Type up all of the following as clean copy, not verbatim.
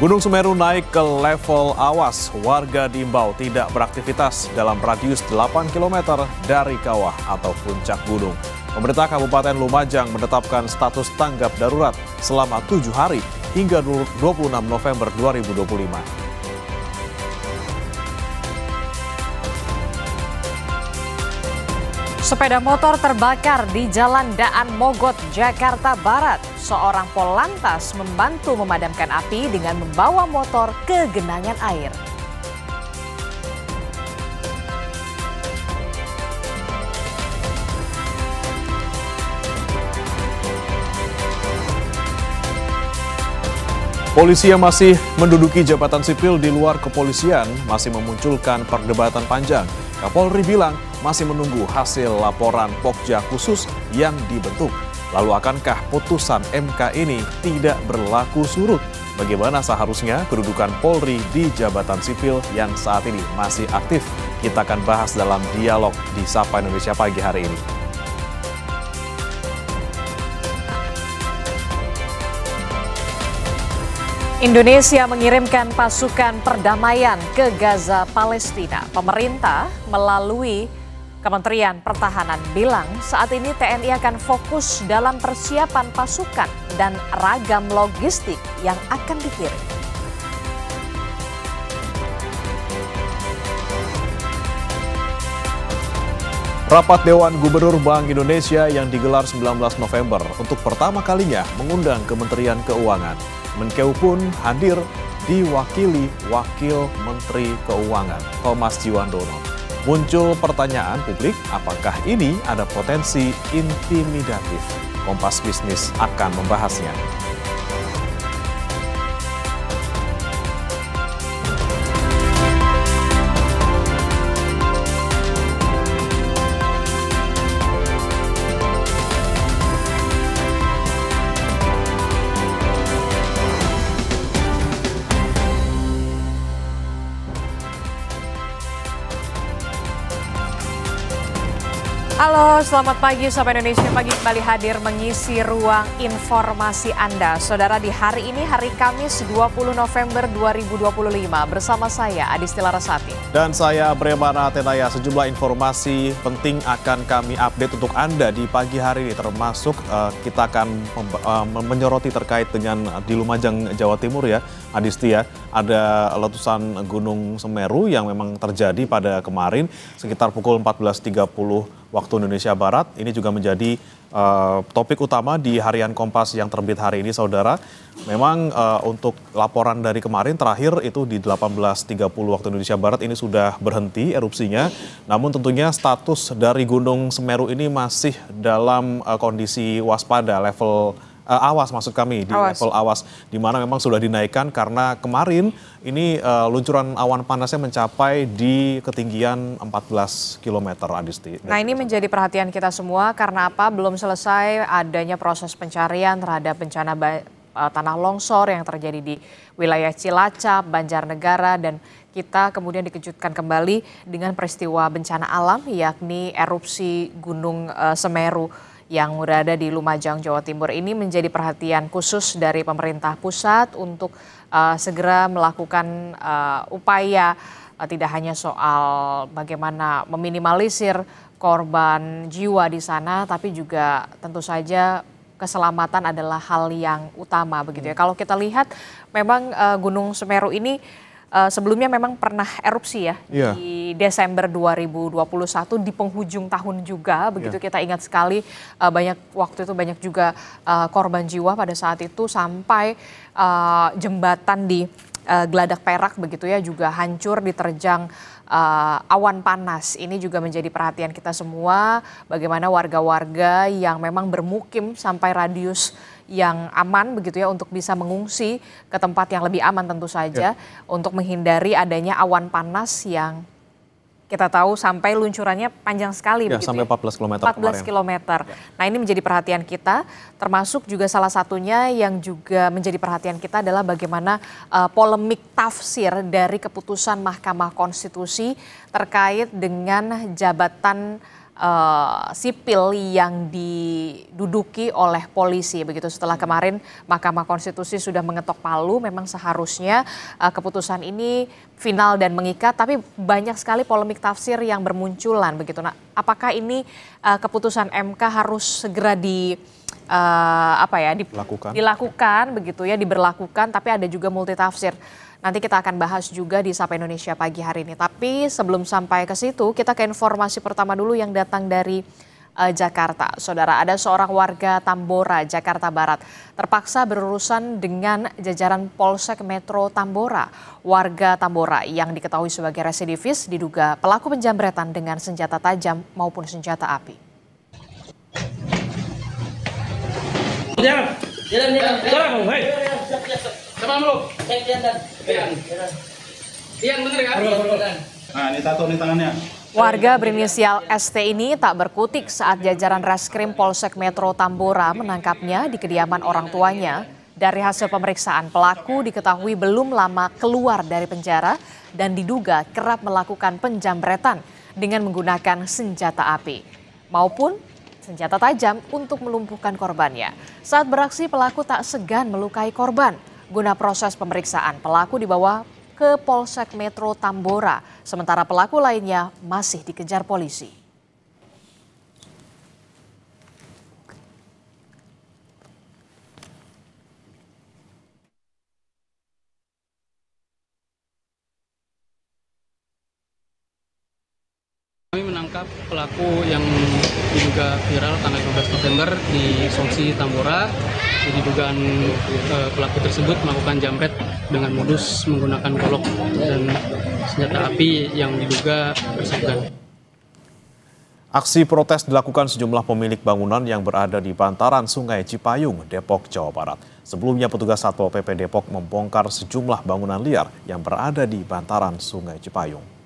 Gunung Semeru naik ke level awas. Warga diimbau tidak beraktivitas dalam radius 8 km dari kawah atau puncak gunung. Pemerintah Kabupaten Lumajang menetapkan status tanggap darurat selama 7 hari hingga 26 November 2025. Sepeda motor terbakar di Jalan Daan Mogot, Jakarta Barat. Seorang Polantas membantu memadamkan api dengan membawa motor ke genangan air. Polisi yang masih menduduki jabatan sipil di luar kepolisian masih memunculkan perdebatan panjang. Kapolri bilang masih menunggu hasil laporan Pokja khusus yang dibentuk. Lalu akankah putusan MK ini tidak berlaku surut? Bagaimana seharusnya kedudukan Polri di jabatan sipil yang saat ini masih aktif? Kita akan bahas dalam dialog di Sapa Indonesia pagi hari ini. Indonesia mengirimkan pasukan perdamaian ke Gaza, Palestina. Pemerintah melalui Kementerian Pertahanan bilang saat ini TNI akan fokus dalam persiapan pasukan dan ragam logistik yang akan dikirim. Rapat Dewan Gubernur Bank Indonesia yang digelar 19 November untuk pertama kalinya mengundang Kementerian Keuangan. Menkeu pun hadir diwakili Wakil Menteri Keuangan Thomas Jiwandono. Muncul pertanyaan publik, apakah ini ada potensi intimidatif? Kompas Bisnis akan membahasnya. Halo, selamat pagi Sapa Indonesia Pagi kembali hadir mengisi ruang informasi Anda. Saudara, di hari ini hari Kamis 20 November 2025 bersama saya Adisti Larasati. Dan saya Bremana Tenaya. Sejumlah informasi penting akan kami update untuk Anda di pagi hari ini, termasuk kita akan menyoroti terkait dengan di Lumajang, Jawa Timur ya, Adisti ya. Ada letusan Gunung Semeru yang memang terjadi pada kemarin sekitar pukul 14.30 waktu Indonesia Barat. Ini juga menjadi topik utama di harian Kompas yang terbit hari ini, saudara. Memang untuk laporan dari kemarin terakhir itu di 18.30 waktu Indonesia Barat ini sudah berhenti erupsinya. Namun tentunya status dari Gunung Semeru ini masih dalam kondisi waspada, level awas maksud kami, di level awas, di mana memang sudah dinaikkan karena kemarin ini luncuran awan panasnya mencapai di ketinggian 14 km, Adisti. Nah, ini menjadi perhatian kita semua karena apa? Belum selesai adanya proses pencarian terhadap bencana tanah longsor yang terjadi di wilayah Cilacap, Banjarnegara, dan kita kemudian dikejutkan kembali dengan peristiwa bencana alam yakni erupsi Gunung Semeru yang berada di Lumajang, Jawa Timur. Ini menjadi perhatian khusus dari pemerintah pusat untuk segera melakukan upaya tidak hanya soal bagaimana meminimalisir korban jiwa di sana, tapi juga tentu saja keselamatan adalah hal yang utama begitu ya. Kalau kita lihat memang Gunung Semeru ini sebelumnya memang pernah erupsi ya di Desember 2021 di penghujung tahun juga begitu. Kita ingat sekali waktu itu banyak juga korban jiwa pada saat itu sampai jembatan di Geladak Perak begitu ya juga hancur diterjang awan panas. Ini juga menjadi perhatian kita semua bagaimana warga-warga yang memang bermukim sampai radius yang aman begitu ya untuk bisa mengungsi ke tempat yang lebih aman tentu saja untuk menghindari adanya awan panas yang kita tahu sampai luncurannya panjang sekali begitu sampai 14 km 14 km. Nah, ini menjadi perhatian kita, termasuk juga salah satunya yang juga menjadi perhatian kita adalah bagaimana polemik tafsir dari keputusan Mahkamah Konstitusi terkait dengan jabatan sipil yang diduduki oleh polisi. Begitu setelah kemarin Mahkamah Konstitusi sudah mengetok palu, memang seharusnya keputusan ini final dan mengikat, tapi banyak sekali polemik tafsir yang bermunculan begitu. Nah, apakah ini keputusan MK harus segera dilakukan begitu ya, diberlakukan, tapi ada juga multi tafsir. Nanti kita akan bahas juga di Sapa Indonesia pagi hari ini. Tapi sebelum sampai ke situ, kita ke informasi pertama dulu yang datang dari Jakarta. Saudara, ada seorang warga Tambora, Jakarta Barat, terpaksa berurusan dengan jajaran Polsek Metro Tambora. Warga Tambora yang diketahui sebagai residivis diduga pelaku penjambretan dengan senjata tajam maupun senjata api. Nah, ini tato di tangannya. Warga berinisial ST ini tak berkutik saat jajaran Reskrim Polsek Metro Tambora menangkapnya di kediaman orang tuanya. Dari hasil pemeriksaan, pelaku diketahui belum lama keluar dari penjara dan diduga kerap melakukan penjambretan dengan menggunakan senjata api maupun senjata tajam untuk melumpuhkan korbannya. Saat beraksi, pelaku tak segan melukai korban. Guna proses pemeriksaan, pelaku dibawa ke Polsek Metro Tambora, sementara pelaku lainnya masih dikejar polisi. Kami menangkap pelaku yang diduga viral tanggal 15 November di Songsi Tambora. Jadi dugaan pelaku tersebut melakukan jambret dengan modus menggunakan golok dan senjata api yang diduga bersabgan. Aksi protes dilakukan sejumlah pemilik bangunan yang berada di bantaran Sungai Cipayung, Depok, Jawa Barat. Sebelumnya petugas Satpol PP Depok membongkar sejumlah bangunan liar yang berada di bantaran Sungai Cipayung.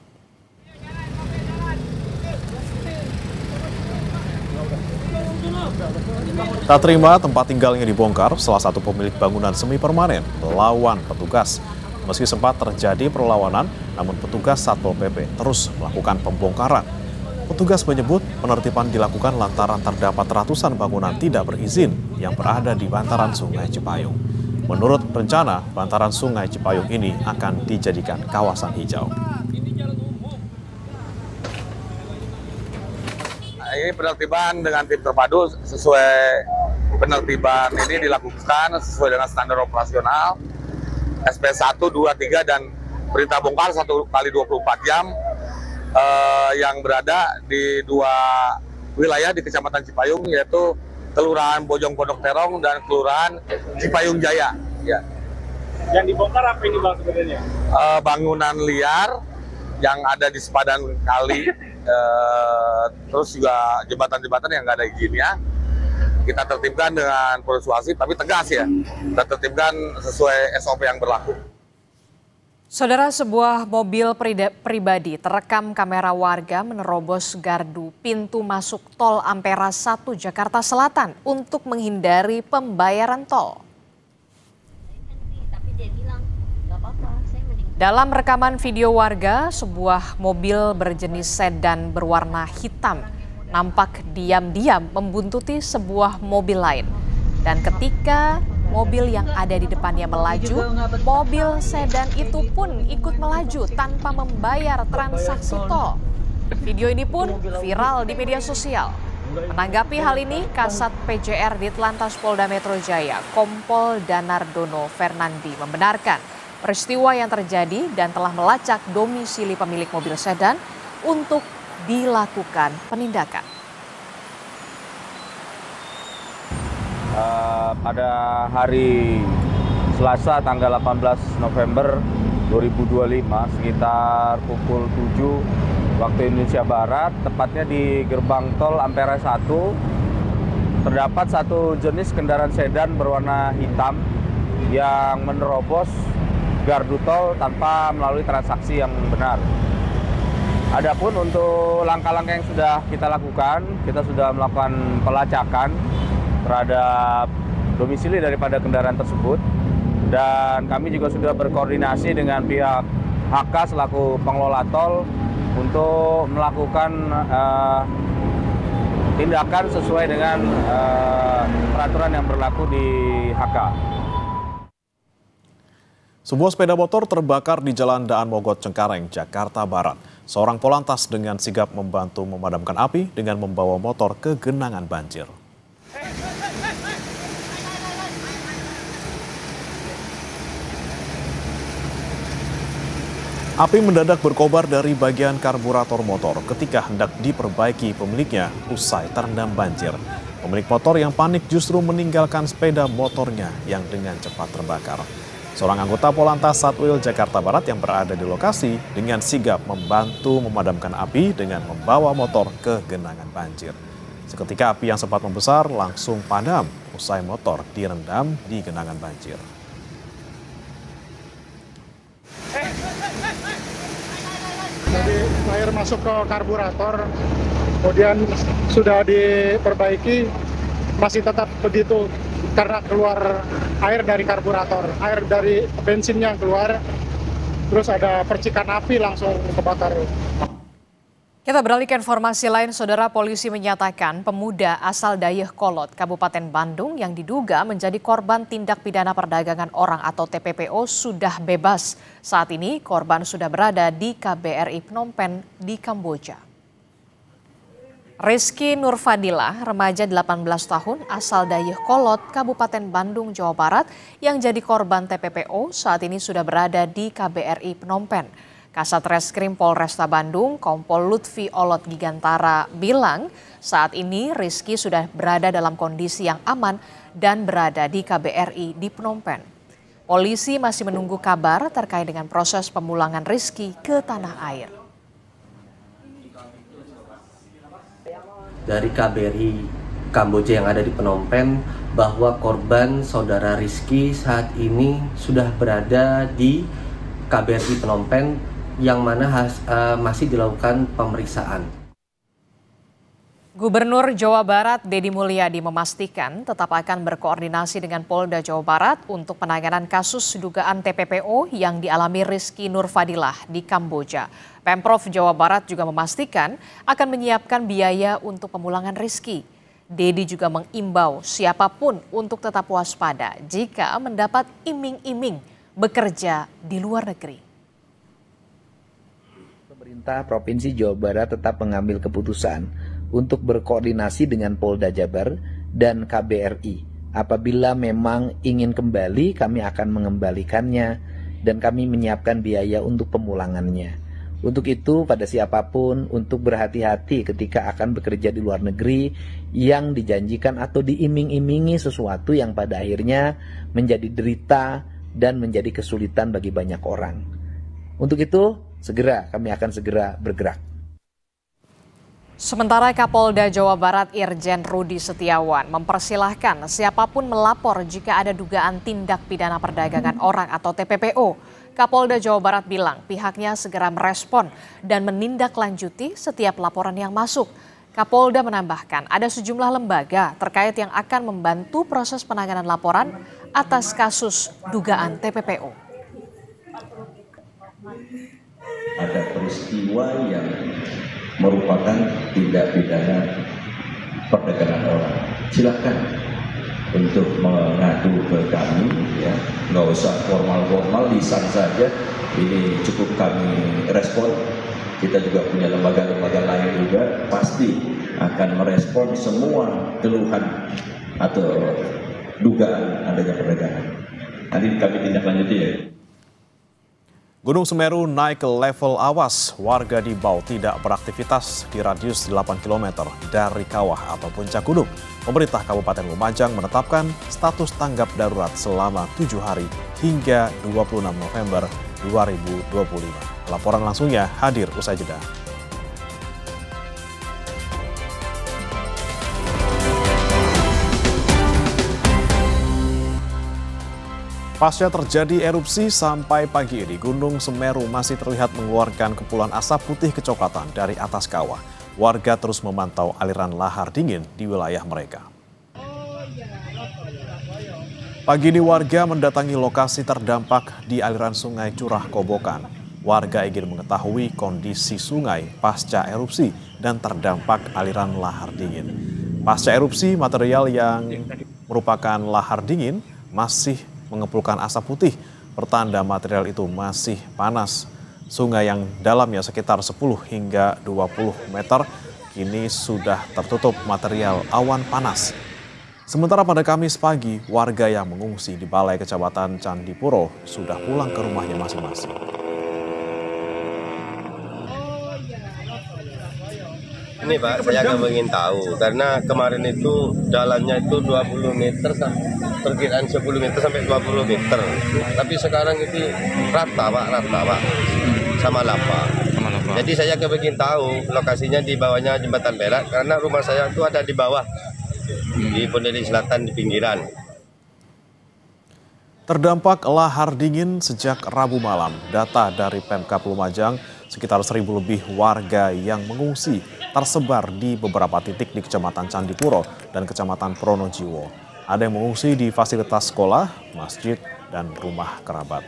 Tak terima tempat tinggalnya dibongkar, salah satu pemilik bangunan semi permanen melawan petugas. Meski sempat terjadi perlawanan, namun petugas Satpol PP terus melakukan pembongkaran. Petugas menyebut penertiban dilakukan lantaran terdapat ratusan bangunan tidak berizin yang berada di bantaran Sungai Cipayung. Menurut rencana, bantaran Sungai Cipayung ini akan dijadikan kawasan hijau. Ini penertiban dengan tim terpadu sesuai penertiban ini dilakukan sesuai dengan standar operasional SP 1, 2, 3 dan perintah bongkar 1 kali 24 jam yang berada di 2 wilayah di Kecamatan Cipayung, yaitu Kelurahan Bojong Pondok Terong dan Kelurahan Cipayung Jaya. Ya. Yang dibongkar apa ini Bang sebenarnya? Bangunan liar yang ada di sepadan kali, terus juga jembatan-jembatan yang nggak ada izinnya. Kita tertibkan dengan persuasif tapi tegas ya. Kita tertibkan sesuai SOP yang berlaku. Saudara, sebuah mobil pribadi terekam kamera warga menerobos gardu pintu masuk tol Ampera 1 Jakarta Selatan untuk menghindari pembayaran tol. Dalam rekaman video warga, sebuah mobil berjenis sedan berwarna hitam nampak diam-diam membuntuti sebuah mobil lain. Dan ketika mobil yang ada di depannya melaju, mobil sedan itu pun ikut melaju tanpa membayar transaksi tol. Video ini pun viral di media sosial. Menanggapi hal ini, Kasat PJR Ditlantas Polda Metro Jaya, Kompol Danardono Fernandi membenarkan peristiwa yang terjadi dan telah melacak domisili pemilik mobil sedan untuk dilakukan penindakan. Pada hari Selasa tanggal 18 November 2025 sekitar pukul 7 waktu Indonesia Barat, tepatnya di gerbang tol Ampera 1, terdapat satu jenis kendaraan sedan berwarna hitam yang menerobos gardu tol tanpa melalui transaksi yang benar. Adapun untuk langkah-langkah yang sudah kita lakukan, kita sudah melakukan pelacakan terhadap domisili daripada kendaraan tersebut, dan kami juga sudah berkoordinasi dengan pihak HK selaku pengelola tol untuk melakukan tindakan sesuai dengan peraturan yang berlaku di HK. Sebuah sepeda motor terbakar di Jalan Daan Mogot Cengkareng, Jakarta Barat. Seorang polantas dengan sigap membantu memadamkan api dengan membawa motor ke genangan banjir. Api mendadak berkobar dari bagian karburator motor ketika hendak diperbaiki pemiliknya usai terendam banjir. Pemilik motor yang panik justru meninggalkan sepeda motornya yang dengan cepat terbakar. Seorang anggota Polantas Satwil Jakarta Barat yang berada di lokasi dengan sigap membantu memadamkan api dengan membawa motor ke genangan banjir. Seketika api yang sempat membesar langsung padam usai motor direndam di genangan banjir. Jadi air masuk ke karburator, kemudian sudah diperbaiki, masih tetap begitu karena keluar air dari karburator, air dari bensinnya keluar, terus ada percikan api langsung kebakar. Kita beralih ke informasi lain, Saudara. Polisi menyatakan pemuda asal Dayakolot, Kabupaten Bandung yang diduga menjadi korban tindak pidana perdagangan orang atau TPPO sudah bebas. Saat ini korban sudah berada di KBRI Phnom Penh di Kamboja. Rizky Nurfadilah, remaja 18 tahun asal Dayakolot, Kabupaten Bandung, Jawa Barat yang jadi korban TPPO saat ini sudah berada di KBRI Phnom Penh. Kasat Reskrim Polresta Bandung, Kompol Lutfi Olot Gigantara bilang saat ini Rizky sudah berada dalam kondisi yang aman dan berada di KBRI di Phnom Penh. Polisi masih menunggu kabar terkait dengan proses pemulangan Rizky ke tanah air. Dari KBRI Kamboja yang ada di Phnom Penh bahwa korban saudara Rizky saat ini sudah berada di KBRI Phnom Penh yang mana masih dilakukan pemeriksaan. Gubernur Jawa Barat Deddy Mulyadi memastikan tetap akan berkoordinasi dengan Polda Jawa Barat untuk penanganan kasus dugaan TPPO yang dialami Rizky Nurfadilah di Kamboja. Pemprov Jawa Barat juga memastikan akan menyiapkan biaya untuk pemulangan Rizky. Deddy juga mengimbau siapapun untuk tetap waspada jika mendapat iming-iming bekerja di luar negeri. Pemerintah Provinsi Jawa Barat tetap mengambil keputusan untuk berkoordinasi dengan Polda Jabar dan KBRI. Apabila memang ingin kembali, kami akan mengembalikannya dan kami menyiapkan biaya untuk pemulangannya. Untuk itu, pada siapapun untuk berhati-hati ketika akan bekerja di luar negeri yang dijanjikan atau diiming-imingi sesuatu yang pada akhirnya menjadi derita dan menjadi kesulitan bagi banyak orang. Untuk itu, kami akan segera bergerak. Sementara Kapolda Jawa Barat Irjen Rudi Setiawan mempersilahkan siapapun melapor jika ada dugaan tindak pidana perdagangan orang atau TPPO. Kapolda Jawa Barat bilang pihaknya segera merespon dan menindaklanjuti setiap laporan yang masuk. Kapolda menambahkan ada sejumlah lembaga terkait yang akan membantu proses penanganan laporan atas kasus dugaan TPPO. Ada peristiwa yang merupakan tindak pidana perdagangan orang. Silakan untuk mengadu ke kami, ya, nggak usah formal-formal, lisan saja. Ini cukup kami respon. Kita juga punya lembaga-lembaga lain juga pasti akan merespon semua keluhan atau dugaan adanya perdagangan. Nanti kami tindak lanjuti ya. Gunung Semeru naik ke level awas, warga diimbau tidak beraktivitas di radius 8 km dari kawah atau puncak gunung. Pemerintah Kabupaten Lumajang menetapkan status tanggap darurat selama 7 hari hingga 26 November 2025. Laporan langsungnya hadir usai jeda. Pasca terjadi erupsi sampai pagi ini, Gunung Semeru masih terlihat mengeluarkan kepulan asap putih kecoklatan dari atas kawah. Warga terus memantau aliran lahar dingin di wilayah mereka. Pagi ini warga mendatangi lokasi terdampak di aliran sungai Curah Kobokan. Warga ingin mengetahui kondisi sungai pasca erupsi dan terdampak aliran lahar dingin. Pasca erupsi, material yang merupakan lahar dingin masih mengepulkan asap putih, pertanda material itu masih panas. Sungai yang dalamnya sekitar 10 hingga 20 meter kini sudah tertutup material awan panas. Sementara pada Kamis pagi, warga yang mengungsi di Balai Kecamatan Candipuro sudah pulang ke rumahnya masing-masing. Ini Pak, saya agak ingin tahu karena kemarin itu jalannya itu 20 meter, perkiraan 10 meter sampai 20 meter. Tapi sekarang itu rata Pak, sama lapa. Jadi saya ingin tahu lokasinya di bawahnya Jembatan Perak karena rumah saya itu ada di bawah, di Pondeli Selatan di pinggiran. Terdampak lahar dingin sejak Rabu malam. Data dari Pemkab Lumajang, sekitar 1.000 lebih warga yang mengungsi tersebar di beberapa titik di Kecamatan Candipuro dan Kecamatan Pronojiwo. Ada yang mengungsi di fasilitas sekolah, masjid, dan rumah kerabat.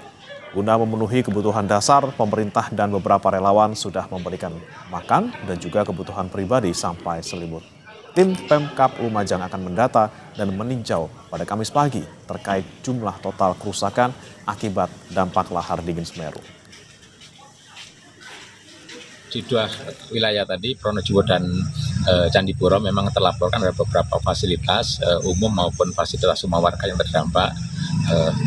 Guna memenuhi kebutuhan dasar, pemerintah dan beberapa relawan sudah memberikan makan dan juga kebutuhan pribadi sampai selimut. Tim Pemkab Lumajang akan mendata dan meninjau pada Kamis pagi terkait jumlah total kerusakan akibat dampak lahar dingin Semeru. Di dua wilayah tadi, Pronojiwo dan Candipuro, memang terlaporkan ada beberapa fasilitas umum maupun fasilitas rumah warga yang terdampak.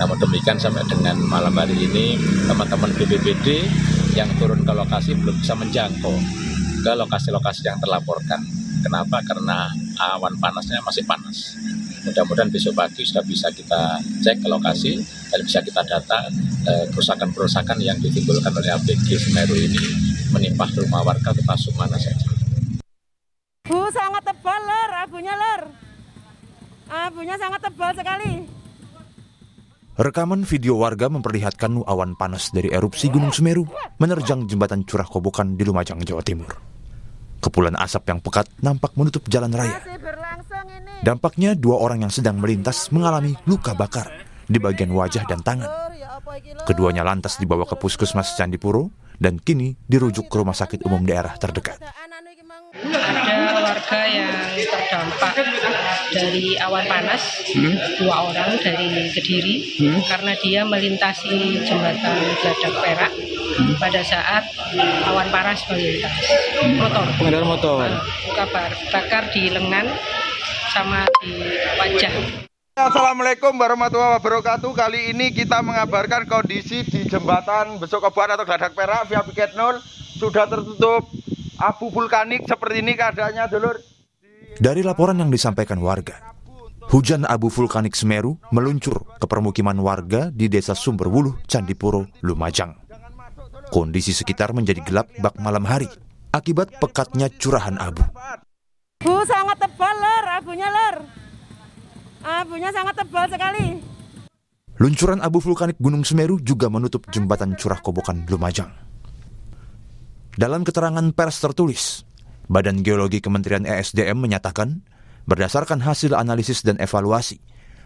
Namun demikian sampai dengan malam hari ini, teman-teman BPBD yang turun ke lokasi belum bisa menjangkau ke lokasi-lokasi yang terlaporkan. Kenapa? Karena awan panasnya masih panas. Mudah-mudahan besok pagi sudah bisa kita cek ke lokasi dan bisa kita data kerusakan-kerusakan yang ditimbulkan oleh ABG Semeru ini menimpa rumah warga termasuk mana saja. Bu, sangat tebal lor, abunya lor. Abunya sangat tebal sekali. Rekaman video warga memperlihatkan awan panas dari erupsi Gunung Semeru menerjang jembatan Curah Kobokan di Lumajang, Jawa Timur. Kepulan asap yang pekat nampak menutup jalan raya. Dampaknya 2 orang yang sedang melintas mengalami luka bakar di bagian wajah dan tangan. Keduanya lantas dibawa ke Puskesmas Candipuro dan kini dirujuk ke rumah sakit umum daerah terdekat. Ada warga yang terdampak dari awan panas, 2 orang dari Kediri, karena dia melintasi jembatan Gladak Perak pada saat awan panas melintas. Pengendara motor. Luka bakar di lengan sama di wajah. Assalamualaikum warahmatullahi wabarakatuh. Kali ini kita mengabarkan kondisi di jembatan Besok Kobokan atau Gladak Perak via Piket 0 sudah tertutup abu vulkanik seperti ini keadaannya, dulur. Dari laporan yang disampaikan warga, hujan abu vulkanik Semeru meluncur ke permukiman warga di Desa Sumberwuluh, Candipuro, Lumajang. Kondisi sekitar menjadi gelap bak malam hari akibat pekatnya curahan abu. Bu, sangat tebal lor, abunya lor. Abunya sangat tebal sekali. Luncuran abu vulkanik Gunung Semeru juga menutup jembatan Curah Kobokan Lumajang. Dalam keterangan pers tertulis, Badan Geologi Kementerian ESDM menyatakan, berdasarkan hasil analisis dan evaluasi,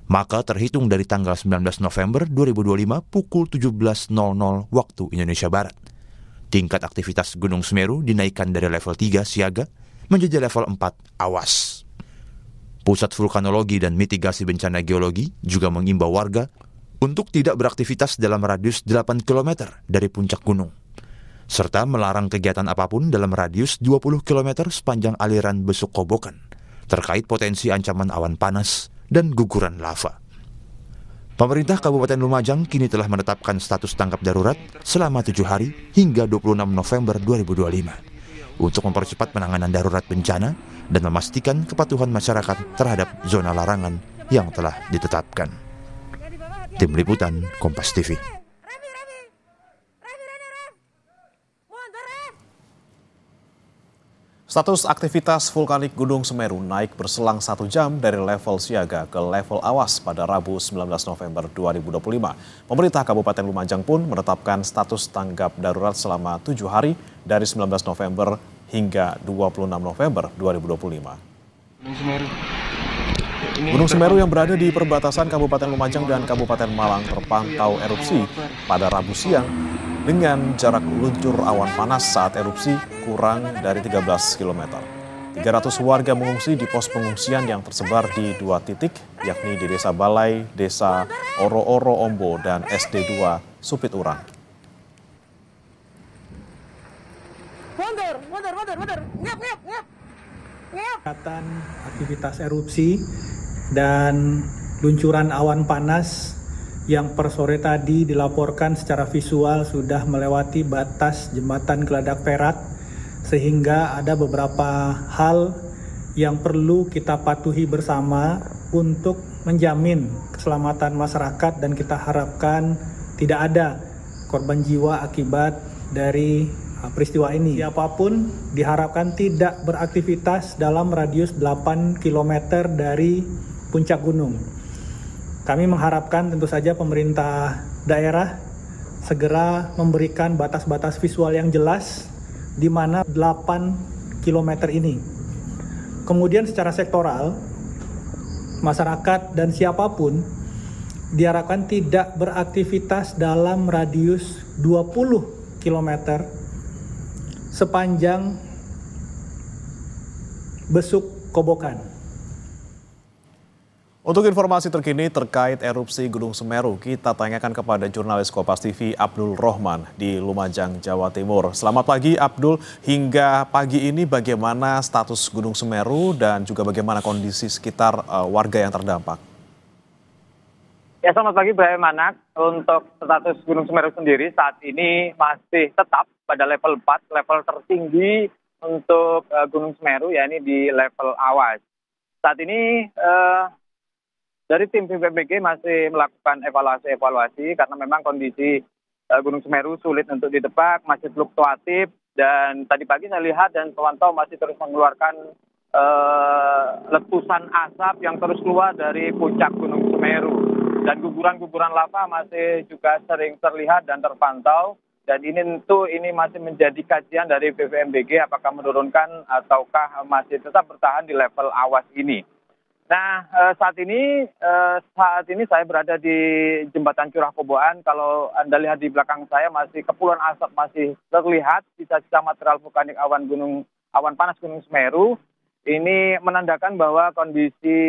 maka terhitung dari tanggal 19 November 2025 pukul 17.00 waktu Indonesia Barat, tingkat aktivitas Gunung Semeru dinaikkan dari level 3 siaga menjadi level 4 awas. Pusat Vulkanologi dan Mitigasi Bencana Geologi juga mengimbau warga untuk tidak beraktivitas dalam radius 8 km dari puncak gunung, serta melarang kegiatan apapun dalam radius 20 km sepanjang aliran Besok Kobokan terkait potensi ancaman awan panas dan guguran lava. Pemerintah Kabupaten Lumajang kini telah menetapkan status tanggap darurat selama 7 hari hingga 26 November 2025 untuk mempercepat penanganan darurat bencana dan memastikan kepatuhan masyarakat terhadap zona larangan yang telah ditetapkan. Tim Liputan Kompas TV. Status aktivitas vulkanik Gunung Semeru naik berselang 1 jam dari level siaga ke level awas pada Rabu 19 November 2025. Pemerintah Kabupaten Lumajang pun menetapkan status tanggap darurat selama 7 hari dari 19 November hingga 26 November 2025. Gunung Semeru yang berada di perbatasan Kabupaten Lumajang dan Kabupaten Malang terpantau erupsi pada Rabu siang dengan jarak luncur awan panas saat erupsi kurang dari 13 km. 300 warga mengungsi di pos pengungsian yang tersebar di 2 titik, yakni di Desa Balai, Desa Oro-Oro Ombo, dan SD 2 Supit Urang. Aktivitas erupsi dan luncuran awan panas yang per sore tadi dilaporkan secara visual sudah melewati batas jembatan Geladak Perak, sehingga ada beberapa hal yang perlu kita patuhi bersama untuk menjamin keselamatan masyarakat, dan kita harapkan tidak ada korban jiwa akibat dari peristiwa ini. Siapapun diharapkan tidak beraktivitas dalam radius 8 km dari puncak gunung. Kami mengharapkan tentu saja pemerintah daerah segera memberikan batas-batas visual yang jelas di mana 8 km ini. Kemudian secara sektoral, masyarakat dan siapapun diharapkan tidak beraktivitas dalam radius 20 km sepanjang Besuk Kobokan. Untuk informasi terkini terkait erupsi Gunung Semeru, kita tanyakan kepada jurnalis Kompas TV Abdul Rohman di Lumajang, Jawa Timur. Selamat pagi Abdul, hingga pagi ini bagaimana status Gunung Semeru dan juga bagaimana kondisi sekitar warga yang terdampak? Ya, selamat pagi Ibrahim Anak. Untuk status Gunung Semeru sendiri saat ini masih tetap pada level 4, level tertinggi untuk Gunung Semeru, yakni di level awas. Saat ini dari tim BPBD masih melakukan evaluasi karena memang kondisi Gunung Semeru sulit untuk ditebak, masih fluktuatif, dan tadi pagi saya lihat dan pemantau masih terus mengeluarkan letusan asap yang terus keluar dari puncak Gunung Semeru, dan guguran-guguran lava masih juga sering terlihat dan terpantau, dan ini tentu ini masih menjadi kajian dari BVMBG apakah menurunkan ataukah masih tetap bertahan di level awas ini. Nah, saat ini saya berada di Jembatan Curah Koboan. Kalau Anda lihat di belakang saya masih kepulan asap masih terlihat, sisa-sisa material vulkanik awan panas Gunung Semeru. Ini menandakan bahwa kondisi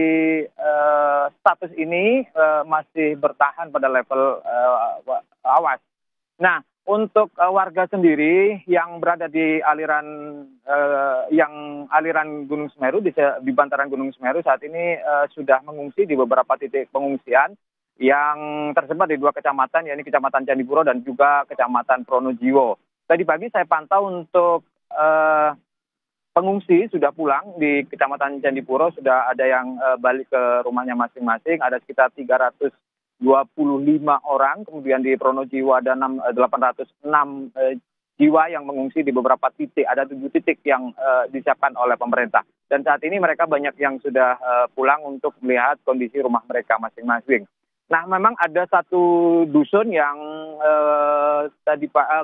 status ini masih bertahan pada level awas. Nah, untuk warga sendiri yang berada di aliran Gunung Semeru, di bantaran Gunung Semeru saat ini sudah mengungsi di beberapa titik pengungsian yang tersebar di 2 kecamatan, yakni Kecamatan Candipuro dan juga Kecamatan Pronojiwo. Tadi pagi saya pantau untuk pengungsi sudah pulang di Kecamatan Candipuro, sudah ada yang balik ke rumahnya masing-masing, ada sekitar 325 orang, kemudian di Pronojiwo ada 806 jiwa yang mengungsi di beberapa titik, ada 7 titik yang disiapkan oleh pemerintah. Dan saat ini mereka banyak yang sudah pulang untuk melihat kondisi rumah mereka masing-masing. Nah, memang ada satu dusun yang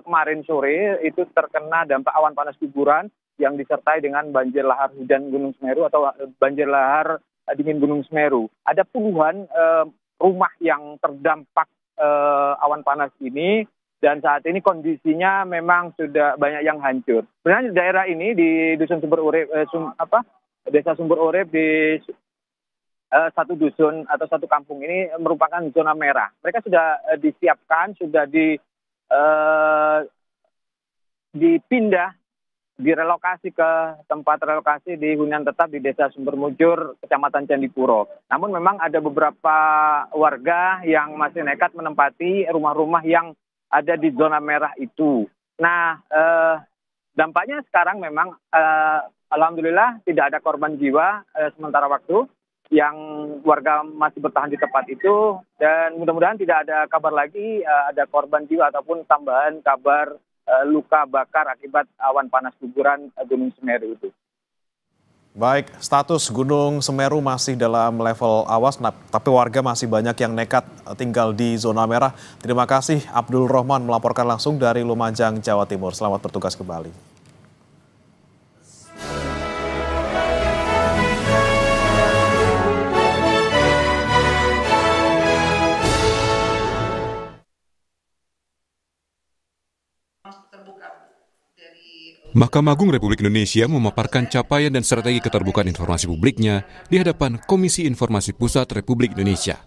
kemarin sore itu terkena dampak awan panas guguran yang disertai dengan banjir lahar hujan Gunung Semeru atau banjir lahar dingin Gunung Semeru. Ada puluhan rumah yang terdampak awan panas ini, dan saat ini kondisinya memang sudah banyak yang hancur. Sebenarnya daerah ini di Dusun Sumber Urip, Desa Sumber Urip di satu dusun atau satu kampung ini merupakan zona merah. Mereka sudah disiapkan, sudah dipindah, direlokasi ke tempat relokasi di hunian tetap di Desa Sumber Mujur, Kecamatan Candipuro. Namun memang ada beberapa warga yang masih nekat menempati rumah-rumah yang ada di zona merah itu. Nah, dampaknya sekarang memang alhamdulillah tidak ada korban jiwa sementara waktu, yang warga masih bertahan di tempat itu, dan mudah-mudahan tidak ada kabar lagi ada korban jiwa ataupun tambahan kabar luka bakar akibat awan panas guguran Gunung Semeru itu. Baik, status Gunung Semeru masih dalam level awas, tapi warga masih banyak yang nekat tinggal di zona merah. Terima kasih Abdul Rohman melaporkan langsung dari Lumajang, Jawa Timur. Selamat bertugas kembali. terbuka dari Mahkamah Agung Republik Indonesia memaparkan capaian dan strategi keterbukaan informasi publiknya di hadapan Komisi Informasi Pusat Republik Indonesia.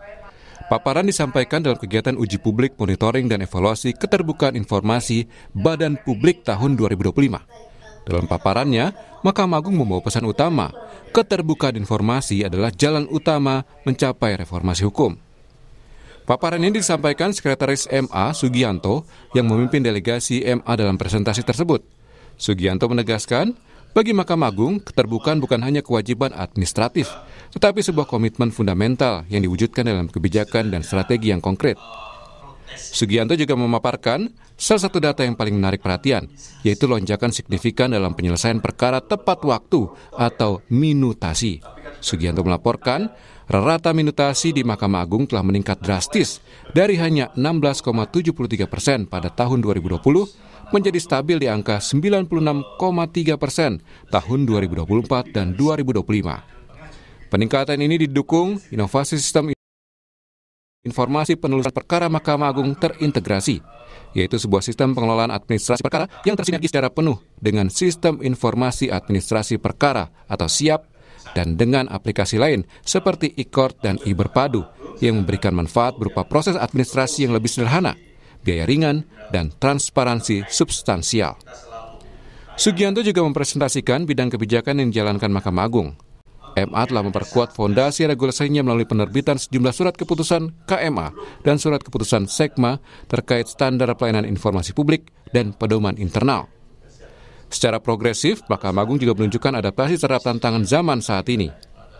Paparan disampaikan dalam kegiatan uji publik monitoring dan evaluasi keterbukaan informasi Badan Publik tahun 2025. Dalam paparannya, Mahkamah Agung membawa pesan utama, keterbukaan informasi adalah jalan utama mencapai reformasi hukum. Paparan ini disampaikan Sekretaris MA Sugianto yang memimpin delegasi MA dalam presentasi tersebut. Sugianto menegaskan, bagi Mahkamah Agung, keterbukaan bukan hanya kewajiban administratif, tetapi sebuah komitmen fundamental yang diwujudkan dalam kebijakan dan strategi yang konkret. Sugianto juga memaparkan salah satu data yang paling menarik perhatian, yaitu lonjakan signifikan dalam penyelesaian perkara tepat waktu atau minutasi. Sugianto melaporkan, rata minutasi di Mahkamah Agung telah meningkat drastis dari hanya 16,73% pada tahun 2020 menjadi stabil di angka 96,3% tahun 2024 dan 2025. Peningkatan ini didukung inovasi sistem informasi penelusuran perkara Mahkamah Agung terintegrasi, yaitu sebuah sistem pengelolaan administrasi perkara yang tersinergi secara penuh dengan Sistem Informasi Administrasi Perkara atau SIAP dan dengan aplikasi lain seperti e-court dan e-berpadu yang memberikan manfaat berupa proses administrasi yang lebih sederhana, biaya ringan, dan transparansi substansial. Sugianto juga mempresentasikan bidang kebijakan yang dijalankan Mahkamah Agung. MA telah memperkuat fondasi regulasinya melalui penerbitan sejumlah surat keputusan KMA dan surat keputusan Sekma terkait standar pelayanan informasi publik dan pedoman internal. Secara progresif, Mahkamah Agung juga menunjukkan adaptasi terhadap tantangan zaman saat ini.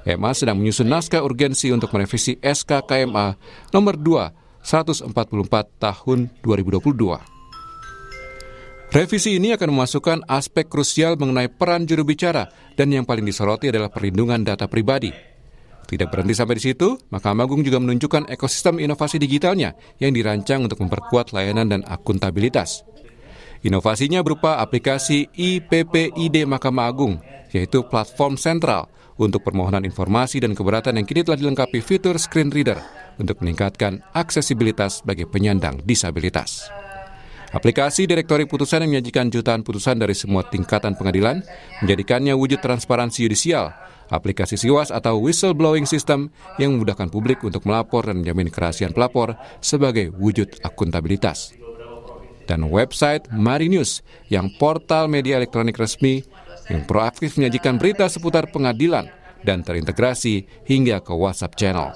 MA sedang menyusun naskah urgensi untuk merevisi SK KMA nomor 2/144 tahun 2022. Revisi ini akan memasukkan aspek krusial mengenai peran juru bicara dan yang paling disoroti adalah perlindungan data pribadi. Tidak berhenti sampai di situ, Mahkamah Agung juga menunjukkan ekosistem inovasi digitalnya yang dirancang untuk memperkuat layanan dan akuntabilitas. Inovasinya berupa aplikasi IPPID Mahkamah Agung, yaitu platform sentral untuk permohonan informasi dan keberatan yang kini telah dilengkapi fitur screen reader untuk meningkatkan aksesibilitas bagi penyandang disabilitas. Aplikasi Direktori Putusan yang menyajikan jutaan putusan dari semua tingkatan pengadilan menjadikannya wujud transparansi yudisial. Aplikasi SIWAS atau Whistleblowing System yang memudahkan publik untuk melapor dan menjamin kerahasiaan pelapor sebagai wujud akuntabilitas. Dan website Marinews yang portal media elektronik resmi yang proaktif menyajikan berita seputar pengadilan dan terintegrasi hingga ke WhatsApp channel.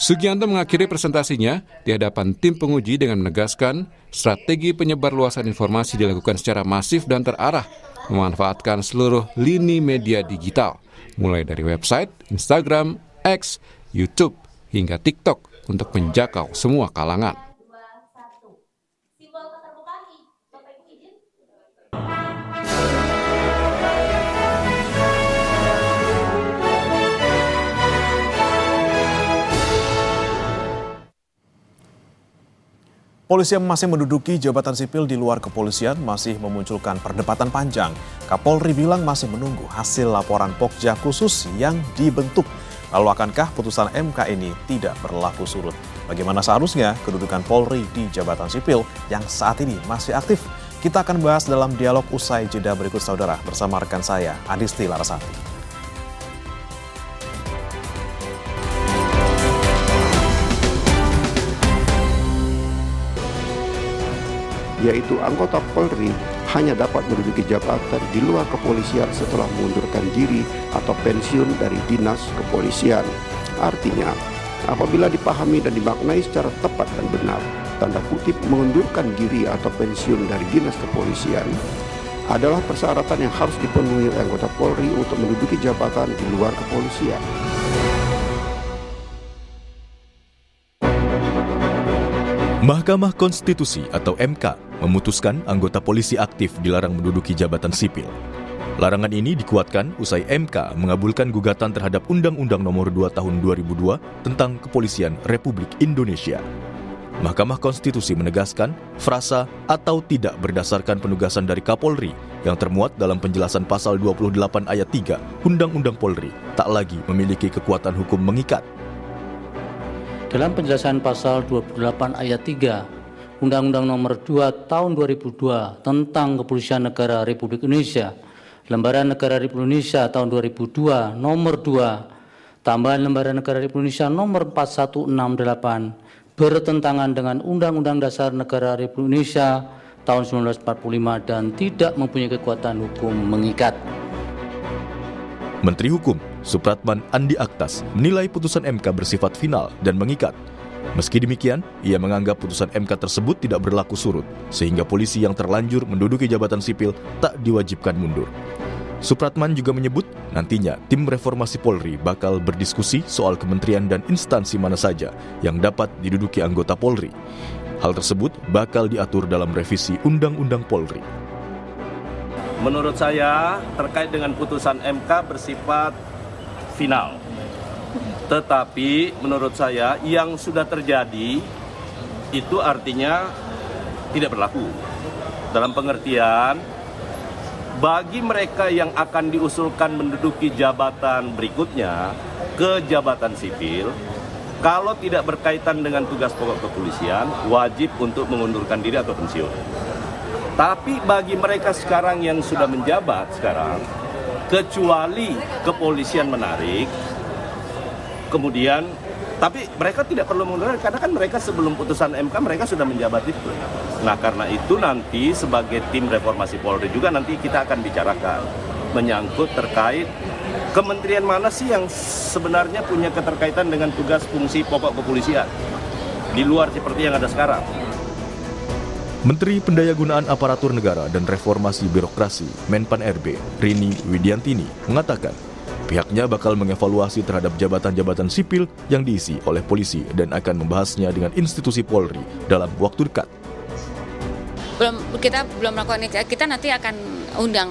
Sugianto mengakhiri presentasinya di hadapan tim penguji dengan menegaskan strategi penyebarluasan informasi dilakukan secara masif dan terarah, memanfaatkan seluruh lini media digital, mulai dari website, Instagram, X, YouTube, hingga TikTok untuk menjangkau semua kalangan. Polisi yang masih menduduki jabatan sipil di luar kepolisian masih memunculkan perdebatan panjang. Kapolri bilang masih menunggu hasil laporan Pokja khusus yang dibentuk. Lalu akankah putusan MK ini tidak berlaku surut? Bagaimana seharusnya kedudukan Polri di jabatan sipil yang saat ini masih aktif? Kita akan bahas dalam dialog usai jeda berikut saudara bersama rekan saya, Adisti Larasati. Yaitu anggota Polri hanya dapat menduduki jabatan di luar kepolisian setelah mengundurkan diri atau pensiun dari dinas kepolisian. Artinya, apabila dipahami dan dimaknai secara tepat dan benar, tanda kutip mengundurkan diri atau pensiun dari dinas kepolisian adalah persyaratan yang harus dipenuhi oleh anggota Polri untuk menduduki jabatan di luar kepolisian. Mahkamah Konstitusi atau MK memutuskan anggota polisi aktif dilarang menduduki jabatan sipil. Larangan ini dikuatkan usai MK mengabulkan gugatan terhadap Undang-Undang Nomor 2 Tahun 2002 tentang Kepolisian Republik Indonesia. Mahkamah Konstitusi menegaskan frasa atau tidak berdasarkan penugasan dari Kapolri yang termuat dalam penjelasan pasal 28 ayat 3 Undang-Undang Polri tak lagi memiliki kekuatan hukum mengikat. Dalam penjelasan pasal 28 ayat 3 Undang-Undang Nomor 2 Tahun 2002 tentang Kepolisian Negara Republik Indonesia, Lembaran Negara Republik Indonesia Tahun 2002 Nomor 2, tambahan Lembaran Negara Republik Indonesia Nomor 4168 bertentangan dengan Undang-Undang Dasar Negara Republik Indonesia tahun 1945 dan tidak mempunyai kekuatan hukum mengikat. Menteri Hukum Supratman Andi Aktas menilai putusan MK bersifat final dan mengikat. Meski demikian, ia menganggap putusan MK tersebut tidak berlaku surut, sehingga polisi yang terlanjur menduduki jabatan sipil tak diwajibkan mundur. Supratman juga menyebut nantinya tim reformasi Polri bakal berdiskusi soal kementerian dan instansi mana saja yang dapat diduduki anggota Polri. Hal tersebut bakal diatur dalam revisi Undang-Undang Polri. Menurut saya, terkait dengan putusan MK bersifat final. Tetapi menurut saya yang sudah terjadi itu artinya tidak berlaku. Dalam pengertian, bagi mereka yang akan diusulkan menduduki jabatan berikutnya ke jabatan sipil, kalau tidak berkaitan dengan tugas pokok kepolisian, wajib untuk mengundurkan diri atau pensiun. Tapi bagi mereka sekarang yang sudah menjabat sekarang, kecuali kepolisian menarik, kemudian, tapi mereka tidak perlu mengundurkan karena kan mereka sebelum putusan MK mereka sudah menjabat itu. Nah karena itu nanti sebagai tim reformasi Polri juga nanti kita akan bicarakan menyangkut terkait kementerian mana sih yang sebenarnya punya keterkaitan dengan tugas fungsi pokok kepolisian di luar seperti yang ada sekarang. Menteri Pendayagunaan Aparatur Negara dan Reformasi Birokrasi Menpan RB Rini Widiantini mengatakan pihaknya bakal mengevaluasi terhadap jabatan-jabatan sipil yang diisi oleh polisi dan akan membahasnya dengan institusi Polri dalam waktu dekat. Kita belum melakukan itu, kita nanti akan undang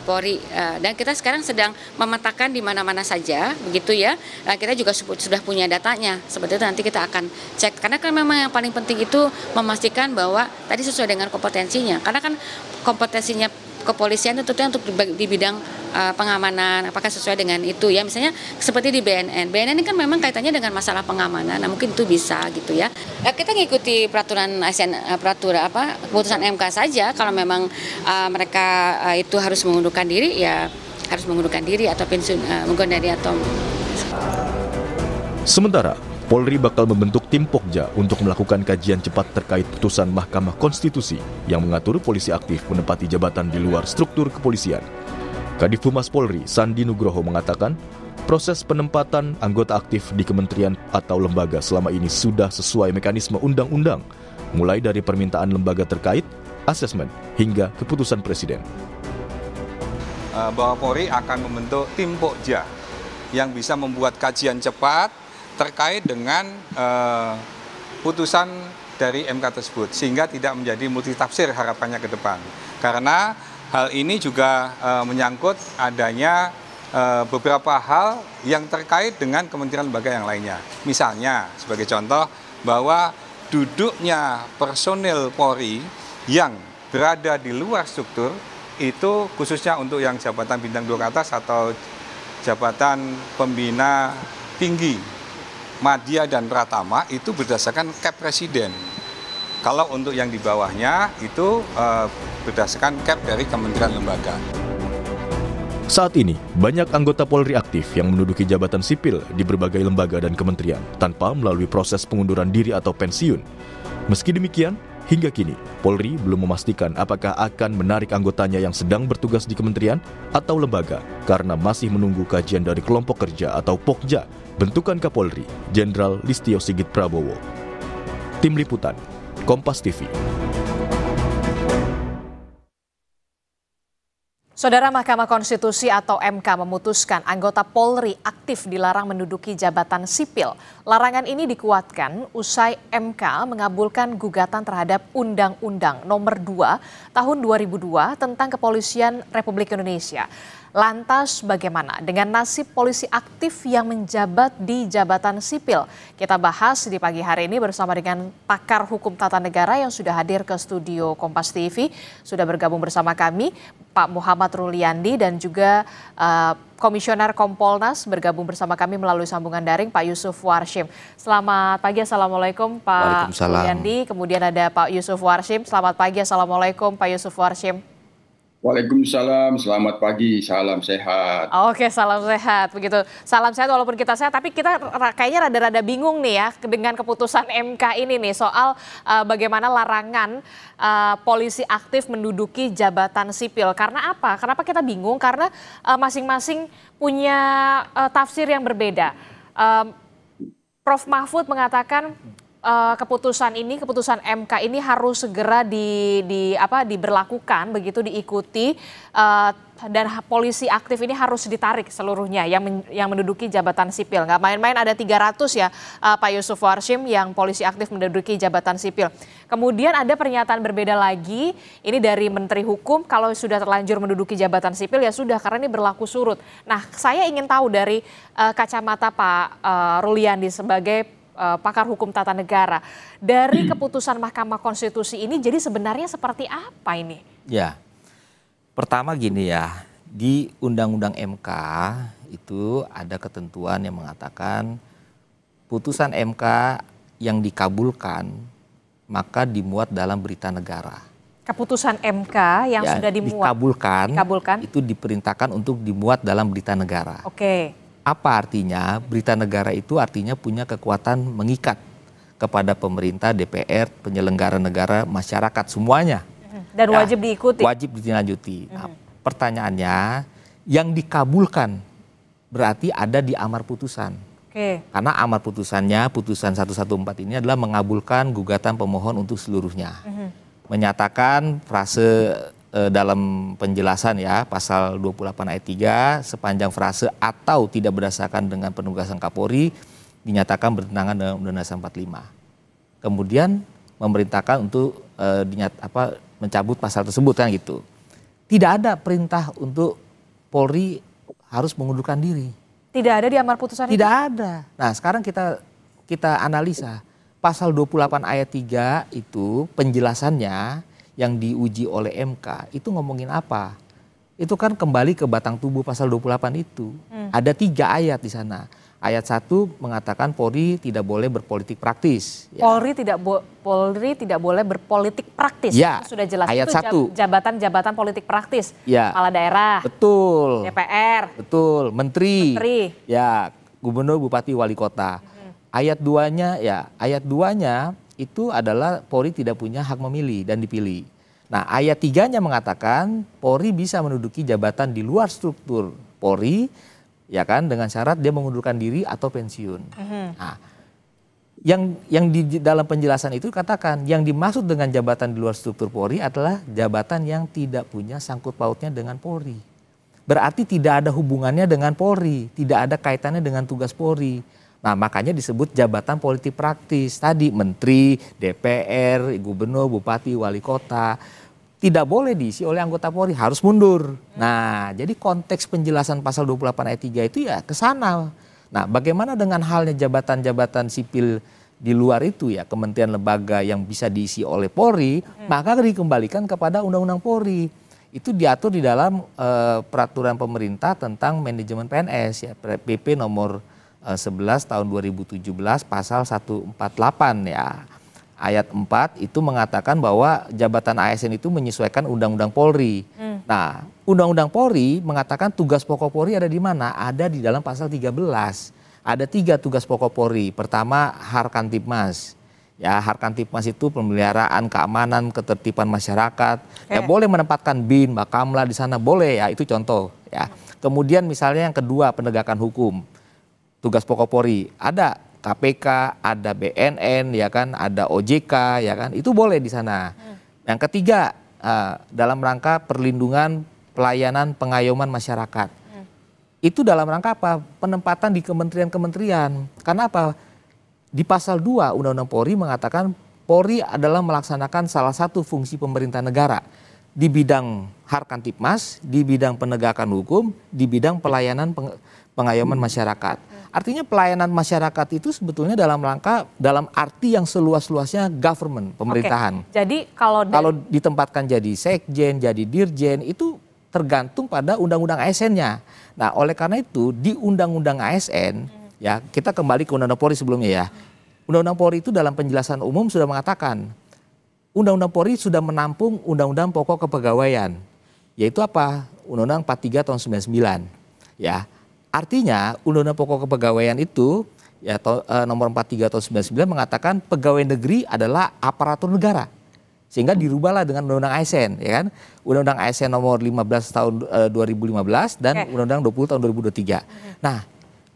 Polri dan kita sekarang sedang memetakan di mana-mana saja, begitu ya. Kita juga sudah punya datanya, seperti itu nanti kita akan cek. Karena kan memang yang paling penting itu memastikan bahwa tadi sesuai dengan kompetensinya. Karena kan kompetensinya kepolisian itu tentunya untuk di bidang pengamanan, apakah sesuai dengan itu ya, misalnya seperti di BNN ini kan memang kaitannya dengan masalah pengamanan, nah mungkin itu bisa gitu ya. Kita ngikuti peraturan keputusan MK saja, kalau memang mereka itu harus mengundurkan diri ya harus mengundurkan diri atau pensiun mengundurkan diri atau. Sementara Polri bakal membentuk tim Pokja untuk melakukan kajian cepat terkait putusan Mahkamah Konstitusi yang mengatur polisi aktif menempati jabatan di luar struktur kepolisian. Kadif Humas Polri, Sandi Nugroho mengatakan, proses penempatan anggota aktif di kementerian atau lembaga selama ini sudah sesuai mekanisme undang-undang, mulai dari permintaan lembaga terkait, asesmen, hingga keputusan Presiden. Bahwa Polri akan membentuk tim Pokja yang bisa membuat kajian cepat terkait dengan putusan dari MK tersebut, sehingga tidak menjadi multitafsir harapannya ke depan. Karena hal ini juga menyangkut adanya beberapa hal yang terkait dengan kementerian lembaga yang lainnya. Misalnya, sebagai contoh, bahwa duduknya personil Polri yang berada di luar struktur, itu khususnya untuk yang jabatan bintang 2 ke atas atau jabatan pembina tinggi, Madya dan Pratama itu berdasarkan cap Presiden. Kalau untuk yang di bawahnya itu berdasarkan cap dari kementerian lembaga. Saat ini, banyak anggota Polri aktif yang menduduki jabatan sipil di berbagai lembaga dan kementerian tanpa melalui proses pengunduran diri atau pensiun. Meski demikian, hingga kini Polri belum memastikan apakah akan menarik anggotanya yang sedang bertugas di kementerian atau lembaga karena masih menunggu kajian dari kelompok kerja atau Pokja bentukan Kapolri, Jenderal Listio Sigit Prabowo. Tim Liputan, Kompas TV. Saudara, Mahkamah Konstitusi atau MK memutuskan anggota Polri aktif dilarang menduduki jabatan sipil. Larangan ini dikuatkan usai MK mengabulkan gugatan terhadap Undang-Undang Nomor 2 Tahun 2002 tentang Kepolisian Republik Indonesia. Lantas bagaimana dengan nasib polisi aktif yang menjabat di jabatan sipil? Kita bahas di pagi hari ini bersama dengan pakar hukum tata negara yang sudah hadir ke studio Kompas TV. Sudah bergabung bersama kami Pak Muhammad Ruliandi dan juga Komisioner Kompolnas bergabung bersama kami melalui sambungan daring Pak Yusuf Warshim. Selamat pagi, Assalamualaikum Pak Ruliandi. Kemudian ada Pak Yusuf Warshim. Selamat pagi, Assalamualaikum Pak Yusuf Warshim. Waalaikumsalam, selamat pagi, salam sehat. Oke, salam sehat, begitu. Salam sehat walaupun kita sehat, tapi kita kayaknya rada-rada bingung nih ya dengan keputusan MK ini nih soal bagaimana larangan polisi aktif menduduki jabatan sipil. Karena apa? Kenapa kita bingung? Karena masing-masing punya tafsir yang berbeda. Prof. Mahfud mengatakan keputusan MK ini harus segera diberlakukan, begitu diikuti, dan polisi aktif ini harus ditarik seluruhnya yang menduduki jabatan sipil. Nggak main-main, ada 300 ya Pak Yusuf Warshim yang polisi aktif menduduki jabatan sipil. Kemudian ada pernyataan berbeda lagi, ini dari Menteri Hukum, kalau sudah terlanjur menduduki jabatan sipil ya sudah, karena ini berlaku surut. Nah, saya ingin tahu dari kacamata Pak Ruliandi sebagai pakar hukum tata negara, dari keputusan Mahkamah Konstitusi ini jadi sebenarnya seperti apa ini? Ya, pertama gini ya, di Undang-Undang MK itu ada ketentuan yang mengatakan putusan MK yang dikabulkan maka dimuat dalam berita negara. Keputusan MK yang sudah dikabulkan itu diperintahkan untuk dimuat dalam berita negara. Oke. Apa artinya? Berita negara itu artinya punya kekuatan mengikat kepada pemerintah, DPR, penyelenggara negara, masyarakat, semuanya. Dan wajib diikuti. Wajib ditindaklanjuti. Nah, pertanyaannya, yang dikabulkan berarti ada di amar putusan. Oke. Karena amar putusannya, putusan 114 ini adalah mengabulkan gugatan pemohon untuk seluruhnya. Menyatakan frase dalam penjelasan ya, pasal 28 ayat 3, sepanjang frase atau tidak berdasarkan dengan penugasan Kapolri dinyatakan bertentangan dengan Undang-Undang 45. Kemudian memerintahkan untuk mencabut pasal tersebut kan gitu. Tidak ada perintah untuk Polri harus mengundurkan diri. Tidak ada di amar putusan itu? Tidak ada. Nah, sekarang kita analisa. Pasal 28 ayat 3 itu penjelasannya yang diuji oleh MK itu ngomongin apa? Itu kan kembali ke batang tubuh pasal 28 itu. Ada 3 ayat di sana. Ayat 1 mengatakan Polri tidak boleh berpolitik praktis. Ya. Polri tidak boleh berpolitik praktis. Ya. Itu sudah jelas. Ayat itu 1. Jabatan politik praktis. Ya. Kepala daerah. Betul. DPR. Betul. Menteri. Ya. Gubernur, bupati, wali kota. Ayat 2-nya ya. Ayat 2-nya itu adalah Polri tidak punya hak memilih dan dipilih. Nah, ayat 3-nya mengatakan Polri bisa menduduki jabatan di luar struktur Polri, ya kan, dengan syarat dia mengundurkan diri atau pensiun. Nah, yang di dalam penjelasan itu katakan yang dimaksud dengan jabatan di luar struktur Polri adalah jabatan yang tidak punya sangkut pautnya dengan Polri. Berarti tidak ada hubungannya dengan Polri, tidak ada kaitannya dengan tugas Polri. Nah, makanya disebut jabatan politik praktis. Tadi menteri, DPR, gubernur, bupati, wali kota tidak boleh diisi oleh anggota Polri, harus mundur. Nah, jadi konteks penjelasan pasal 28 ayat 3 itu ya ke sana. Nah, bagaimana dengan halnya jabatan-jabatan sipil di luar itu ya, kementerian lembaga yang bisa diisi oleh Polri, maka dikembalikan kepada Undang-Undang Polri. Itu diatur di dalam peraturan pemerintah tentang manajemen PNS ya, PP nomor 11 tahun 2017 pasal 148 ya. Ayat 4 itu mengatakan bahwa jabatan ASN itu menyesuaikan Undang-Undang Polri. Nah, Undang-Undang Polri mengatakan tugas pokok Polri ada di mana? Ada di dalam pasal 13. Ada 3 tugas pokok Polri. Pertama, Harkantipmas. Ya, Harkantipmas itu pemeliharaan keamanan, ketertiban masyarakat. Ya, boleh menempatkan BIN, Bakamla di sana boleh ya, itu contoh ya. Kemudian misalnya yang kedua, penegakan hukum. Tugas pokok Polri ada KPK, ada BNN, ya kan, ada OJK, ya kan, itu boleh di sana. Yang ketiga, dalam rangka perlindungan, pelayanan, pengayoman masyarakat. Itu dalam rangka apa? Penempatan di kementerian-kementerian. Karena apa? Di pasal 2 Undang-Undang Polri mengatakan Polri adalah melaksanakan salah satu fungsi pemerintah negara. di bidang Harkantipmas, di bidang penegakan hukum, di bidang pelayanan pengayoman masyarakat. Artinya pelayanan masyarakat itu sebetulnya dalam arti yang seluas-luasnya government, pemerintahan. Oke. Jadi kalau ditempatkan jadi sekjen, jadi dirjen, itu tergantung pada undang-undang ASN-nya. Nah, oleh karena itu di undang-undang ASN, ya kita kembali ke Undang-Undang Polri sebelumnya ya. Undang-Undang Polri itu dalam penjelasan umum sudah mengatakan, Undang-Undang Polri sudah menampung Undang-Undang Pokok Kepegawaian, yaitu apa? Undang-Undang 43 tahun 99. Ya. Artinya Undang-Undang Pokok Kepegawaian itu ya nomor 43 tahun 99 mengatakan pegawai negeri adalah aparatur negara. Sehingga dirubahlah dengan Undang-Undang ASN, ya kan? Undang-Undang ASN nomor 15 tahun 2015 dan Undang-Undang 20 tahun 2023. Nah,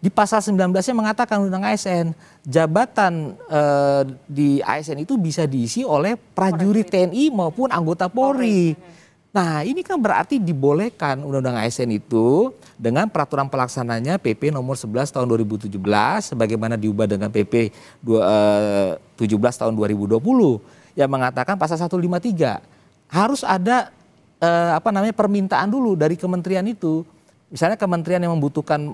di pasal 19-nya mengatakan Undang-Undang ASN, jabatan di ASN itu bisa diisi oleh prajurit TNI maupun anggota Polri. Nah, ini kan berarti dibolehkan Undang-Undang ASN itu dengan peraturan pelaksananya PP nomor 11 tahun 2017 sebagaimana diubah dengan PP 17 tahun 2020 yang mengatakan pasal 153 harus ada permintaan dulu dari kementerian itu. Misalnya kementerian yang membutuhkan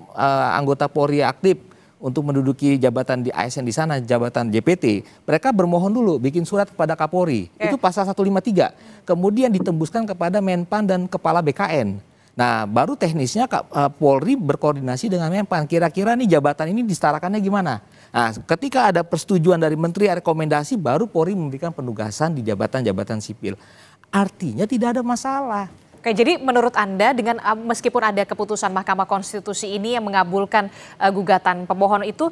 anggota Polri aktif untuk menduduki jabatan di ASN di sana, jabatan JPT, mereka bermohon dulu bikin surat kepada Kapolri. Itu pasal 153. Kemudian ditembuskan kepada Menpan dan Kepala BKN. Nah, baru teknisnya Polri berkoordinasi dengan Menpan. Kira-kira nih jabatan ini disetarakannya gimana? Nah, ketika ada persetujuan dari Menteri rekomendasi, baru Polri memberikan penugasan di jabatan-jabatan sipil. Artinya tidak ada masalah. Oke, jadi menurut Anda dengan meskipun ada keputusan Mahkamah Konstitusi ini yang mengabulkan gugatan pemohon itu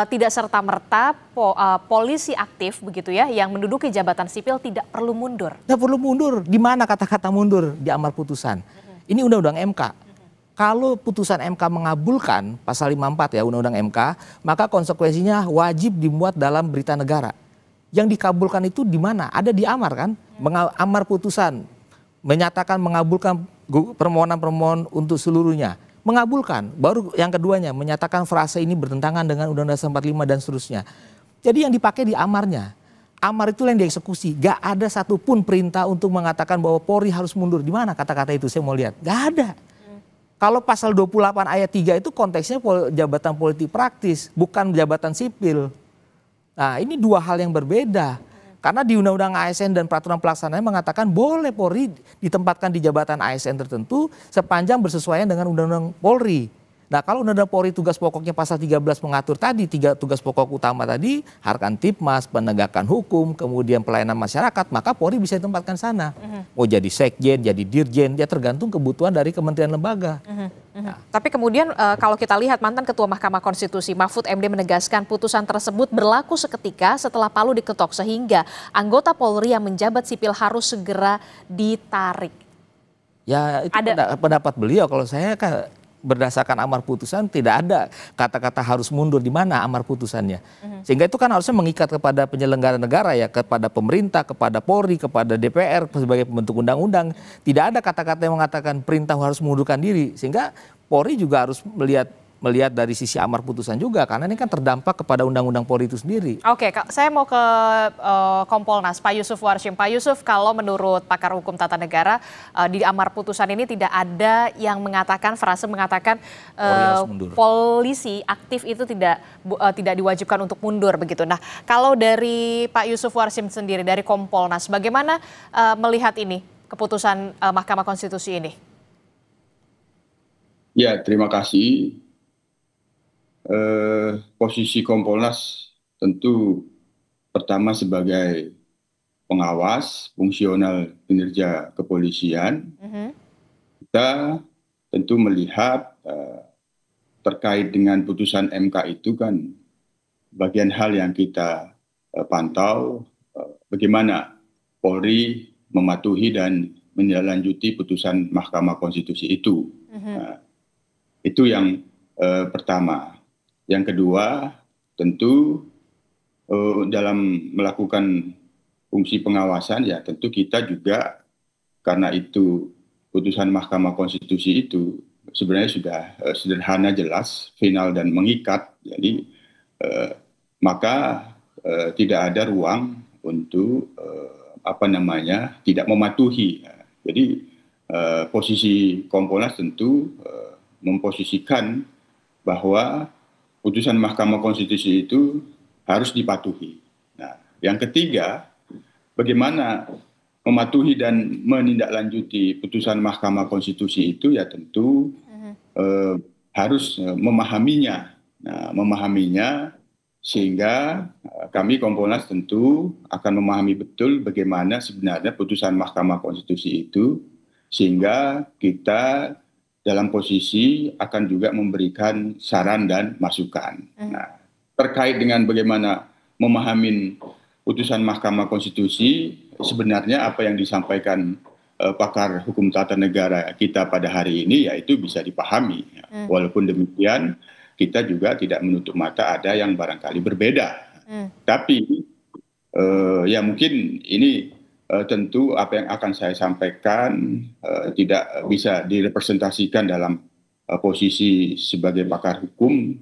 tidak serta-merta polisi aktif begitu ya yang menduduki jabatan sipil tidak perlu mundur. Tidak perlu mundur. Di mana kata-kata mundur di amar putusan? Ini Undang-Undang MK. Kalau putusan MK mengabulkan pasal 54 ya Undang-Undang MK, maka konsekuensinya wajib dimuat dalam berita negara. Yang dikabulkan itu di mana? Ada di amar kan? Amar putusan menyatakan mengabulkan permohonan-permohonan untuk seluruhnya. Mengabulkan. Baru yang keduanya menyatakan frase ini bertentangan dengan Undang-Undang 45 dan seterusnya. Jadi yang dipakai di amarnya. Amar itu yang dieksekusi. Gak ada satupun perintah untuk mengatakan bahwa Polri harus mundur. Di mana kata-kata itu? Saya mau lihat. Gak ada. Kalau pasal 28 ayat 3 itu konteksnya jabatan politik praktis. Bukan jabatan sipil. Nah, ini dua hal yang berbeda. Karena di Undang-Undang ASN dan peraturan pelaksanaannya mengatakan boleh Polri ditempatkan di jabatan ASN tertentu sepanjang bersesuaian dengan Undang-Undang Polri. Nah, kalau Undang-Undang Polri tugas pokoknya pasal 13 mengatur tadi, 3 tugas pokok utama tadi, Harkantipmas, penegakan hukum, kemudian pelayanan masyarakat, maka Polri bisa ditempatkan sana. Mau jadi sekjen, jadi dirjen, dia tergantung kebutuhan dari kementerian lembaga. Nah. Tapi kemudian kalau kita lihat mantan Ketua Mahkamah Konstitusi Mahfud MD menegaskan putusan tersebut berlaku seketika setelah palu diketok sehingga anggota Polri yang menjabat sipil harus segera ditarik. Ya itu pendapat beliau. Kalau saya kan berdasarkan amar putusan tidak ada kata-kata harus mundur di mana amar putusannya. Sehingga itu kan harusnya mengikat kepada penyelenggara negara ya, kepada pemerintah, kepada Polri, kepada DPR sebagai pembentuk undang-undang. Tidak ada kata-kata yang mengatakan perintah harus mengundurkan diri. Sehingga Polri juga harus melihat dari sisi amar putusan juga karena ini kan terdampak kepada undang-undang Polri itu sendiri. Oke, saya mau ke Kompolnas Pak Yusuf Warshim. Pak Yusuf, kalau menurut pakar hukum tata negara di amar putusan ini tidak ada yang mengatakan polisi aktif itu tidak diwajibkan untuk mundur begitu. Nah, kalau dari Pak Yusuf Warshim sendiri dari Kompolnas, bagaimana melihat ini keputusan Mahkamah Konstitusi ini? Ya, terima kasih. Posisi Kompolnas tentu pertama sebagai pengawas fungsional kinerja kepolisian. Kita tentu melihat terkait dengan putusan MK itu kan bagian hal yang kita pantau bagaimana Polri mematuhi dan menindaklanjuti putusan Mahkamah Konstitusi itu. Nah, itu yang pertama. Yang kedua, tentu dalam melakukan fungsi pengawasan ya tentu kita juga karena itu putusan Mahkamah Konstitusi itu sebenarnya sudah sederhana, jelas, final dan mengikat. Jadi maka tidak ada ruang untuk tidak mematuhi Jadi posisi Kompolnas tentu memposisikan bahwa putusan Mahkamah Konstitusi itu harus dipatuhi. Nah, yang ketiga, bagaimana mematuhi dan menindaklanjuti putusan Mahkamah Konstitusi itu ya tentu harus memahaminya. Nah, memahaminya sehingga kami Kompolnas tentu akan memahami betul bagaimana sebenarnya putusan Mahkamah Konstitusi itu, sehingga kita dalam posisi akan juga memberikan saran dan masukan. Nah, terkait dengan bagaimana memahami putusan Mahkamah Konstitusi, sebenarnya apa yang disampaikan pakar hukum tata negara kita pada hari ini, yaitu bisa dipahami. Walaupun demikian, kita juga tidak menutup mata ada yang barangkali berbeda. Tapi ya mungkin ini tentu apa yang akan saya sampaikan tidak bisa direpresentasikan dalam posisi sebagai pakar hukum,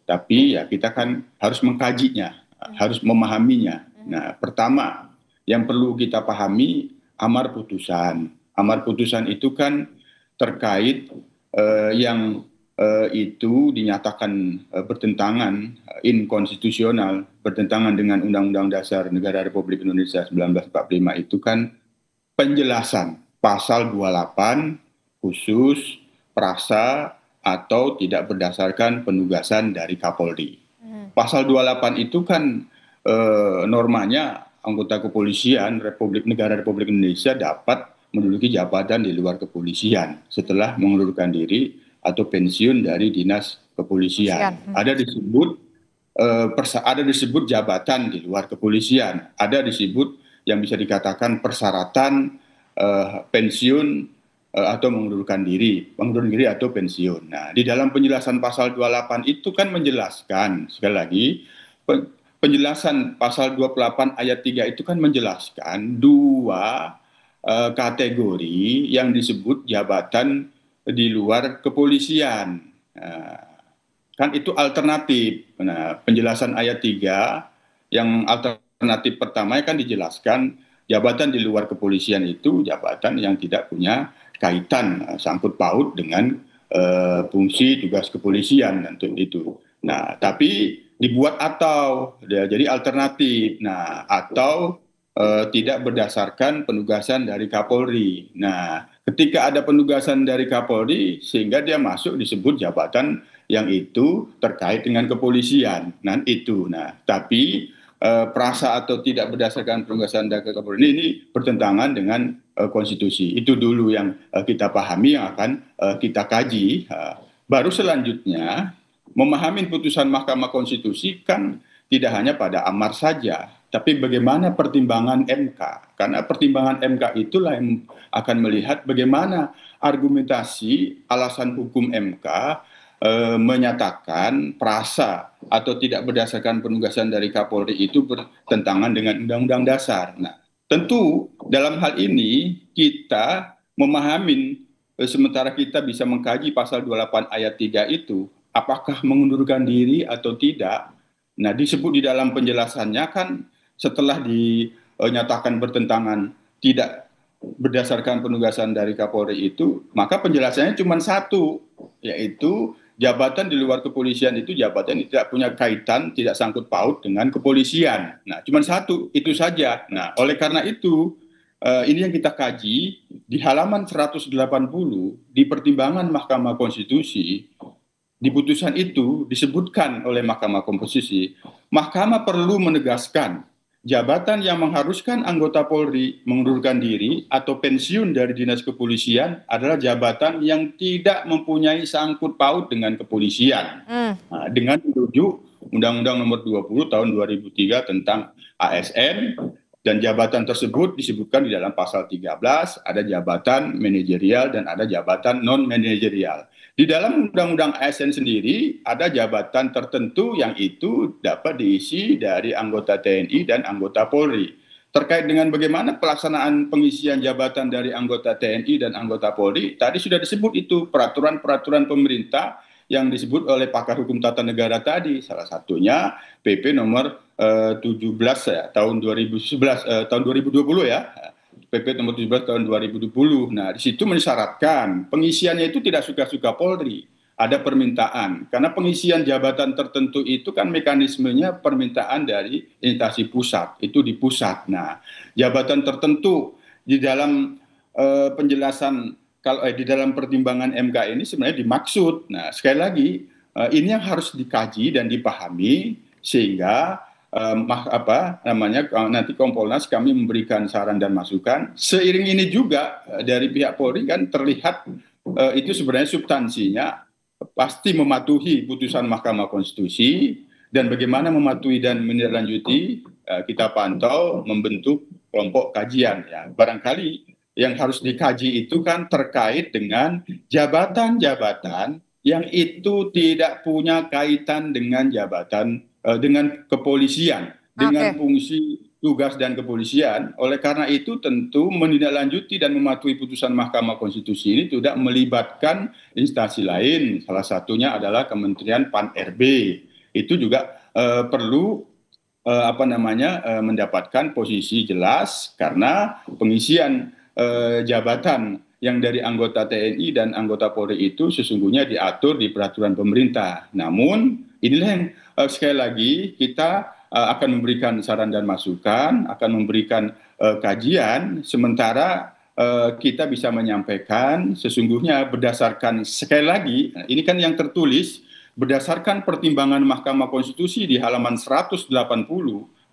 tapi ya kita kan harus mengkajinya, harus memahaminya. Nah, pertama yang perlu kita pahami amar putusan. Amar putusan itu kan terkait yang itu dinyatakan bertentangan, inkonstitusional, bertentangan dengan Undang-Undang Dasar Negara Republik Indonesia 1945 itu kan penjelasan pasal 28 khusus prasa atau tidak berdasarkan penugasan dari Kapolri. Pasal 28 itu kan normanya anggota kepolisian Negara Republik Indonesia dapat menduduki jabatan di luar kepolisian setelah mengundurkan diri atau pensiun dari dinas kepolisian. Ada disebut jabatan di luar kepolisian, ada disebut yang bisa dikatakan persyaratan pensiun atau mengundurkan diri atau pensiun. Nah, di dalam penjelasan pasal 28 itu kan menjelaskan, sekali lagi, penjelasan pasal 28 ayat 3 itu kan menjelaskan dua kategori yang disebut jabatan di luar kepolisian. Kan itu alternatif. Nah, penjelasan ayat 3 yang alternatif pertama kan dijelaskan jabatan di luar kepolisian itu jabatan yang tidak punya kaitan sangkut paut dengan fungsi tugas kepolisian tentu itu. Nah, tapi dibuat atau jadi alternatif. Nah, atau tidak berdasarkan penugasan dari Kapolri. Nah, ketika ada penugasan dari Kapolri, sehingga dia masuk disebut jabatan yang itu terkait dengan kepolisian. Nah, itu. Nah, tapi prasa atau tidak berdasarkan penugasan dari Kapolri ini bertentangan dengan konstitusi. Itu dulu yang kita pahami, yang akan kita kaji. Baru selanjutnya, memahami putusan Mahkamah Konstitusi kan tidak hanya pada amar saja, tapi bagaimana pertimbangan MK. Karena pertimbangan MK itulah yang akan melihat bagaimana argumentasi alasan hukum MK menyatakan prasa atau tidak berdasarkan penugasan dari Kapolri itu bertentangan dengan Undang-Undang Dasar. Nah, tentu dalam hal ini kita memahami, sementara kita bisa mengkaji pasal 28 ayat 3 itu, apakah mengundurkan diri atau tidak. Nah, disebut di dalam penjelasannya kan setelah dinyatakan bertentangan tidak berdasarkan penugasan dari Kapolri itu, maka penjelasannya cuma satu, yaitu jabatan di luar kepolisian itu jabatan yang tidak punya kaitan, tidak sangkut paut dengan kepolisian. Nah, cuma satu, itu saja. Nah, oleh karena itu, ini yang kita kaji di halaman 180 di pertimbangan Mahkamah Konstitusi. Di putusan itu disebutkan oleh Mahkamah Konstitusi, Mahkamah perlu menegaskan jabatan yang mengharuskan anggota Polri mengundurkan diri atau pensiun dari dinas kepolisian adalah jabatan yang tidak mempunyai sangkut paut dengan kepolisian. Nah, dengan merujuk Undang-Undang Nomor 20 Tahun 2003 tentang ASN, dan jabatan tersebut disebutkan di dalam pasal 13, ada jabatan manajerial dan ada jabatan non-manajerial. Di dalam Undang-Undang ASN sendiri ada jabatan tertentu yang itu dapat diisi dari anggota TNI dan anggota Polri. Terkait dengan bagaimana pelaksanaan pengisian jabatan dari anggota TNI dan anggota Polri, tadi sudah disebut itu peraturan-peraturan pemerintah yang disebut oleh pakar hukum tata negara tadi. Salah satunya PP nomor 17 ya, tahun 2020 ya. PP nomor 17 tahun 2020. Nah, di situ mensyaratkan pengisiannya itu tidak suka-suka Polri. Ada permintaan, karena pengisian jabatan tertentu itu kan mekanismenya permintaan dari instansi pusat, itu di pusat. Nah, jabatan tertentu di dalam penjelasan, kalau di dalam pertimbangan MK ini sebenarnya dimaksud. Nah, sekali lagi, ini yang harus dikaji dan dipahami, sehingga nanti Kompolnas kami memberikan saran dan masukan. Seiring ini juga dari pihak Polri kan terlihat itu sebenarnya substansinya pasti mematuhi putusan Mahkamah Konstitusi, dan bagaimana mematuhi dan menindaklanjuti kita pantau membentuk kelompok kajian. Ya, barangkali yang harus dikaji itu kan terkait dengan jabatan-jabatan yang itu tidak punya kaitan dengan jabatan dengan kepolisian, dengan fungsi tugas dan kepolisian. Oleh karena itu tentu menindaklanjuti dan mematuhi putusan Mahkamah Konstitusi ini tidak melibatkan instansi lain. Salah satunya adalah Kementerian Pan-RB. Itu juga perlu mendapatkan posisi jelas, karena pengisian jabatan yang dari anggota TNI dan anggota Polri itu sesungguhnya diatur di peraturan pemerintah. Namun inilah yang sekali lagi kita akan memberikan saran dan masukan, akan memberikan kajian, sementara kita bisa menyampaikan sesungguhnya berdasarkan, sekali lagi, ini kan yang tertulis, berdasarkan pertimbangan Mahkamah Konstitusi di halaman 180,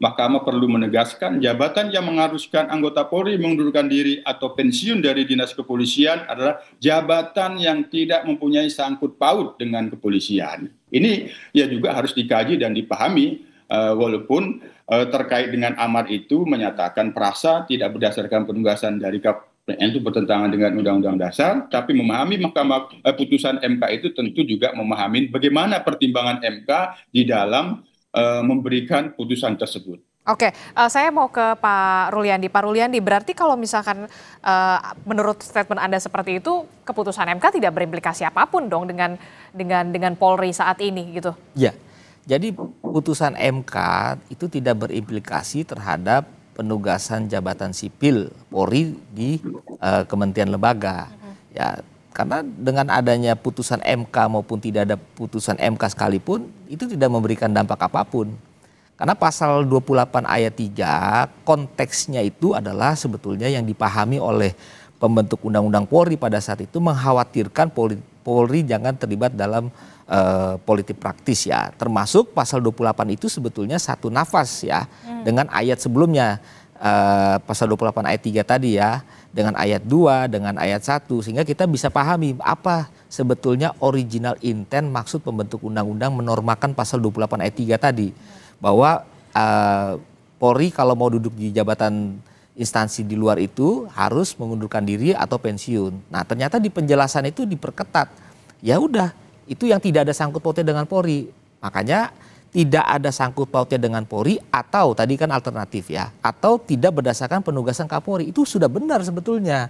Mahkamah perlu menegaskan jabatan yang mengharuskan anggota Polri mengundurkan diri atau pensiun dari dinas kepolisian adalah jabatan yang tidak mempunyai sangkut paut dengan kepolisian. Ini ya juga harus dikaji dan dipahami. Walaupun terkait dengan amar itu menyatakan prasa tidak berdasarkan penugasan dari KPN itu bertentangan dengan Undang-Undang Dasar, tapi memahami putusan MK itu tentu juga memahami bagaimana pertimbangan MK di dalam memberikan putusan tersebut. Oke, saya mau ke Pak Ruliandi. Pak Ruliandi, berarti kalau misalkan menurut statement Anda seperti itu, keputusan MK tidak berimplikasi apapun dong dengan Polri saat ini gitu? Ya. Jadi putusan MK itu tidak berimplikasi terhadap penugasan jabatan sipil Polri di kementerian lembaga. Ya, karena dengan adanya putusan MK maupun tidak ada putusan MK sekalipun itu tidak memberikan dampak apapun. Karena pasal 28 ayat 3 konteksnya itu adalah sebetulnya yang dipahami oleh pembentuk undang-undang Polri pada saat itu mengkhawatirkan Polri jangan terlibat dalam politik praktis ya, termasuk pasal 28 itu sebetulnya satu nafas ya dengan ayat sebelumnya, pasal 28 ayat 3 tadi ya, dengan ayat 2, dengan ayat 1, sehingga kita bisa pahami apa sebetulnya original intent maksud pembentuk undang-undang menormakan pasal 28 ayat 3 tadi, bahwa Polri kalau mau duduk di jabatan instansi di luar itu harus mengundurkan diri atau pensiun. Nah, ternyata di penjelasan itu diperketat. Ya udah, itu yang tidak ada sangkut pautnya dengan Polri. Makanya tidak ada sangkut pautnya dengan Polri, atau tadi kan alternatif ya, atau tidak berdasarkan penugasan Kapolri. Itu sudah benar sebetulnya.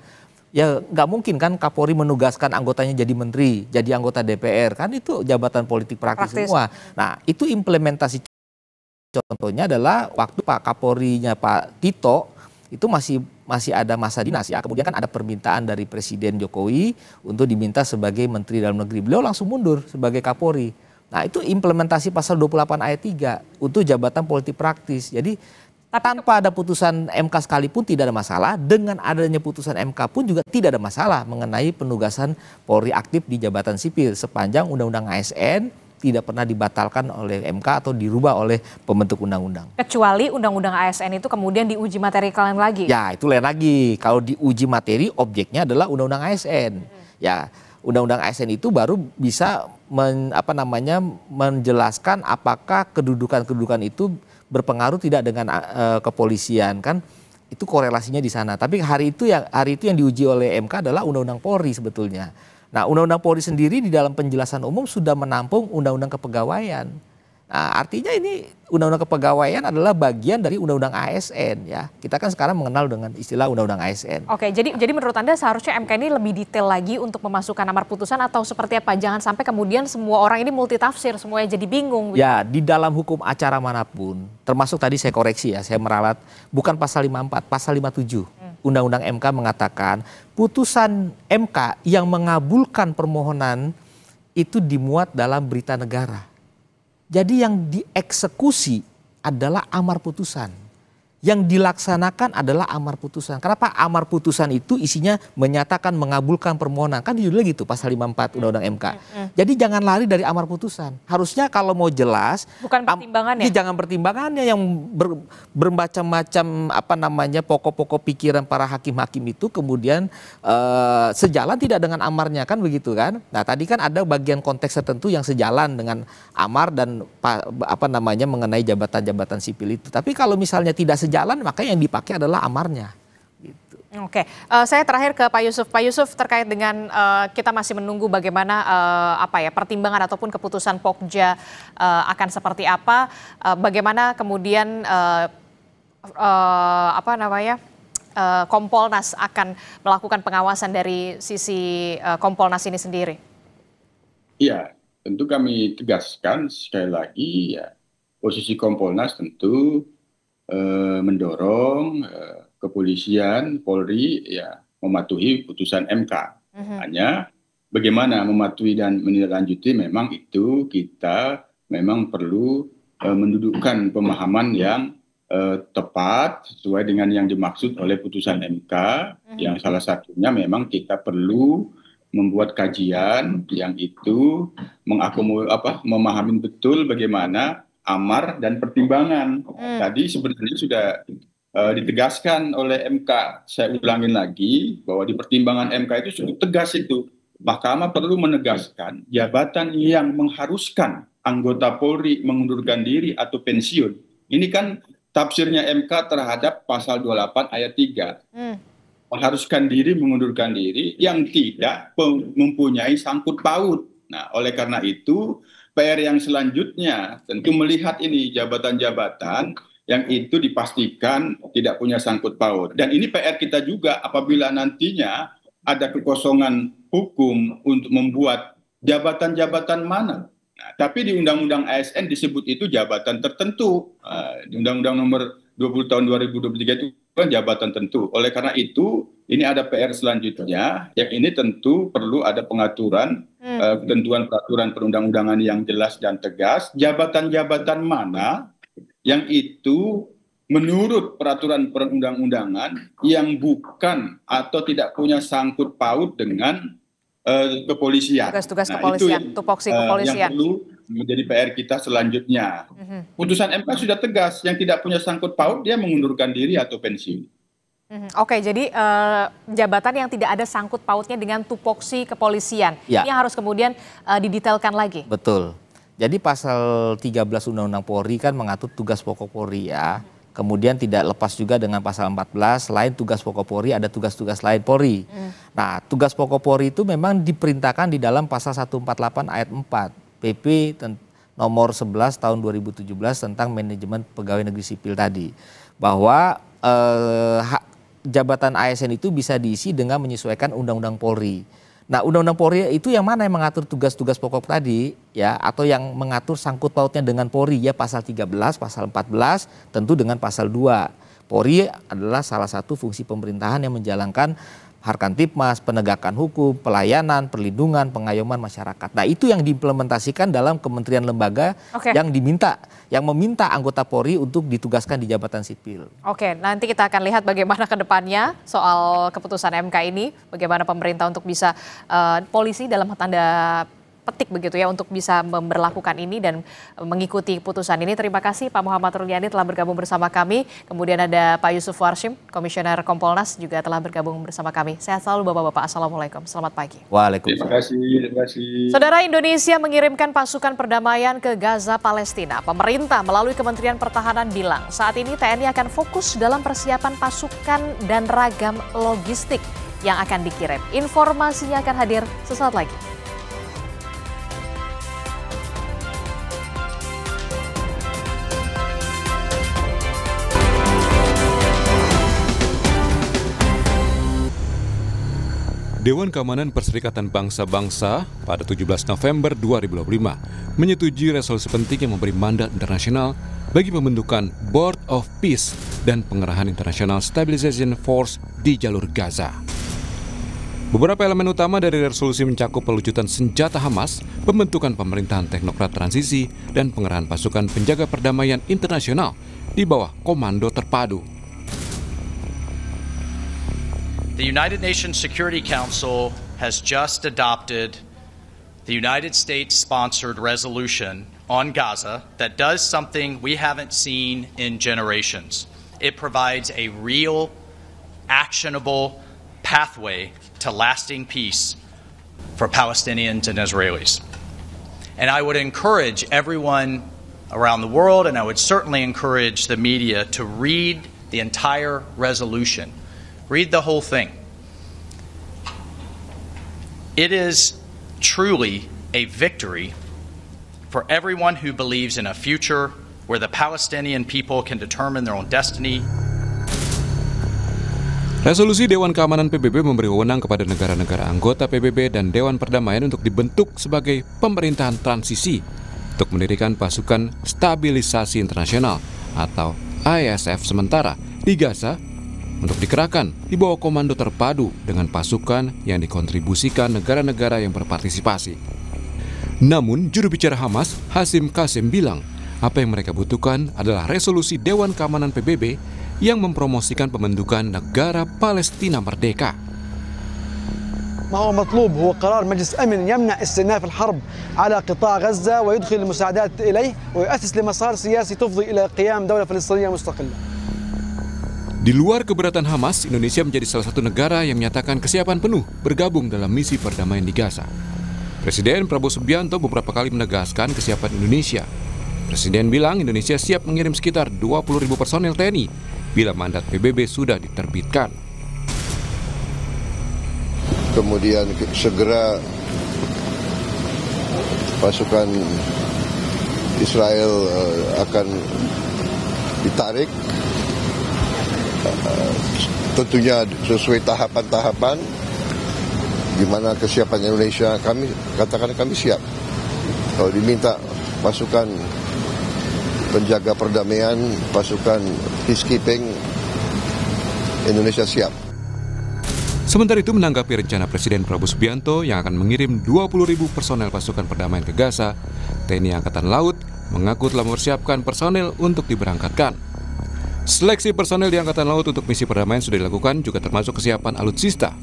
Ya nggak mungkin kan Kapolri menugaskan anggotanya jadi menteri, jadi anggota DPR. Kan itu jabatan politik praktis semua. Nah, itu implementasi contohnya adalah waktu Pak Kapolrinya Pak Tito itu masih ada masa dinas ya. Kemudian kan ada permintaan dari Presiden Jokowi untuk diminta sebagai Menteri Dalam Negeri. Beliau langsung mundur sebagai Kapolri. Nah, itu implementasi pasal 28 ayat 3 untuk jabatan politik praktis. Jadi tanpa ada putusan MK sekalipun tidak ada masalah. Dengan adanya putusan MK pun juga tidak ada masalah mengenai penugasan Polri aktif di jabatan sipil sepanjang Undang-Undang ASN tidak pernah dibatalkan oleh MK atau dirubah oleh pembentuk undang-undang. Kecuali Undang-Undang ASN itu kemudian diuji materi kalian lagi? Ya, itu lain lagi. Kalau diuji materi, objeknya adalah Undang-Undang ASN. Ya, Undang-Undang ASN itu baru bisa menjelaskan apakah kedudukan-kedudukan itu berpengaruh tidak dengan kepolisian, kan? Itu korelasinya di sana. Tapi hari itu yang diuji oleh MK adalah Undang-Undang Polri sebetulnya. Nah, Undang-Undang Polri sendiri di dalam penjelasan umum sudah menampung Undang-Undang Kepegawaian. Nah, artinya ini Undang-Undang Kepegawaian adalah bagian dari Undang-Undang ASN ya. Kita kan sekarang mengenal dengan istilah Undang-Undang ASN. Oke, jadi menurut Anda seharusnya MK ini lebih detail lagi untuk memasukkan amar putusan atau seperti apa? Jangan sampai kemudian semua orang ini multitafsir, semuanya jadi bingung. Ya, di dalam hukum acara manapun, termasuk tadi saya koreksi ya, saya meralat bukan pasal 54, pasal 57. Undang-Undang MK mengatakan putusan MK yang mengabulkan permohonan itu dimuat dalam berita negara. Jadi yang dieksekusi adalah amar putusan. Yang dilaksanakan adalah amar putusan. Kenapa? Amar putusan itu isinya menyatakan mengabulkan permohonan. Kan judulnya gitu pasal 54 Undang-Undang MK. Jadi jangan lari dari amar putusan. Harusnya kalau mau jelas. Bukan pertimbangannya. Jangan pertimbangannya yang bermacam-macam pokok-pokok pikiran para hakim-hakim itu kemudian sejalan tidak dengan amarnya, kan begitu kan. Nah tadi kan ada bagian konteks tertentu yang sejalan dengan amar dan mengenai jabatan-jabatan sipil itu. Tapi kalau misalnya tidak sejalan, maka yang dipakai adalah amarnya. Gitu. Oke, saya terakhir ke Pak Yusuf. Pak Yusuf, terkait dengan kita masih menunggu bagaimana pertimbangan ataupun keputusan Pokja akan seperti apa, bagaimana kemudian Kompolnas akan melakukan pengawasan dari sisi Kompolnas ini sendiri. Iya, tentu kami tegaskan sekali lagi ya, posisi Kompolnas tentu mendorong kepolisian, Polri ya mematuhi putusan MK. Hanya bagaimana mematuhi dan menindaklanjuti memang itu kita memang perlu mendudukkan pemahaman yang tepat sesuai dengan yang dimaksud oleh putusan MK. Yang salah satunya memang kita perlu membuat kajian yang itu memahami betul bagaimana amar dan pertimbangan. Tadi sebenarnya sudah ditegaskan oleh MK. Saya ulangin lagi bahwa di pertimbangan MK itu sudah tegas itu. Mahkamah perlu menegaskan jabatan yang mengharuskan anggota Polri mengundurkan diri atau pensiun. Ini kan tafsirnya MK terhadap pasal 28 ayat 3. Mengharuskan diri mengundurkan diri yang tidak mempunyai sangkut paut. Nah, oleh karena itu PR yang selanjutnya tentu melihat ini jabatan-jabatan yang itu dipastikan tidak punya sangkut paut. Dan ini PR kita juga apabila nantinya ada kekosongan hukum untuk membuat jabatan-jabatan mana. Nah, tapi di Undang-Undang ASN disebut itu jabatan tertentu. Di Undang-Undang nomor 20 tahun 2023 itu kan jabatan tertentu. Oleh karena itu, ini ada PR selanjutnya, yang ini tentu perlu ada pengaturan, ketentuan peraturan perundang-undangan yang jelas dan tegas. Jabatan-jabatan mana yang itu menurut peraturan perundang-undangan yang bukan atau tidak punya sangkut paut dengan kepolisian. Tugas-tugas kepolisian, tupoksi kepolisian. Yang perlu menjadi PR kita selanjutnya. Putusan MK sudah tegas, yang tidak punya sangkut paut dia mengundurkan diri atau pensiun. Oke, jadi jabatan yang tidak ada sangkut pautnya dengan tupoksi kepolisian, ini harus kemudian didetailkan lagi. Betul. Jadi pasal 13 Undang-Undang Polri kan mengatur tugas pokok Polri ya. Kemudian tidak lepas juga dengan pasal 14, selain tugas pokok Polri ada tugas-tugas lain Polri. Nah, tugas pokok Polri itu memang diperintahkan di dalam pasal 148 ayat 4 PP nomor 11 tahun 2017 tentang manajemen pegawai negeri sipil tadi. Bahwa jabatan ASN itu bisa diisi dengan menyesuaikan Undang-Undang Polri. Nah, Undang-Undang Polri itu yang mana yang mengatur tugas-tugas pokok tadi ya, atau yang mengatur sangkut pautnya dengan Polri ya, pasal 13, pasal 14, tentu dengan pasal 2. Polri adalah salah satu fungsi pemerintahan yang menjalankan Harkantipmas, penegakan hukum, pelayanan, perlindungan, pengayoman masyarakat. Nah, itu yang diimplementasikan dalam kementerian lembaga yang meminta anggota Polri untuk ditugaskan di jabatan sipil. Oke, nanti kita akan lihat bagaimana ke depannya soal keputusan MK ini, bagaimana pemerintah untuk bisa polisi dalam tanda petik begitu ya untuk bisa memberlakukan ini dan mengikuti putusan ini. Terima kasih Pak Muhammad Ruliani telah bergabung bersama kami. Kemudian ada Pak Yusuf Warshim, Komisioner Kompolnas juga telah bergabung bersama kami. Sehat selalu Bapak-Bapak. Assalamualaikum. Selamat pagi. Waalaikumsalam. Terima kasih. Saudara, Indonesia mengirimkan pasukan perdamaian ke Gaza, Palestina. Pemerintah melalui Kementerian Pertahanan bilang saat ini TNI akan fokus dalam persiapan pasukan dan ragam logistik yang akan dikirim. Informasinya akan hadir sesaat lagi. Dewan Keamanan Perserikatan Bangsa-Bangsa pada 17 November 2025 menyetujui resolusi penting yang memberi mandat internasional bagi pembentukan Board of Peace dan pengerahan International Stabilization Force di jalur Gaza. Beberapa elemen utama dari resolusi mencakup pelucutan senjata Hamas, pembentukan pemerintahan teknokrat transisi, dan pengerahan pasukan penjaga perdamaian internasional di bawah komando terpadu. The United Nations Security Council has just adopted the United States-sponsored resolution on Gaza that does something we haven't seen in generations. It provides a real, actionable pathway to lasting peace for Palestinians and Israelis. And I would encourage everyone around the world, and I would certainly encourage the media to read the entire resolution. Read the whole thing. It is truly a victory for everyone who believes in a future where the Palestinian people can determine their own destiny. Resolusi Dewan Keamanan PBB memberi wewenang kepada negara-negara anggota PBB dan Dewan Perdamaian untuk dibentuk sebagai pemerintahan transisi untuk mendirikan pasukan stabilisasi internasional atau ISF sementara di Gaza untuk dikerahkan di bawah komando terpadu dengan pasukan yang dikontribusikan negara-negara yang berpartisipasi. Namun, juru bicara Hamas, Hashim Qasim bilang, apa yang mereka butuhkan adalah resolusi Dewan Keamanan PBB yang mempromosikan pembentukan negara Palestina merdeka. ما هو مطلوب هو قرار مجلس أمن يمنع استئناف الحرب على قطاع غزة ويدخل المساعدات إليه ويؤسس لمسار سياسي تفضي إلى قيام دولة فلسطينية مستقلة. Di luar keberatan Hamas, Indonesia menjadi salah satu negara yang menyatakan kesiapan penuh bergabung dalam misi perdamaian di Gaza. Presiden Prabowo Subianto beberapa kali menegaskan kesiapan Indonesia. Presiden bilang Indonesia siap mengirim sekitar 20.000 personel TNI bila mandat PBB sudah diterbitkan. Kemudian segera pasukan Israel akan ditarik, tentunya sesuai tahapan-tahapan. Gimana kesiapan Indonesia, kami katakan kami siap. Kalau diminta pasukan penjaga perdamaian, pasukan peacekeeping, Indonesia siap. Sementara itu menanggapi rencana Presiden Prabowo Subianto yang akan mengirim 20.000 personel pasukan perdamaian ke Gaza, TNI Angkatan Laut mengaku telah mempersiapkan personel untuk diberangkatkan. Seleksi personel di Angkatan Laut untuk misi perdamaian sudah dilakukan, juga termasuk kesiapan alutsista.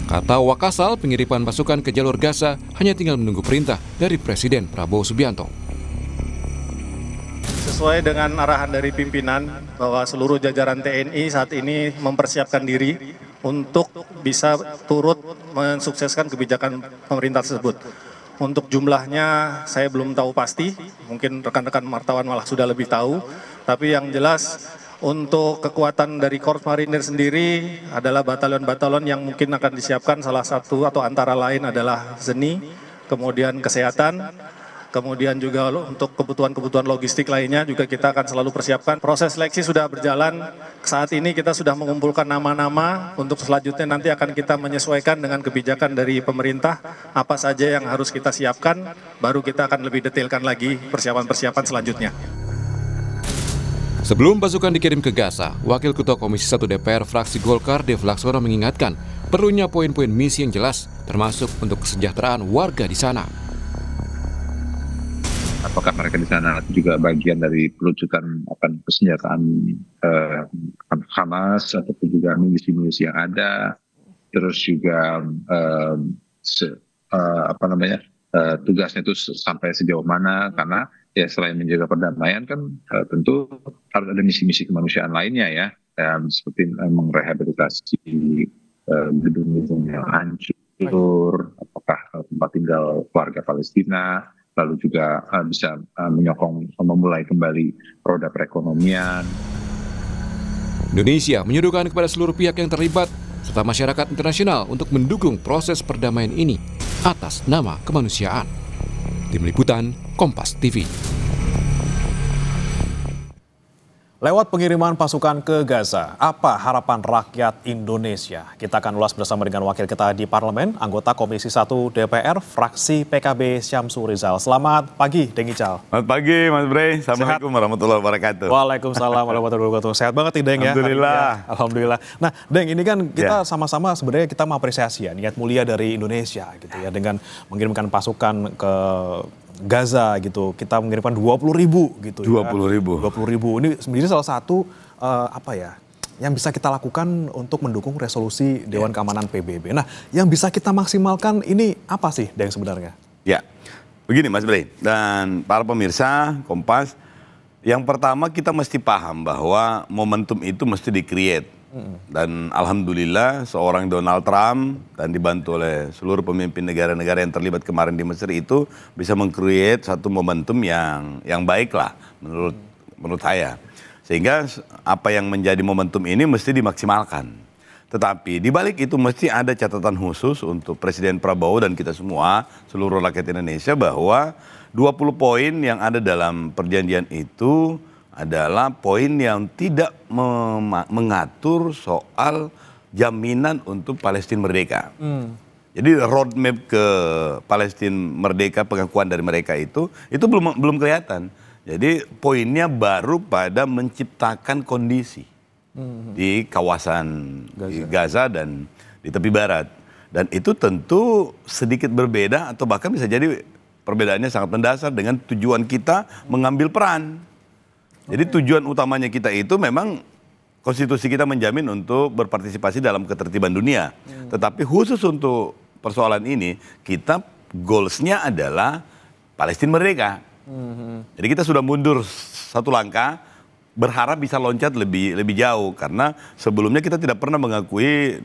Kata Wakasal, pengiriman pasukan ke jalur Gaza hanya tinggal menunggu perintah dari Presiden Prabowo Subianto. Sesuai dengan arahan dari pimpinan bahwa seluruh jajaran TNI saat ini mempersiapkan diri untuk bisa turut mensukseskan kebijakan pemerintah tersebut. Untuk jumlahnya saya belum tahu pasti, mungkin rekan-rekan wartawan malah sudah lebih tahu, tapi yang jelas untuk kekuatan dari Korps Marinir sendiri adalah batalion-batalion yang mungkin akan disiapkan, salah satu atau antara lain adalah ZENI, kemudian kesehatan, kemudian juga untuk kebutuhan-kebutuhan logistik lainnya juga kita akan selalu persiapkan. Proses seleksi sudah berjalan, saat ini kita sudah mengumpulkan nama-nama, untuk selanjutnya nanti akan kita menyesuaikan dengan kebijakan dari pemerintah, apa saja yang harus kita siapkan, baru kita akan lebih detailkan lagi persiapan-persiapan selanjutnya. Sebelum pasukan dikirim ke Gaza, Wakil Ketua Komisi 1 DPR fraksi Golkar Dev Laksono mengingatkan perlunya poin-poin misi yang jelas, termasuk untuk kesejahteraan warga di sana. Apakah mereka di sana juga bagian dari pelucutan persenjataan Hamas ataupun juga misi-misi yang ada, terus juga tugasnya itu sampai sejauh mana, karena ya selain menjaga perdamaian kan tentu harus ada misi-misi kemanusiaan lainnya ya, seperti merehabilitasi gedung-gedung yang hancur, apakah tempat tinggal warga Palestina, lalu juga bisa memulai kembali roda perekonomian. Indonesia menyuruhkan kepada seluruh pihak yang terlibat serta masyarakat internasional untuk mendukung proses perdamaian ini atas nama kemanusiaan. Tim Liputan Kompas TV. Lewat pengiriman pasukan ke Gaza, apa harapan rakyat Indonesia? Kita akan ulas bersama dengan wakil kita di Parlemen, anggota Komisi 1 DPR, fraksi PKB Syamsu Rizal. Selamat pagi, Deng Ical. Selamat pagi, Mas Bre. Assalamualaikum warahmatullahi wabarakatuh. Waalaikumsalam warahmatullahi wabarakatuh. Sehat banget nih, Deng ya. Alhamdulillah. Ya, alhamdulillah. Nah, Deng, ini kan kita sama-sama sebenarnya kita mengapresiasi ya niat mulia dari Indonesia gitu ya dengan mengirimkan pasukan ke Gaza gitu, kita mengirimkan 20.000 gitu. 20.000. 20.000. Ini sebenarnya salah satu yang bisa kita lakukan untuk mendukung resolusi Dewan Keamanan PBB. Nah, yang bisa kita maksimalkan ini apa sih, Deng sebenarnya? Ya, begini Mas Bre dan para pemirsa Kompas, yang pertama kita mesti paham bahwa momentum itu mesti di-create. Dan alhamdulillah seorang Donald Trump dan dibantu oleh seluruh pemimpin negara-negara yang terlibat kemarin di Mesir itu bisa meng-create satu momentum yang baik lah menurut saya. Sehingga apa yang menjadi momentum ini mesti dimaksimalkan. Tetapi di balik itu mesti ada catatan khusus untuk Presiden Prabowo dan kita semua, seluruh rakyat Indonesia, bahwa 20 poin yang ada dalam perjanjian itu adalah poin yang tidak mengatur soal jaminan untuk Palestina merdeka. Jadi roadmap ke Palestina merdeka, pengakuan dari mereka itu belum kelihatan. Jadi poinnya baru pada menciptakan kondisi di kawasan Gaza dan di tepi barat. Dan itu tentu sedikit berbeda atau bahkan bisa jadi perbedaannya sangat mendasar dengan tujuan kita mengambil peran. Jadi tujuan utamanya kita itu memang konstitusi kita menjamin untuk berpartisipasi dalam ketertiban dunia. Tetapi khusus untuk persoalan ini, kita goalsnya adalah Palestina merdeka. Jadi kita sudah mundur satu langkah, berharap bisa loncat lebih jauh. Karena sebelumnya kita tidak pernah mengakui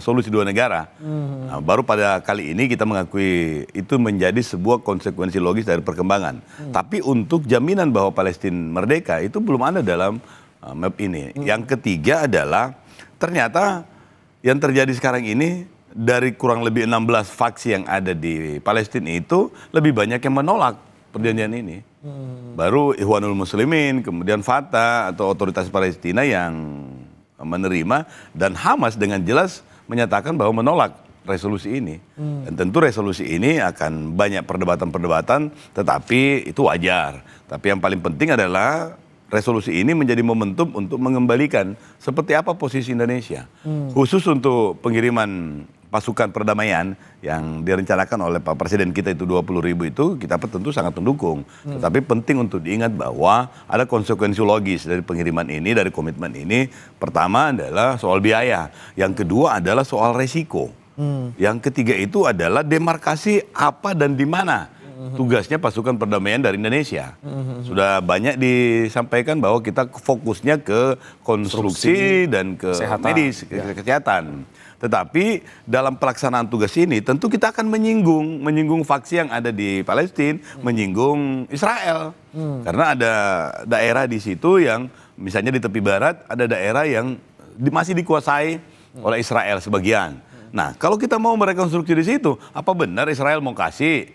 solusi dua negara. Nah, baru pada kali ini kita mengakui itu menjadi sebuah konsekuensi logis dari perkembangan. Tapi untuk jaminan bahwa Palestina merdeka itu belum ada dalam map ini. Yang ketiga adalah ternyata yang terjadi sekarang ini dari kurang lebih 16 faksi yang ada di Palestina itu lebih banyak yang menolak perjanjian ini. Baru Ikhwanul Muslimin, kemudian Fatah atau otoritas Palestina yang menerima, dan Hamas dengan jelas menyatakan bahwa menolak resolusi ini. Dan tentu resolusi ini akan banyak perdebatan-perdebatan, tetapi itu wajar. Tapi yang paling penting adalah resolusi ini menjadi momentum untuk mengembalikan seperti apa posisi Indonesia. Khusus untuk pengiriman pasukan perdamaian yang direncanakan oleh Pak Presiden kita itu 20.000 itu kita tentu sangat mendukung. Tetapi penting untuk diingat bahwa ada konsekuensi logis dari pengiriman ini, dari komitmen ini. Pertama adalah soal biaya. Yang kedua adalah soal resiko. Yang ketiga itu adalah demarkasi apa dan di mana tugasnya pasukan perdamaian dari Indonesia. Sudah banyak disampaikan bahwa kita fokusnya ke konstruksi dan ke medis, ke kesehatan. Tetapi dalam pelaksanaan tugas ini tentu kita akan menyinggung faksi yang ada di Palestina, menyinggung Israel. Karena ada daerah di situ yang misalnya di tepi barat ada daerah yang masih dikuasai oleh Israel sebagian. Nah, kalau kita mau merekonstruksi di situ, apa benar Israel mau kasih?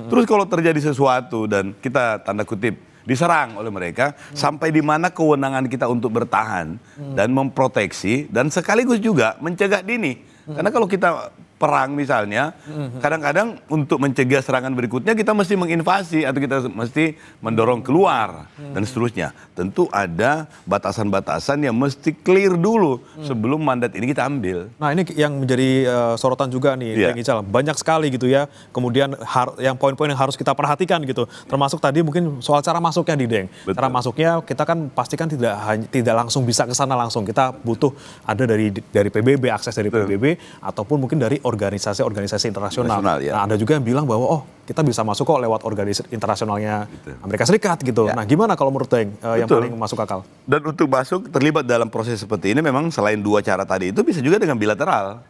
Terus kalau terjadi sesuatu dan kita tanda kutip diserang oleh mereka, sampai di mana kewenangan kita untuk bertahan dan memproteksi dan sekaligus juga mencegah dini. Karena kalau kita perang misalnya, kadang-kadang untuk mencegah serangan berikutnya kita mesti menginvasi atau kita mesti mendorong keluar dan seterusnya. Tentu ada batasan-batasan yang mesti clear dulu sebelum mandat ini kita ambil. Nah, ini yang menjadi sorotan juga nih, Deng Ical. Banyak sekali gitu ya. Kemudian yang poin-poin yang harus kita perhatikan gitu. Termasuk tadi mungkin soal cara masuknya di Deng. Betul. Cara masuknya kita kan pastikan tidak langsung bisa ke sana langsung. Kita butuh ada dari PBB, akses dari PBB ataupun mungkin dari organisasi internasional. Ya. Nah, ada juga yang bilang bahwa kita bisa masuk kok lewat organisasi internasionalnya Amerika Serikat gitu. Nah, gimana kalau menurut Deng yang paling masuk akal? Dan untuk masuk terlibat dalam proses seperti ini memang selain dua cara tadi itu bisa juga dengan bilateral.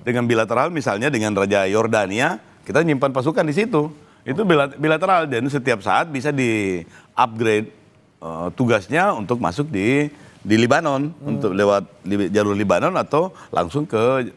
Dengan bilateral misalnya dengan Raja Yordania, kita nyimpan pasukan di situ. Itu bilateral dan setiap saat bisa di-upgrade tugasnya untuk masuk di Libanon, untuk lewat jalur Libanon atau langsung ke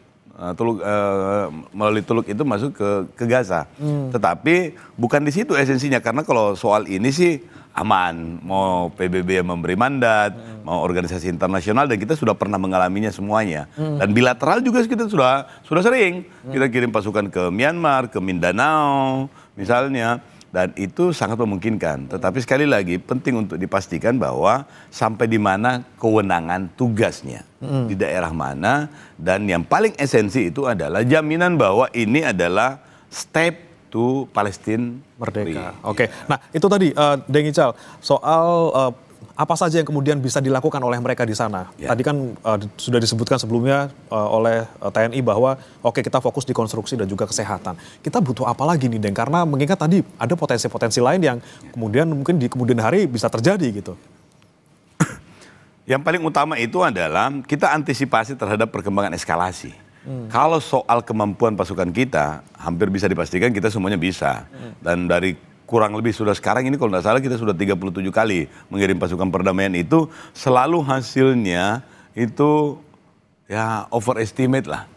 melalui Teluk itu masuk ke Gaza. Tetapi bukan di situ esensinya, karena kalau soal ini sih aman, mau PBB yang memberi mandat, mau organisasi internasional, dan kita sudah pernah mengalaminya semuanya. Dan bilateral juga kita sudah sering. Kita kirim pasukan ke Myanmar, ke Mindanao misalnya, dan itu sangat memungkinkan. Tetapi sekali lagi penting untuk dipastikan bahwa sampai di mana kewenangan tugasnya, di daerah mana, dan yang paling esensi itu adalah jaminan bahwa ini adalah step to Palestina merdeka. Oke, nah itu tadi Deng Ical soal apa saja yang kemudian bisa dilakukan oleh mereka di sana. Tadi kan sudah disebutkan sebelumnya oleh TNI bahwa oke, kita fokus di konstruksi dan juga kesehatan. Kita butuh apa lagi nih Deng? Karena mengingat tadi ada potensi-potensi lain yang kemudian mungkin di kemudian hari bisa terjadi gitu. Yang paling utama itu adalah kita antisipasi terhadap perkembangan eskalasi. Kalau soal kemampuan pasukan kita, hampir bisa dipastikan kita semuanya bisa. Dan dari kurang lebih sudah sekarang ini kalau tidak salah kita sudah 37 kali mengirim pasukan perdamaian itu, selalu hasilnya itu ya overestimate lah.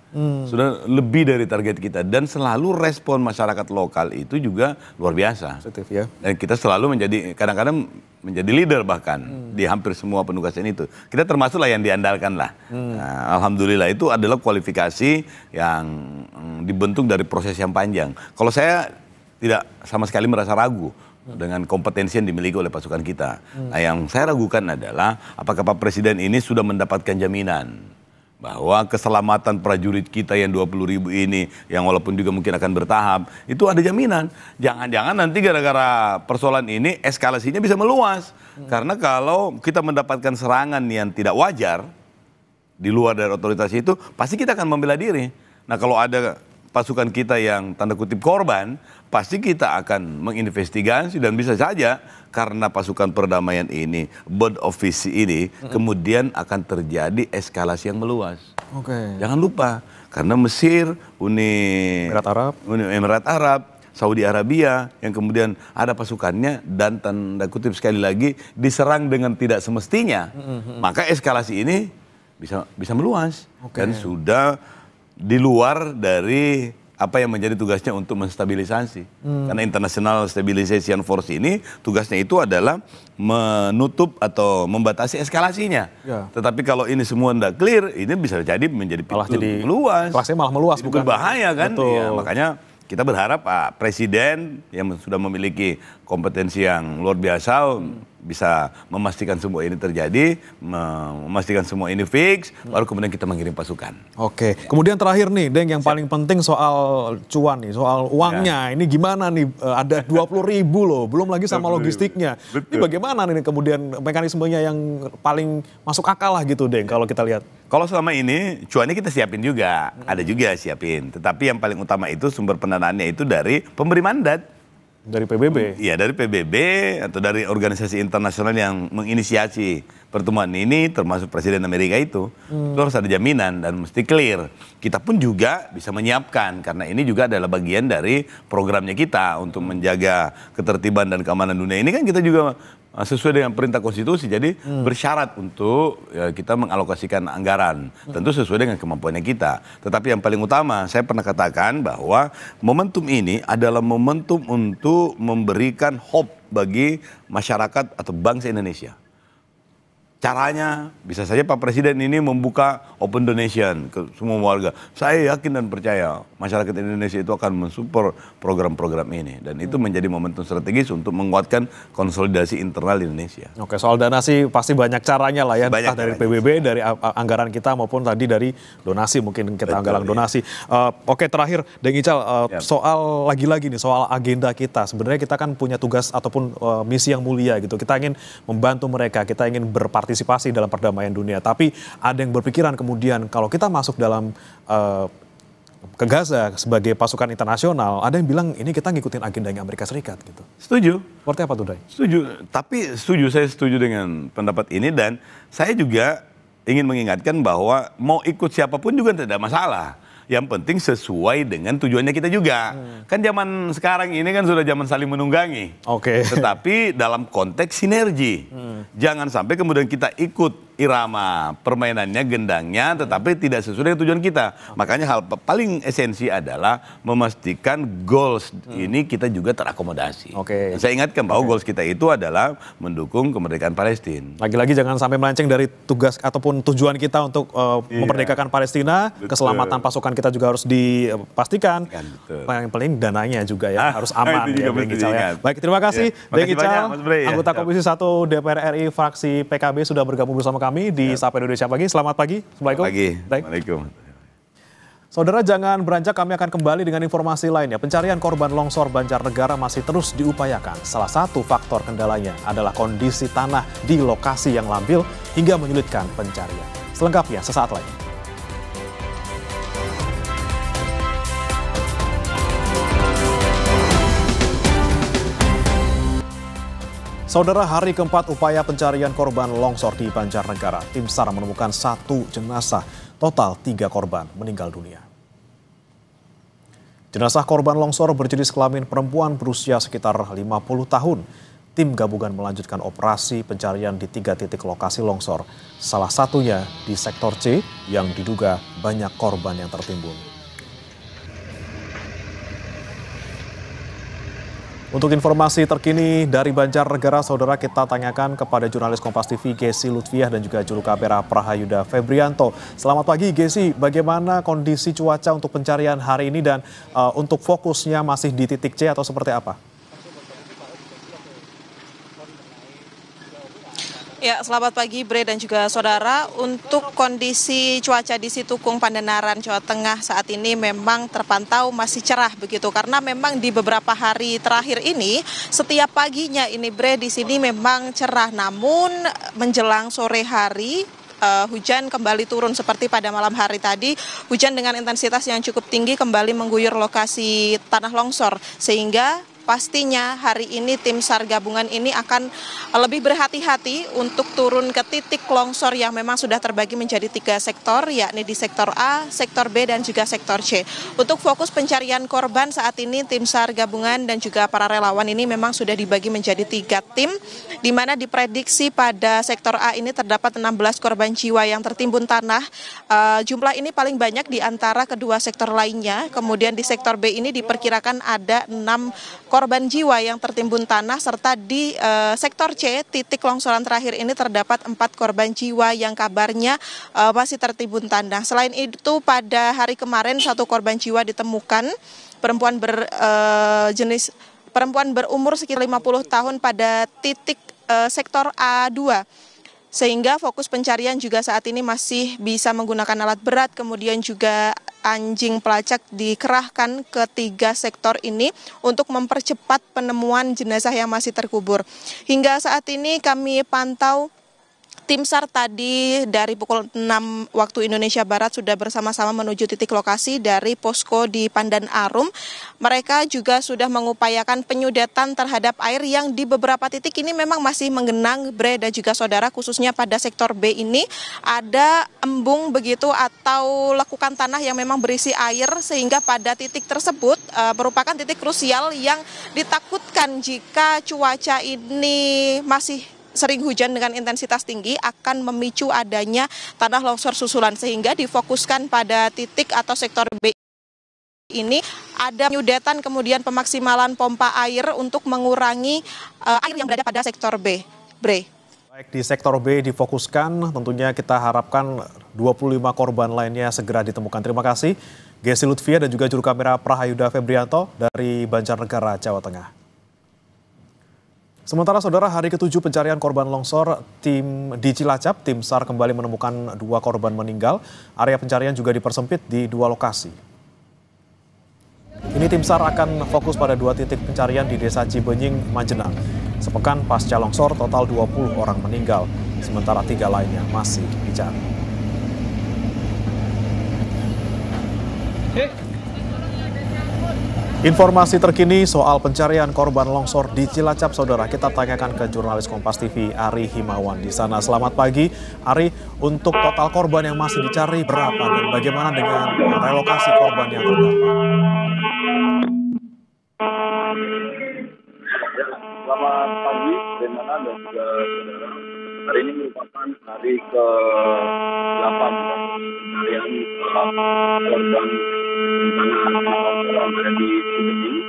Sudah lebih dari target kita. Dan selalu respon masyarakat lokal itu juga luar biasa. Positif ya. Dan kita selalu menjadi, kadang-kadang menjadi leader bahkan di hampir semua penugasan itu. Kita termasuklah yang diandalkan lah. Nah, alhamdulillah itu adalah kualifikasi yang dibentuk dari proses yang panjang. Kalau saya tidak sama sekali merasa ragu dengan kompetensi yang dimiliki oleh pasukan kita. Nah, yang saya ragukan adalah apakah Pak Presiden ini sudah mendapatkan jaminan bahwa keselamatan prajurit kita yang 20.000 ini, yang walaupun juga mungkin akan bertahap, itu ada jaminan. Jangan-jangan nanti gara-gara persoalan ini eskalasinya bisa meluas. Karena kalau kita mendapatkan serangan yang tidak wajar di luar dari otoritas itu, pasti kita akan membela diri. Nah, kalau ada pasukan kita yang tanda kutip korban, pasti kita akan menginvestigasi dan bisa saja karena pasukan perdamaian ini, bird of peace ini, kemudian akan terjadi eskalasi yang meluas. Jangan lupa, karena Mesir, Uni Emirat Arab, Saudi Arabia, yang kemudian ada pasukannya dan tanda kutip sekali lagi diserang dengan tidak semestinya, maka eskalasi ini bisa meluas dan sudah di luar dari apa yang menjadi tugasnya untuk menstabilisasi. Karena International Stabilization Force ini tugasnya itu adalah menutup atau membatasi eskalasinya. Tetapi kalau ini semua tidak clear, ini bisa jadi menjadi meluas. Kelasnya malah meluas, bukan? Berbahaya kan? Ya, makanya kita berharap Pak Presiden yang sudah memiliki kompetensi yang luar biasa bisa memastikan semua ini terjadi, memastikan semua ini fix, baru kemudian kita mengirim pasukan. Oke, kemudian terakhir nih, Deng, yang paling penting soal cuan nih, soal uangnya. Ini gimana nih? Ada 20.000 loh, belum lagi sama logistiknya. Ini bagaimana nih kemudian mekanismenya yang paling masuk akal lah gitu, Deng, kalau kita lihat? Kalau selama ini cuannya kita siapin juga, ada juga siapin. Tetapi yang paling utama itu sumber pendanaannya itu dari pemberi mandat. Dari PBB? Iya, dari PBB atau dari organisasi internasional yang menginisiasi pertemuan ini, termasuk Presiden Amerika itu harus ada jaminan dan mesti clear. Kita pun juga bisa menyiapkan, karena ini juga adalah bagian dari programnya kita untuk menjaga ketertiban dan keamanan dunia. Ini kan kita juga sesuai dengan perintah konstitusi, jadi bersyarat untuk kita mengalokasikan anggaran, tentu sesuai dengan kemampuannya kita. Tetapi yang paling utama, saya pernah katakan bahwa momentum ini adalah momentum untuk memberikan hope bagi masyarakat atau bangsa Indonesia. Caranya bisa saja Pak Presiden ini membuka open donation ke semua warga. Saya yakin dan percaya masyarakat Indonesia itu akan mensupport program-program ini. Dan itu menjadi momentum strategis untuk menguatkan konsolidasi internal Indonesia. Oke, soal dana sih pasti banyak caranya lah ya. Entah dari PBB, dari anggaran kita maupun tadi dari donasi, mungkin kita anggaran donasi. Oke, terakhir Deng Ical, soal lagi-lagi nih, soal agenda kita. Sebenarnya kita kan punya tugas ataupun misi yang mulia gitu. Kita ingin membantu mereka, kita ingin berpartisipasi dalam perdamaian dunia. Tapi ada yang berpikiran kemudian kalau kita masuk dalam ke Gaza sebagai pasukan internasional, ada yang bilang ini kita ngikutin agendanya Amerika Serikat gitu. Setuju. Seperti apa tuh, Dai? Setuju. Tapi saya setuju dengan pendapat ini, dan saya juga ingin mengingatkan bahwa mau ikut siapapun juga tidak masalah. Yang penting sesuai dengan tujuannya kita juga. Kan zaman sekarang ini kan sudah zaman saling menunggangi. Tetapi dalam konteks sinergi. Jangan sampai kemudian kita ikut irama permainannya, gendangnya, tetapi tidak sesuai dengan tujuan kita. Makanya hal paling esensi adalah memastikan goals ini kita juga terakomodasi. Dan saya ingatkan bahwa goals kita itu adalah mendukung kemerdekaan Palestina. Lagi-lagi jangan sampai melenceng dari tugas ataupun tujuan kita untuk memerdekakan Palestina. Keselamatan pasukan kita juga harus dipastikan. Yang paling dananya juga ya harus aman ya, Deng Ical ya. Baik, terima kasih Deng Ical, anggota Komisi 1 DPR RI fraksi PKB sudah bergabung bersama kami di Sapa Indonesia Pagi. Selamat pagi. Assalamualaikum. Waalaikumsalam. Saudara, jangan beranjak, kami akan kembali dengan informasi lainnya. Pencarian korban longsor Banjarnegara masih terus diupayakan. Salah satu faktor kendalanya adalah kondisi tanah di lokasi yang labil hingga menyulitkan pencarian. Selengkapnya sesaat lagi. Saudara, hari keempat upaya pencarian korban longsor di Banjarnegara, tim SAR menemukan 1 jenazah, total 3 korban meninggal dunia. Jenazah korban longsor berjenis kelamin perempuan berusia sekitar 50 tahun. Tim gabungan melanjutkan operasi pencarian di 3 titik lokasi longsor, salah satunya di sektor C yang diduga banyak korban yang tertimbun. Untuk informasi terkini dari Banjarnegara, saudara, kita tanyakan kepada jurnalis Kompas TV Gesi Lutfiah dan juga juru kamera Prahayuda Febrianto. Selamat pagi Gesi, bagaimana kondisi cuaca untuk pencarian hari ini dan untuk fokusnya masih di titik C atau seperti apa? Ya, selamat pagi Bre dan juga saudara. Untuk kondisi cuaca di Situkung, Pandenaran, Jawa Tengah saat ini memang terpantau masih cerah begitu, karena memang di beberapa hari terakhir ini setiap paginya ini Bre di sini memang cerah, namun menjelang sore hari hujan kembali turun seperti pada malam hari tadi. Hujan dengan intensitas yang cukup tinggi kembali mengguyur lokasi tanah longsor, sehingga pastinya hari ini tim SAR gabungan ini akan lebih berhati-hati untuk turun ke titik longsor yang memang sudah terbagi menjadi 3 sektor, yakni di sektor A, sektor B, dan juga sektor C. Untuk fokus pencarian korban saat ini tim SAR gabungan dan juga para relawan ini memang sudah dibagi menjadi 3 tim, di mana diprediksi pada sektor A ini terdapat 16 korban jiwa yang tertimbun tanah. Jumlah ini paling banyak di antara kedua sektor lainnya. Kemudian di sektor B ini diperkirakan ada 6 korban jiwa yang tertimbun tanah, serta di sektor C, titik longsoran terakhir ini terdapat 4 korban jiwa yang kabarnya masih tertimbun tanah. Selain itu, pada hari kemarin 1 korban jiwa ditemukan, perempuan berumur sekitar 50 tahun pada titik sektor A2. Sehingga fokus pencarian juga saat ini masih bisa menggunakan alat berat, kemudian juga anjing pelacak dikerahkan ke 3 sektor ini untuk mempercepat penemuan jenazah yang masih terkubur. Hingga saat ini kami pantau tim SAR tadi dari pukul 6 waktu Indonesia Barat sudah bersama-sama menuju titik lokasi dari posko di Pandan Arum. Mereka juga sudah mengupayakan penyudetan terhadap air yang di beberapa titik ini memang masih menggenang, Bre dan juga saudara, khususnya pada sektor B ini ada embung begitu atau lekukan tanah yang memang berisi air, sehingga pada titik tersebut merupakan titik krusial yang ditakutkan jika cuaca ini masih sering hujan dengan intensitas tinggi akan memicu adanya tanah longsor susulan, sehingga difokuskan pada titik atau sektor B ini ada penyudetan kemudian pemaksimalan pompa air untuk mengurangi air yang berada pada sektor B. Bre. Baik, di sektor B difokuskan, tentunya kita harapkan 25 korban lainnya segera ditemukan. Terima kasih Gesi Lutfiah dan juga juru kamera Prahayuda Febrianto dari Banjarnegara, Jawa Tengah. Sementara saudara, hari ke-7 pencarian korban longsor tim di Cilacap, tim SAR kembali menemukan 2 korban meninggal. Area pencarian juga dipersempit di 2 lokasi. Ini tim SAR akan fokus pada 2 titik pencarian di Desa Cibenying, Majenang. Sepekan pasca longsor, total 20 orang meninggal, sementara 3 lainnya masih dicari. Informasi terkini soal pencarian korban longsor di Cilacap, saudara, kita tanyakan ke jurnalis Kompas TV Ari Himawan di sana. Selamat pagi, Ari. Untuk total korban yang masih dicari berapa dan bagaimana dengan relokasi korban yang terdampak? Selamat pagi, Renana dan juga saudara. Hari ini merupakan hari ke-8 pencarian korban bencana longsor yang ada di Cibening,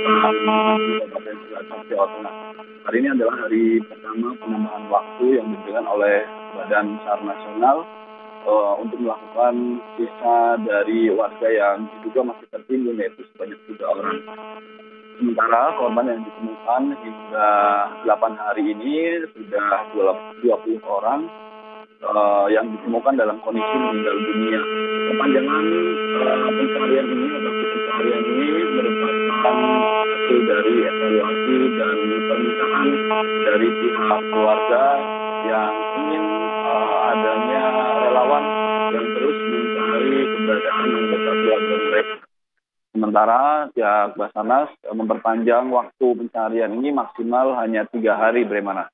Kabupaten Cilacap, Jawa Tengah. Hari ini adalah hari pertama penambahan waktu yang diberikan oleh Badan SAR Nasional untuk melakukan sisa dari warga yang diduga masih tertimbun, yaitu sebanyak 3 orang. Sementara korban yang ditemukan hingga 8 hari ini sudah 20 orang yang ditemukan dalam kondisi meninggal dunia. Kepanjangan pencarian ini atau pencarian ini merupakan hasil dari evaluasi dan permintaan dari pihak keluarga yang ingin adanya relawan yang terus mencari keberadaan anggota keluarga mereka. Sementara pihak Basarnas memperpanjang waktu pencarian ini maksimal hanya 3 hari, Bremana.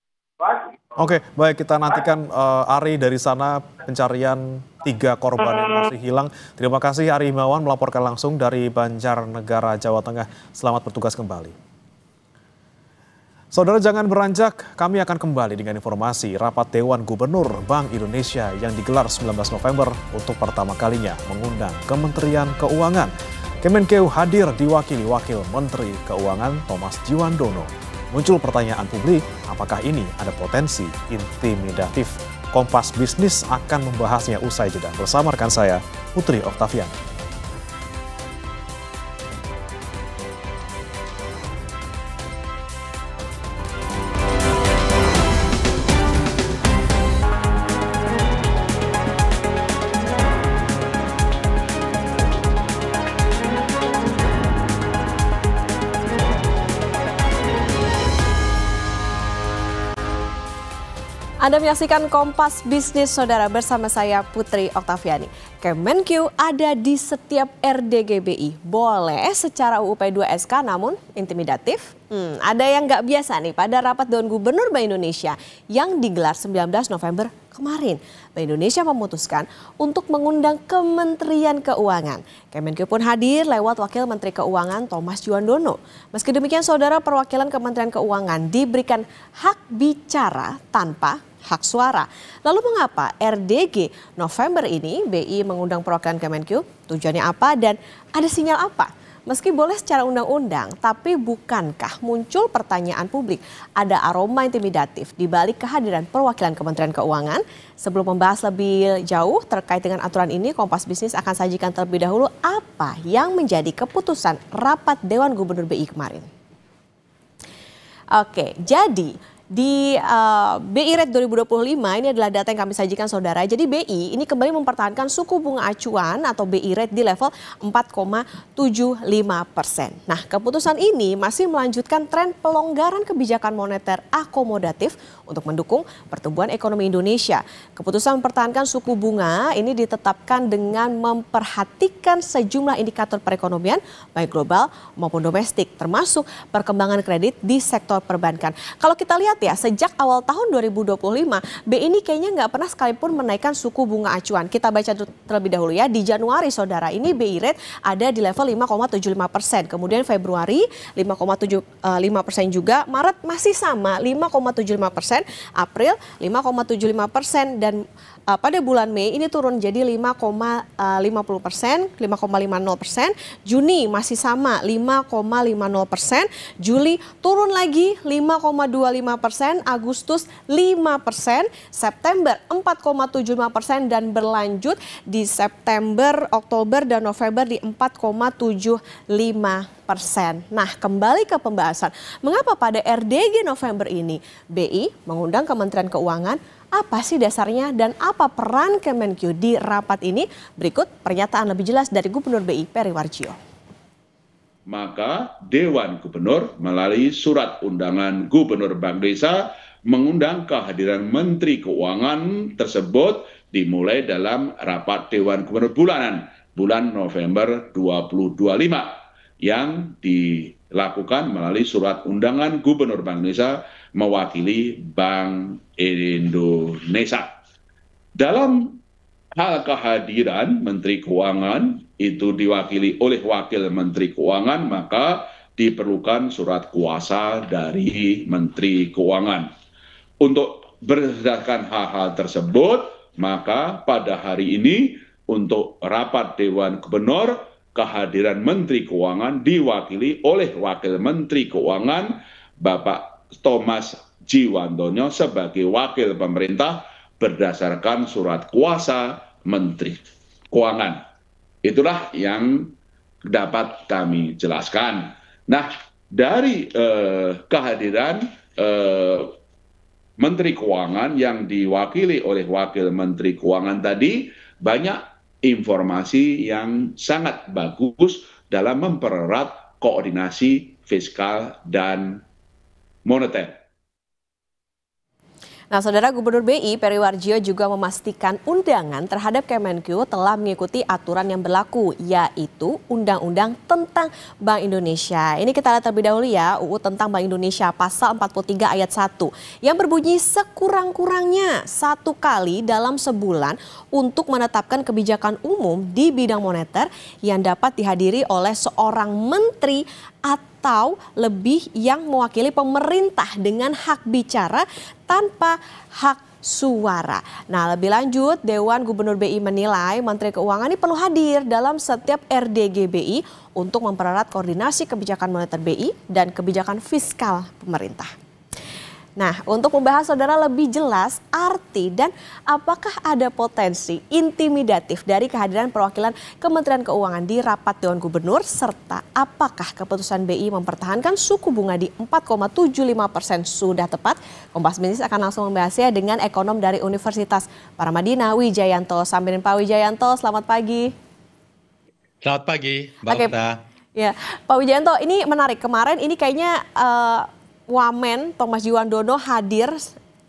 Oke, baik, kita nantikan Ari dari sana pencarian 3 korban yang masih hilang. Terima kasih Ari Himawan melaporkan langsung dari Banjarnegara, Jawa Tengah. Selamat bertugas kembali. Saudara, jangan beranjak, kami akan kembali dengan informasi rapat Dewan Gubernur Bank Indonesia yang digelar 19 November untuk pertama kalinya mengundang Kementerian Keuangan. Kemenkeu hadir diwakili Wakil Menteri Keuangan Thomas Djiwandono. Muncul pertanyaan publik, apakah ini ada potensi intimidatif? Kompas Bisnis akan membahasnya usai jeda. Bersama rekan saya, Putri Oktavian. Anda menyaksikan Kompas Bisnis, Saudara, bersama saya Putri Oktaviani. Kemenkeu ada di setiap RDGBI. Boleh secara UU P2 SK, namun intimidatif? Ada yang nggak biasa nih pada rapat Dewan Gubernur Bank Indonesia yang digelar 19 November kemarin. Bank Indonesia memutuskan untuk mengundang Kementerian Keuangan. Kemenkeu pun hadir lewat Wakil Menteri Keuangan Thomas Djiwandono. Meski demikian, Saudara, perwakilan Kementerian Keuangan diberikan hak bicara tanpa hak suara. Lalu mengapa RDG November ini BI mengundang perwakilan Kemenkeu? Tujuannya apa dan ada sinyal apa? Meski boleh secara undang-undang, tapi bukankah muncul pertanyaan publik? Ada aroma intimidatif di balik kehadiran perwakilan Kementerian Keuangan? Sebelum membahas lebih jauh terkait dengan aturan ini, Kompas Bisnis akan sajikan terlebih dahulu apa yang menjadi keputusan rapat Dewan Gubernur BI kemarin. Oke, jadi di BI Rate 2025 ini adalah data yang kami sajikan, Saudara. Jadi BI ini kembali mempertahankan suku bunga acuan atau BI Rate di level 4,75%. Nah, keputusan ini masih melanjutkan tren pelonggaran kebijakan moneter akomodatif untuk mendukung pertumbuhan ekonomi Indonesia. Keputusan mempertahankan suku bunga ini ditetapkan dengan memperhatikan sejumlah indikator perekonomian baik global maupun domestik, termasuk perkembangan kredit di sektor perbankan. Kalau kita lihat ya, sejak awal tahun 2025, BI ini kayaknya nggak pernah sekalipun menaikkan suku bunga acuan. Kita baca terlebih dahulu ya. Di Januari, Saudara, ini BI Rate ada di level 5,75%. Kemudian Februari 5,75% juga. Maret masih sama 5,75%. April 5,75%. Dan pada bulan Mei ini turun jadi 5,50%, 5,50%. Juni masih sama 5,50%. Juli turun lagi 5,25%. Agustus 5%, September 4,75% dan berlanjut di September, Oktober dan November di 4,75%. Nah, kembali ke pembahasan. Mengapa pada RDG November ini BI mengundang Kementerian Keuangan? Apa sih dasarnya dan apa peran Kemenkeu di rapat ini? Berikut pernyataan lebih jelas dari Gubernur BI Peri Warjio. Maka Dewan Gubernur melalui surat undangan Gubernur Bank Indonesia mengundang kehadiran Menteri Keuangan tersebut dimulai dalam rapat Dewan Gubernur bulanan bulan November 2025 yang dilakukan melalui surat undangan Gubernur Bank Indonesia mewakili Bank Indonesia. Dalam hal kehadiran Menteri Keuangan itu diwakili oleh Wakil Menteri Keuangan, maka diperlukan surat kuasa dari Menteri Keuangan. Untuk berdasarkan hal-hal tersebut, maka pada hari ini untuk rapat Dewan Gubernur, kehadiran Menteri Keuangan diwakili oleh Wakil Menteri Keuangan Bapak Thomas Jiwandono sebagai wakil pemerintah berdasarkan surat kuasa Menteri Keuangan. Itulah yang dapat kami jelaskan. Nah, dari kehadiran Menteri Keuangan yang diwakili oleh Wakil Menteri Keuangan tadi, banyak informasi yang sangat bagus dalam mempererat koordinasi fiskal dan moneter. Nah, Saudara, Gubernur BI Peri Warjio juga memastikan undangan terhadap Kemenkeu telah mengikuti aturan yang berlaku, yaitu Undang-Undang tentang Bank Indonesia. Ini kita lihat terlebih dahulu ya, UU tentang Bank Indonesia pasal 43 ayat 1 yang berbunyi sekurang-kurangnya 1 kali dalam sebulan untuk menetapkan kebijakan umum di bidang moneter yang dapat dihadiri oleh seorang menteri atau lebih yang mewakili pemerintah dengan hak bicara tanpa hak suara. Nah, lebih lanjut, Dewan Gubernur BI menilai Menteri Keuangan ini perlu hadir dalam setiap RDG BI untuk mempererat koordinasi kebijakan moneter BI dan kebijakan fiskal pemerintah. Nah, untuk membahas Saudara lebih jelas arti dan apakah ada potensi intimidatif dari kehadiran perwakilan Kementerian Keuangan di rapat Dewan Gubernur, serta apakah keputusan BI mempertahankan suku bunga di 4,75% sudah tepat, Kompas Bisnis akan langsung membahasnya dengan ekonom dari Universitas Paramadina, Wijayanto. Sambil Pak Wijayanto, selamat pagi. Selamat pagi, Mbak Okta. Ya, Pak Wijayanto, ini menarik. Kemarin ini kayaknya Wamen Thomas Jiwandono hadir,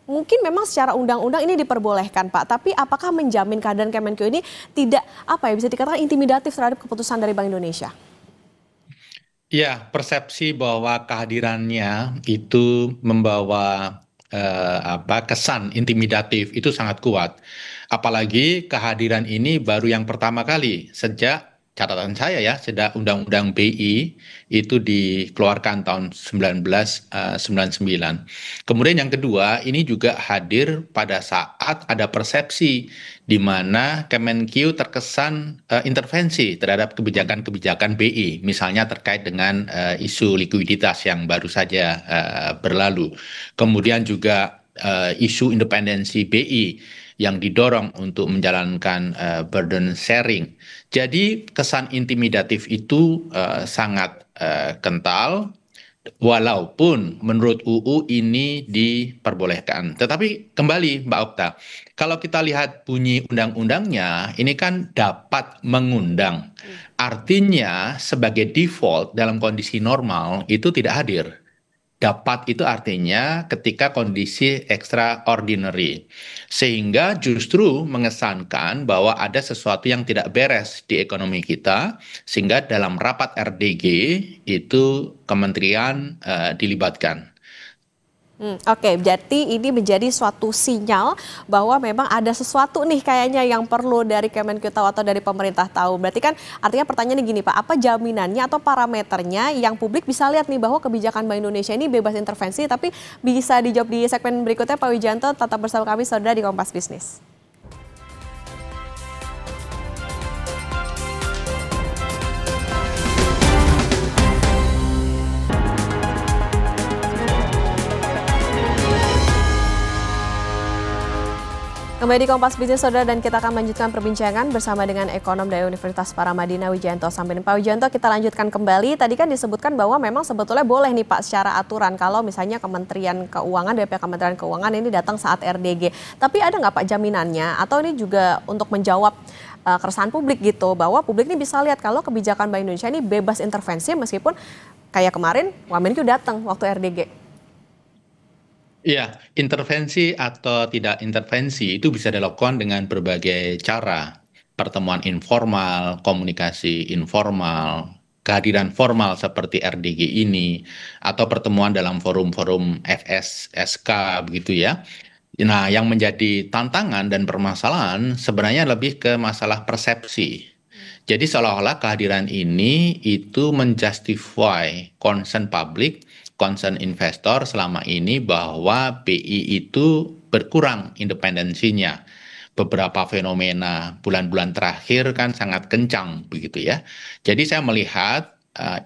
mungkin memang secara undang-undang ini diperbolehkan Pak, tapi apakah menjamin kehadiran Kemenkeu ini tidak bisa dikatakan intimidatif terhadap keputusan dari Bank Indonesia? Ya, persepsi bahwa kehadirannya itu membawa kesan intimidatif itu sangat kuat. Apalagi kehadiran ini baru yang pertama kali sejak catatan saya ya, sejak Undang-Undang BI itu dikeluarkan tahun 1999. Kemudian yang kedua, ini juga hadir pada saat ada persepsi di mana Kemenkeu terkesan intervensi terhadap kebijakan-kebijakan BI, misalnya terkait dengan isu likuiditas yang baru saja berlalu. Kemudian juga isu independensi BI yang didorong untuk menjalankan burden sharing. Jadi kesan intimidatif itu sangat kental, walaupun menurut UU ini diperbolehkan. Tetapi kembali Mbak Okta, kalau kita lihat bunyi undang-undangnya, ini kan dapat mengundang. Artinya sebagai default dalam kondisi normal itu tidak hadir. Dapat itu artinya ketika kondisi extraordinary. Sehingga justru mengesankan bahwa ada sesuatu yang tidak beres di ekonomi kita, sehingga dalam rapat RDG itu kementerian dilibatkan. Oke, berarti ini menjadi suatu sinyal bahwa memang ada sesuatu nih kayaknya yang perlu dari Kemenkeu tahu atau dari pemerintah tahu. Berarti kan artinya pertanyaannya gini Pak, apa jaminannya atau parameternya yang publik bisa lihat nih bahwa kebijakan Bank Indonesia ini bebas intervensi, tapi bisa dijawab di segmen berikutnya Pak Wijayanto. Tetap bersama kami Saudara di Kompas Bisnis. Kembali di Kompas Bisnis Saudara, dan kita akan melanjutkan perbincangan bersama dengan ekonom dari Universitas Paramadina Wijayanto. Sampai Pak Wijayanto, kita lanjutkan kembali. Tadi kan disebutkan bahwa memang sebetulnya boleh nih Pak secara aturan kalau misalnya Kementerian Keuangan, DP Kementerian Keuangan ini datang saat RDG. Tapi ada nggak Pak jaminannya atau ini juga untuk menjawab keresahan publik gitu, bahwa publik ini bisa lihat kalau kebijakan Bank Indonesia ini bebas intervensi meskipun kayak kemarin Wamenkeu datang waktu RDG? Iya, intervensi atau tidak intervensi itu bisa dilakukan dengan berbagai cara. Pertemuan informal, komunikasi informal, kehadiran formal seperti RDG ini, atau pertemuan dalam forum-forum FSSK begitu ya. Nah, yang menjadi tantangan dan permasalahan sebenarnya lebih ke masalah persepsi. Jadi seolah-olah kehadiran ini itu menjustify concern publik, concern investor selama ini bahwa BI itu berkurang independensinya. Beberapa fenomena bulan-bulan terakhir kan sangat kencang begitu ya. Jadi saya melihat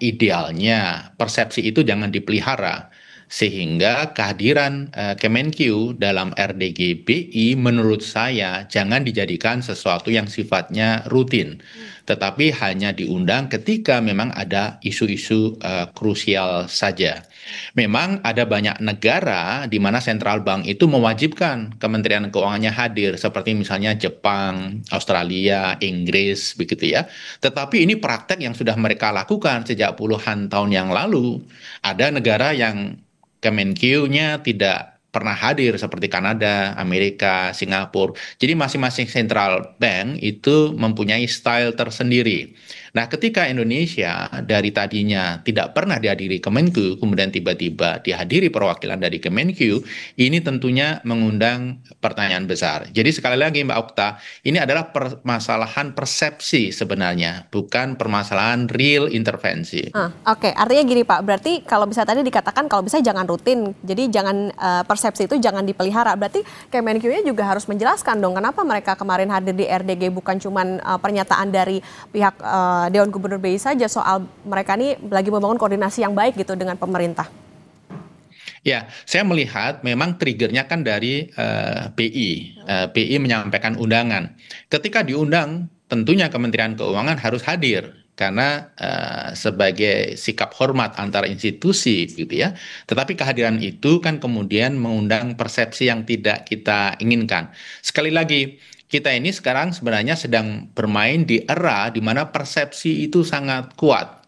idealnya persepsi itu jangan dipelihara, sehingga kehadiran Kemenkyu dalam RDGBI menurut saya jangan dijadikan sesuatu yang sifatnya rutin, tetapi hanya diundang ketika memang ada isu-isu krusial saja. Memang ada banyak negara di mana sentral bank itu mewajibkan Kementerian Keuangannya hadir, seperti misalnya Jepang, Australia, Inggris, begitu ya. Tetapi ini praktek yang sudah mereka lakukan sejak puluhan tahun yang lalu. Ada negara yang Kemenkyu-nya tidak pernah hadir seperti Kanada, Amerika, Singapura. Jadi masing-masing central bank itu mempunyai style tersendiri. Nah, ketika Indonesia dari tadinya tidak pernah dihadiri Kemenkyu, kemudian tiba-tiba dihadiri perwakilan dari Kemenkyu, ini tentunya mengundang pertanyaan besar. Jadi sekali lagi Mbak Okta, ini adalah permasalahan persepsi sebenarnya, bukan permasalahan real intervensi. Oke, artinya gini Pak, berarti kalau bisa tadi dikatakan kalau bisa jangan rutin, jadi jangan persepsi itu jangan dipelihara. Berarti Kemenkyu-nya juga harus menjelaskan dong kenapa mereka kemarin hadir di RDG, bukan cuman pernyataan dari pihak Dewan Gubernur BI saja soal mereka ini lagi membangun koordinasi yang baik gitu dengan pemerintah. Ya, saya melihat memang triggernya kan dari BI. BI menyampaikan undangan. Ketika diundang, tentunya Kementerian Keuangan harus hadir karena sebagai sikap hormat antara institusi, gitu ya. Tetapi kehadiran itu kan kemudian mengundang persepsi yang tidak kita inginkan. Sekali lagi, kita ini sekarang sebenarnya sedang bermain di era di mana persepsi itu sangat kuat.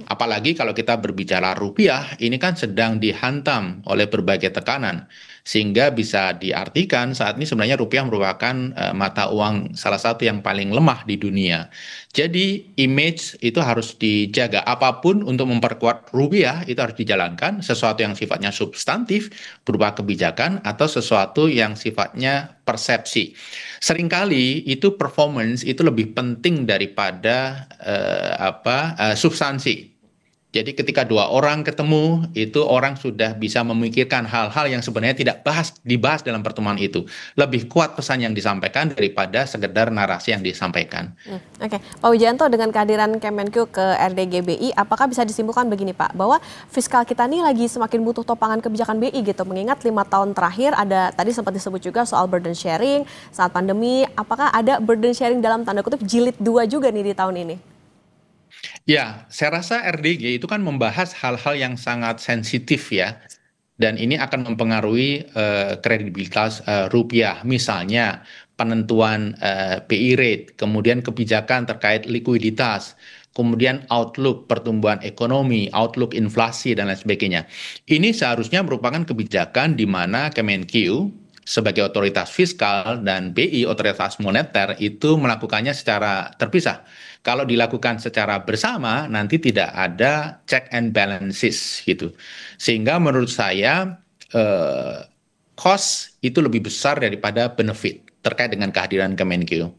Apalagi kalau kita berbicara rupiah, ini kan sedang dihantam oleh berbagai tekanan. Sehingga bisa diartikan saat ini sebenarnya rupiah merupakan mata uang salah satu yang paling lemah di dunia. Jadi image itu harus dijaga. Apapun untuk memperkuat rupiah itu harus dijalankan. Sesuatu yang sifatnya substantif berupa kebijakan atau sesuatu yang sifatnya persepsi. Seringkali itu performance itu lebih penting daripada substansi. Jadi ketika dua orang ketemu, itu orang sudah bisa memikirkan hal-hal yang sebenarnya tidak dibahas dalam pertemuan itu. Lebih kuat pesan yang disampaikan daripada sekedar narasi yang disampaikan. Oke, Pak Wijayanto, dengan kehadiran Kemenkyu ke RDGBI, apakah bisa disimpulkan begini Pak, bahwa fiskal kita ini lagi semakin butuh topangan kebijakan BI gitu, mengingat 5 tahun terakhir ada tadi sempat disebut juga soal burden sharing saat pandemi, apakah ada burden sharing dalam tanda kutip jilid 2 juga nih di tahun ini? Ya, saya rasa RDG itu kan membahas hal-hal yang sangat sensitif ya. Dan ini akan mempengaruhi kredibilitas rupiah. Misalnya penentuan BI rate, kemudian kebijakan terkait likuiditas, kemudian outlook pertumbuhan ekonomi, outlook inflasi, dan lain sebagainya. Ini seharusnya merupakan kebijakan di mana Kemenkyu sebagai otoritas fiskal dan BI otoritas moneter itu melakukannya secara terpisah. Kalau dilakukan secara bersama, nanti tidak ada check and balances gitu. Sehingga menurut saya cost itu lebih besar daripada benefit terkait dengan kehadiran Kemenkyu.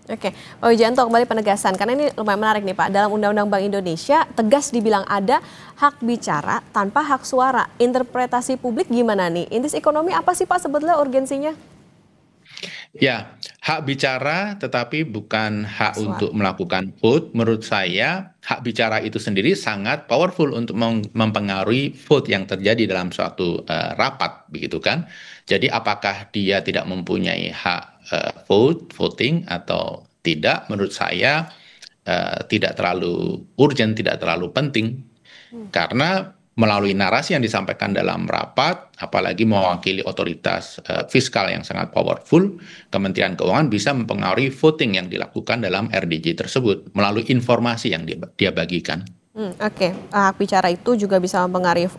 Oke, Pak Wijayanto, kembali penegasan, karena ini lumayan menarik nih Pak. Dalam Undang-Undang Bank Indonesia tegas dibilang ada hak bicara tanpa hak suara. Interpretasi publik gimana nih? Indeks ekonomi apa sih Pak sebetulnya urgensinya? Ya, hak bicara tetapi bukan hak untuk melakukan vote. Menurut saya, hak bicara itu sendiri sangat powerful untuk mempengaruhi vote yang terjadi dalam suatu rapat, begitu kan? Jadi apakah dia tidak mempunyai hak voting atau tidak? Menurut saya tidak terlalu urgent, tidak terlalu penting. Karena melalui narasi yang disampaikan dalam rapat, apalagi mewakili otoritas fiskal yang sangat powerful, Kementerian Keuangan bisa mempengaruhi voting yang dilakukan dalam RDG tersebut melalui informasi yang dia bagikan. Oke, hak bicara itu juga bisa mempengaruhi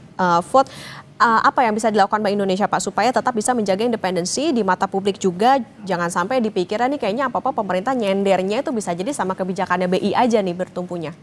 vote. Apa yang bisa dilakukan Bank Indonesia Pak supaya tetap bisa menjaga independensi di mata publik juga, jangan sampai dipikirkan nih kayaknya apa-apa pemerintah nyendernya itu bisa jadi sama kebijakannya BI aja nih bertumpunya.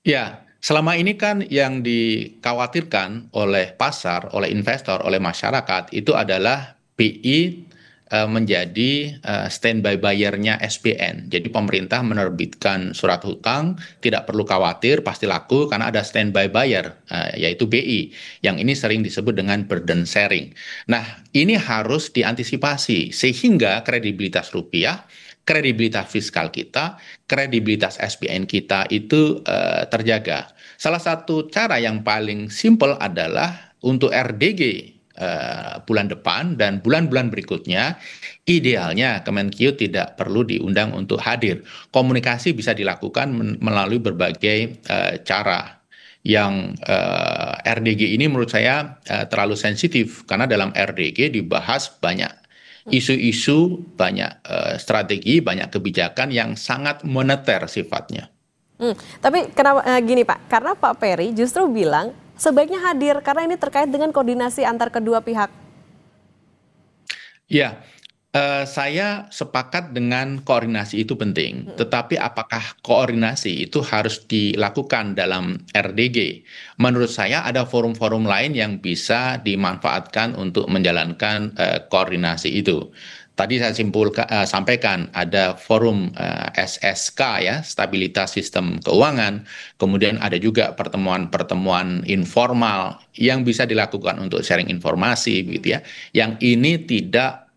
Ya, selama ini kan yang dikhawatirkan oleh pasar, oleh investor, oleh masyarakat itu adalah BI menjadi standby buyer-nya SBN. Jadi pemerintah menerbitkan surat hutang, tidak perlu khawatir, pasti laku karena ada standby buyer, yaitu BI. Yang ini sering disebut dengan burden sharing. Nah, ini harus diantisipasi sehingga kredibilitas rupiah, kredibilitas fiskal kita, kredibilitas SBN kita itu terjaga. Salah satu cara yang paling simpel adalah untuk RDG bulan depan dan bulan-bulan berikutnya, idealnya Kemenkyu tidak perlu diundang untuk hadir. Komunikasi bisa dilakukan melalui berbagai cara. Yang RDG ini menurut saya terlalu sensitif karena dalam RDG dibahas banyak isu-isu, banyak strategi, banyak kebijakan yang sangat moneter sifatnya. Tapi kenapa gini Pak? Karena Pak Peri justru bilang sebaiknya hadir karena ini terkait dengan koordinasi antar kedua pihak. Ya, saya sepakat dengan koordinasi itu penting. Tetapi apakah koordinasi itu harus dilakukan dalam RDG? Menurut saya ada forum-forum lain yang bisa dimanfaatkan untuk menjalankan koordinasi itu. Tadi saya sampaikan ada forum SSK ya, Stabilitas Sistem Keuangan, kemudian ada juga pertemuan-pertemuan informal yang bisa dilakukan untuk sharing informasi begitu ya. Yang ini tidak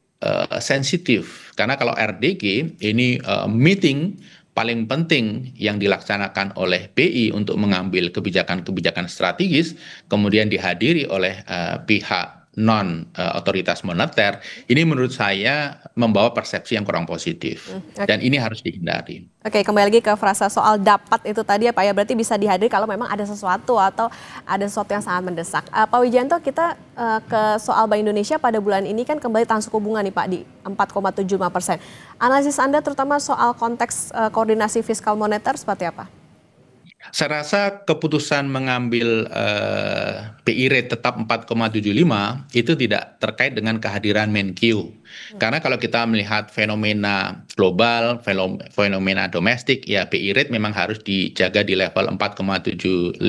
sensitif karena kalau RDG ini meeting paling penting yang dilaksanakan oleh BI untuk mengambil kebijakan-kebijakan strategis, kemudian dihadiri oleh pihak non otoritas moneter, ini menurut saya membawa persepsi yang kurang positif dan ini harus dihindari. Oke, kembali lagi ke frasa soal dapat itu tadi ya Pak ya, berarti bisa dihadiri kalau memang ada sesuatu atau ada sesuatu yang sangat mendesak. Pak Wijayanto, kita ke soal Bank Indonesia pada bulan ini kan kembali tahan suku bunga nih Pak di 4,75%. Analisis Anda terutama soal konteks koordinasi fiskal moneter seperti apa? Saya rasa keputusan mengambil BI rate tetap 4,75 itu tidak terkait dengan kehadiran Menkyu. Karena kalau kita melihat fenomena global, fenomena domestik, ya BI rate memang harus dijaga di level 4,75%.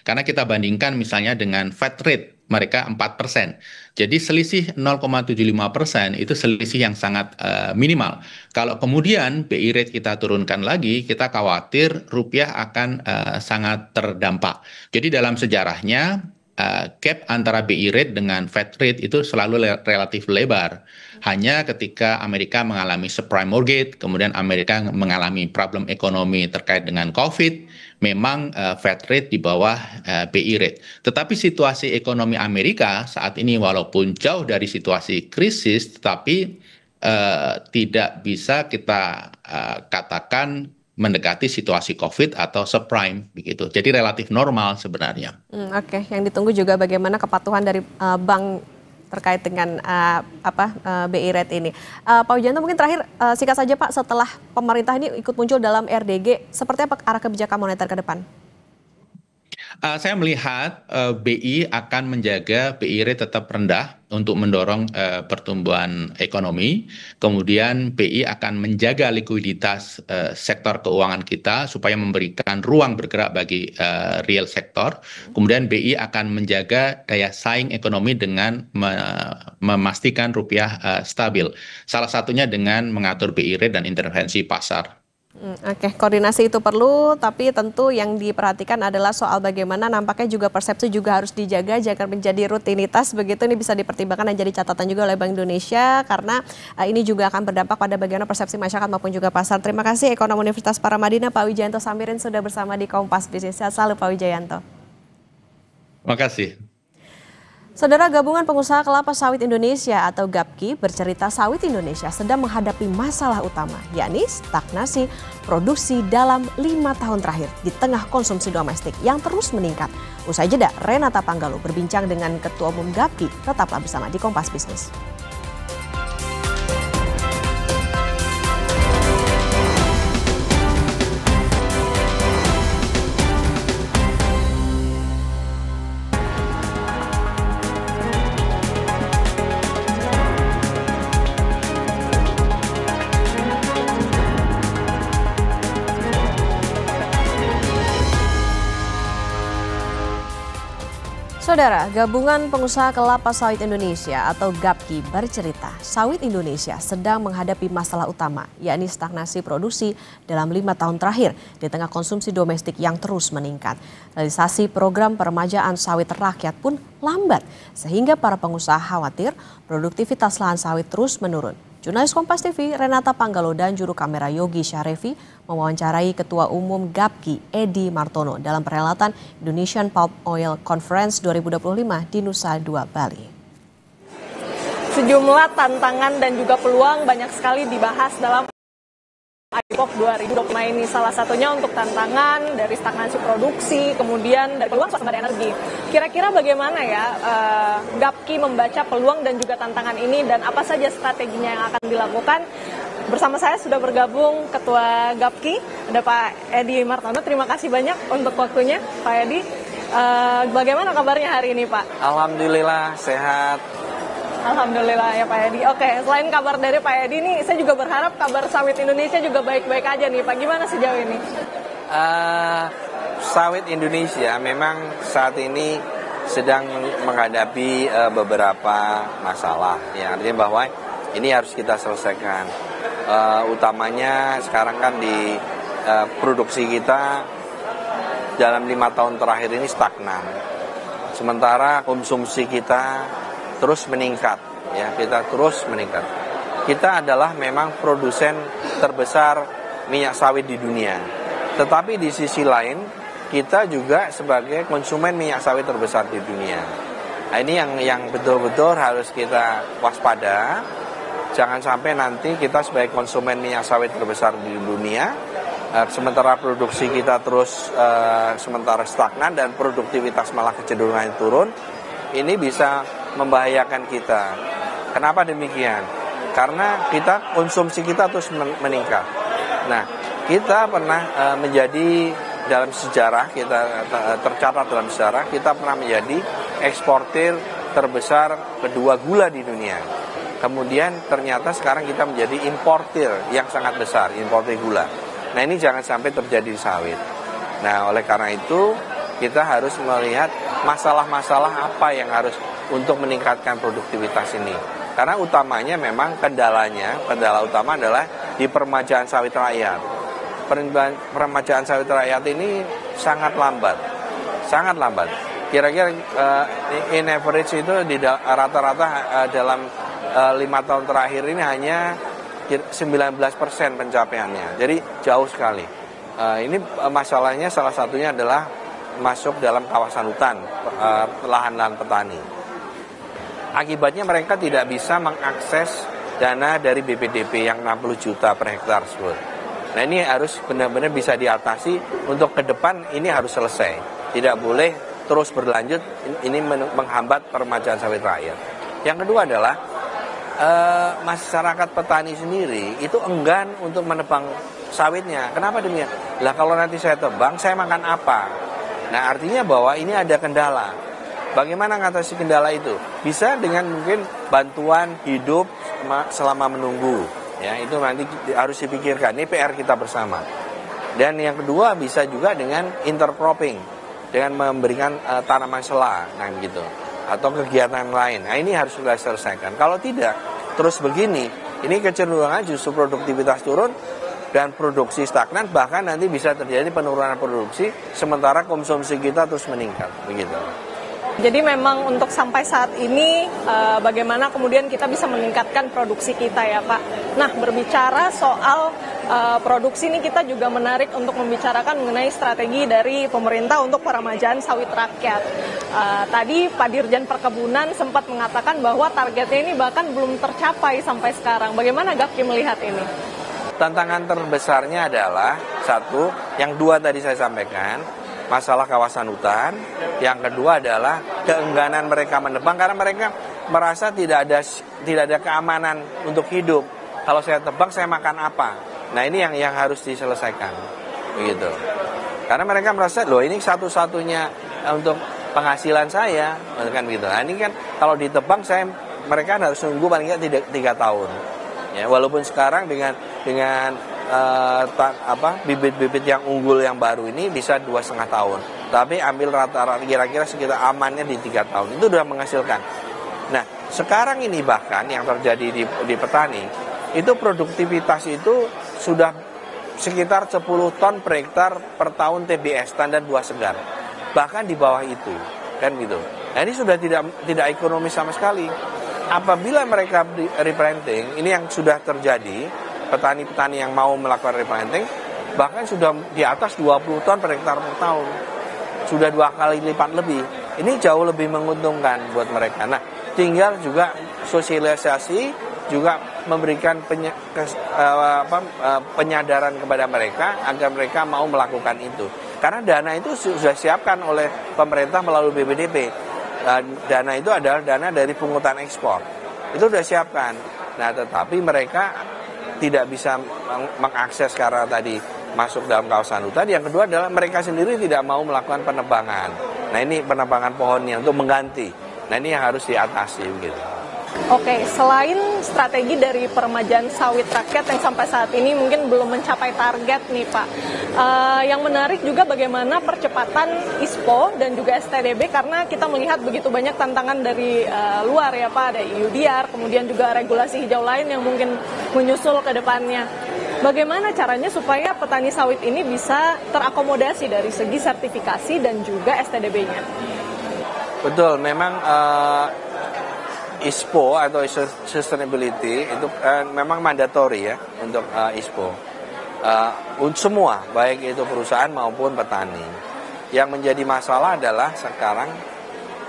Karena kita bandingkan misalnya dengan Fed rate, mereka 4%. Jadi selisih 0,75% itu selisih yang sangat minimal. Kalau kemudian BI rate kita turunkan lagi, kita khawatir rupiah akan sangat terdampak. Jadi dalam sejarahnya gap antara BI rate dengan Fed rate itu selalu relatif lebar. Hanya ketika Amerika mengalami subprime mortgage, kemudian Amerika mengalami problem ekonomi terkait dengan COVID, memang Fed rate di bawah BI rate. Tetapi situasi ekonomi Amerika saat ini walaupun jauh dari situasi krisis, tetapi tidak bisa kita katakan mendekati situasi COVID atau subprime begitu. Jadi relatif normal sebenarnya. Oke, yang ditunggu juga bagaimana kepatuhan dari bank terkait dengan BI rate ini. Pak Wijayanto, mungkin terakhir singkat saja Pak, setelah pemerintah ini ikut muncul dalam RDG, seperti apa arah kebijakan moneter ke depan? Saya melihat BI akan menjaga BI rate tetap rendah untuk mendorong pertumbuhan ekonomi. Kemudian BI akan menjaga likuiditas sektor keuangan kita supaya memberikan ruang bergerak bagi real sektor. Kemudian BI akan menjaga daya saing ekonomi dengan memastikan rupiah stabil. Salah satunya dengan mengatur BI rate dan intervensi pasar. Oke, koordinasi itu perlu, tapi tentu yang diperhatikan adalah soal bagaimana nampaknya juga persepsi juga harus dijaga, jangan menjadi rutinitas begitu. Ini bisa dipertimbangkan dan jadi catatan juga oleh Bank Indonesia karena ini juga akan berdampak pada bagaimana persepsi masyarakat maupun juga pasar. Terima kasih Ekonom Universitas Paramadina Pak Wijayanto Samirin sudah bersama di Kompas Bisnis. Sehat selalu Pak Wijayanto. Terima kasih. Saudara, Gabungan Pengusaha Kelapa Sawit Indonesia atau GAPKI bercerita sawit Indonesia sedang menghadapi masalah utama, yakni stagnasi produksi dalam 5 tahun terakhir di tengah konsumsi domestik yang terus meningkat. Usai jeda, Renata Panggalo berbincang dengan Ketua Umum GAPKI. Tetaplah bersama di Kompas Bisnis. Saudara, Gabungan Pengusaha Kelapa Sawit Indonesia atau GAPKI bercerita, sawit Indonesia sedang menghadapi masalah utama, yakni stagnasi produksi dalam 5 tahun terakhir di tengah konsumsi domestik yang terus meningkat. Realisasi program peremajaan sawit rakyat pun lambat, sehingga para pengusaha khawatir produktivitas lahan sawit terus menurun. Jurnalis Kompas TV Renata Panggalo dan juru kamera Yogi Syahrevi mewawancarai Ketua Umum GAPKI Edi Martono dalam perhelatan Indonesian Palm Oil Conference 2025 di Nusa Dua, Bali. Sejumlah tantangan dan juga peluang banyak sekali dibahas dalam IPOK 2025 ini, salah satunya untuk tantangan dari stagnasi produksi, kemudian dari peluang swasembada energi. Kira-kira bagaimana ya GAPKI membaca peluang dan juga tantangan ini, dan apa saja strateginya yang akan dilakukan? Bersama saya sudah bergabung Ketua GAPKI, ada Pak Edi Martono. Terima kasih banyak untuk waktunya, Pak Edi. Bagaimana kabarnya hari ini, Pak? Alhamdulillah sehat. Alhamdulillah ya Pak Edi. Oke, selain kabar dari Pak Edi nih, saya juga berharap kabar sawit Indonesia juga baik-baik aja nih Pak. Gimana sejauh ini? Sawit Indonesia memang saat ini sedang menghadapi beberapa masalah. Ya, artinya bahwa ini harus kita selesaikan. Utamanya sekarang kan di produksi kita dalam 5 tahun terakhir ini stagnan. Sementara konsumsi kita terus meningkat, ya, kita terus meningkat. Kita adalah memang produsen terbesar minyak sawit di dunia. Tetapi di sisi lain, kita juga sebagai konsumen minyak sawit terbesar di dunia. Nah, ini yang betul-betul harus kita waspada. Jangan sampai nanti kita sebagai konsumen minyak sawit terbesar di dunia, sementara produksi kita terus sementara stagnan dan produktivitas malah kecenderungannya turun. Ini bisa membahayakan kita. Kenapa demikian? Karena konsumsi kita terus meningkat. Nah, kita pernah menjadi dalam sejarah, kita tercatat dalam sejarah, kita pernah menjadi eksportir terbesar kedua gula di dunia. Kemudian ternyata sekarang kita menjadi importir yang sangat besar, importir gula. Nah, ini jangan sampai terjadi di sawit. Nah, oleh karena itu kita harus melihat masalah-masalah apa yang harus untuk meningkatkan produktivitas ini. Karena utamanya memang kendala utama adalah di peremajaan sawit rakyat. Peremajaan sawit rakyat ini sangat lambat. Kira-kira in average itu di rata-rata dalam 5 tahun terakhir ini hanya 19% pencapaiannya. Jadi jauh sekali. Ini masalahnya salah satunya adalah masuk dalam kawasan hutan, lahan-lahan petani. Akibatnya mereka tidak bisa mengakses dana dari BPDP yang 60 juta per hektar tersebut. Nah, ini harus benar-benar bisa diatasi. Untuk ke depan ini harus selesai. Tidak boleh terus berlanjut, ini menghambat peremajaan sawit rakyat. Yang kedua adalah masyarakat petani sendiri itu enggan untuk menebang sawitnya. Kenapa demikian? Lah, kalau nanti saya tebang, saya makan apa? Nah, artinya bahwa ini ada kendala. Bagaimana mengatasi kendala itu? Bisa dengan mungkin bantuan hidup selama menunggu. Ya, itu nanti harus dipikirkan. Ini PR kita bersama. Dan yang kedua bisa juga dengan intercropping, dengan memberikan tanaman sela, nah gitu, atau kegiatan lain. Nah, ini harus kita selesaikan. Kalau tidak, terus begini, ini kecenderungan justru produktivitas turun dan produksi stagnan, bahkan nanti bisa terjadi penurunan produksi sementara konsumsi kita terus meningkat, begitu. Jadi memang untuk sampai saat ini bagaimana kemudian kita bisa meningkatkan produksi kita ya Pak. Nah, berbicara soal produksi ini kita juga menarik untuk membicarakan mengenai strategi dari pemerintah untuk peremajaan sawit rakyat. Tadi Pak Dirjen Perkebunan sempat mengatakan bahwa targetnya ini bahkan belum tercapai sampai sekarang. Bagaimana GAPKI melihat ini? Tantangan terbesarnya adalah satu, yang dua tadi saya sampaikan, masalah kawasan hutan. Yang kedua adalah keengganan mereka menebang karena mereka merasa tidak ada keamanan untuk hidup. Kalau saya tebang, saya makan apa? Nah, ini yang harus diselesaikan, begitu. Karena mereka merasa, loh ini satu-satunya untuk penghasilan saya, kan gitu. Nah, ini kan kalau ditebang mereka harus nunggu paling nggak 3 tahun. Ya, walaupun sekarang dengan bibit-bibit yang unggul yang baru ini bisa 2,5 tahun. tapi ambil rata-rata kira-kira sekitar amannya di 3 tahun. Itu sudah menghasilkan. Nah, sekarang ini bahkan yang terjadi di petani, itu produktivitas itu sudah sekitar 10 ton per hektar per tahun TBS, standar buah segar. Bahkan di bawah itu, kan gitu. Nah, ini sudah tidak ekonomis sama sekali. Apabila mereka replanting, ini yang sudah terjadi, petani-petani yang mau melakukan replanting, bahkan sudah di atas 20 ton per hektar per tahun. Sudah 2 kali lipat lebih. Ini jauh lebih menguntungkan buat mereka. Nah, tinggal juga sosialisasi, juga memberikan penyadaran kepada mereka agar mereka mau melakukan itu. Karena dana itu sudah siapkan oleh pemerintah melalui BPDB. Dana itu adalah dana dari pungutan ekspor. Itu sudah siapkan. Nah, tetapi mereka tidak bisa mengakses karena tadi masuk dalam kawasan hutan. Yang kedua adalah mereka sendiri tidak mau melakukan penebangan. Nah, ini penebangan pohonnya untuk mengganti. Nah, ini yang harus diatasi begitu. Oke, selain strategi dari peremajaan sawit rakyat yang sampai saat ini mungkin belum mencapai target nih Pak, yang menarik juga bagaimana percepatan ISPO dan juga STDB, karena kita melihat begitu banyak tantangan dari luar ya Pak, ada EUDR, kemudian juga regulasi hijau lain yang mungkin menyusul ke depannya. Bagaimana caranya supaya petani sawit ini bisa terakomodasi dari segi sertifikasi dan juga STDB-nya? Betul, memang ISPO atau sustainability itu memang mandatory ya untuk ISPO. Semua, baik itu perusahaan maupun petani. Yang menjadi masalah adalah sekarang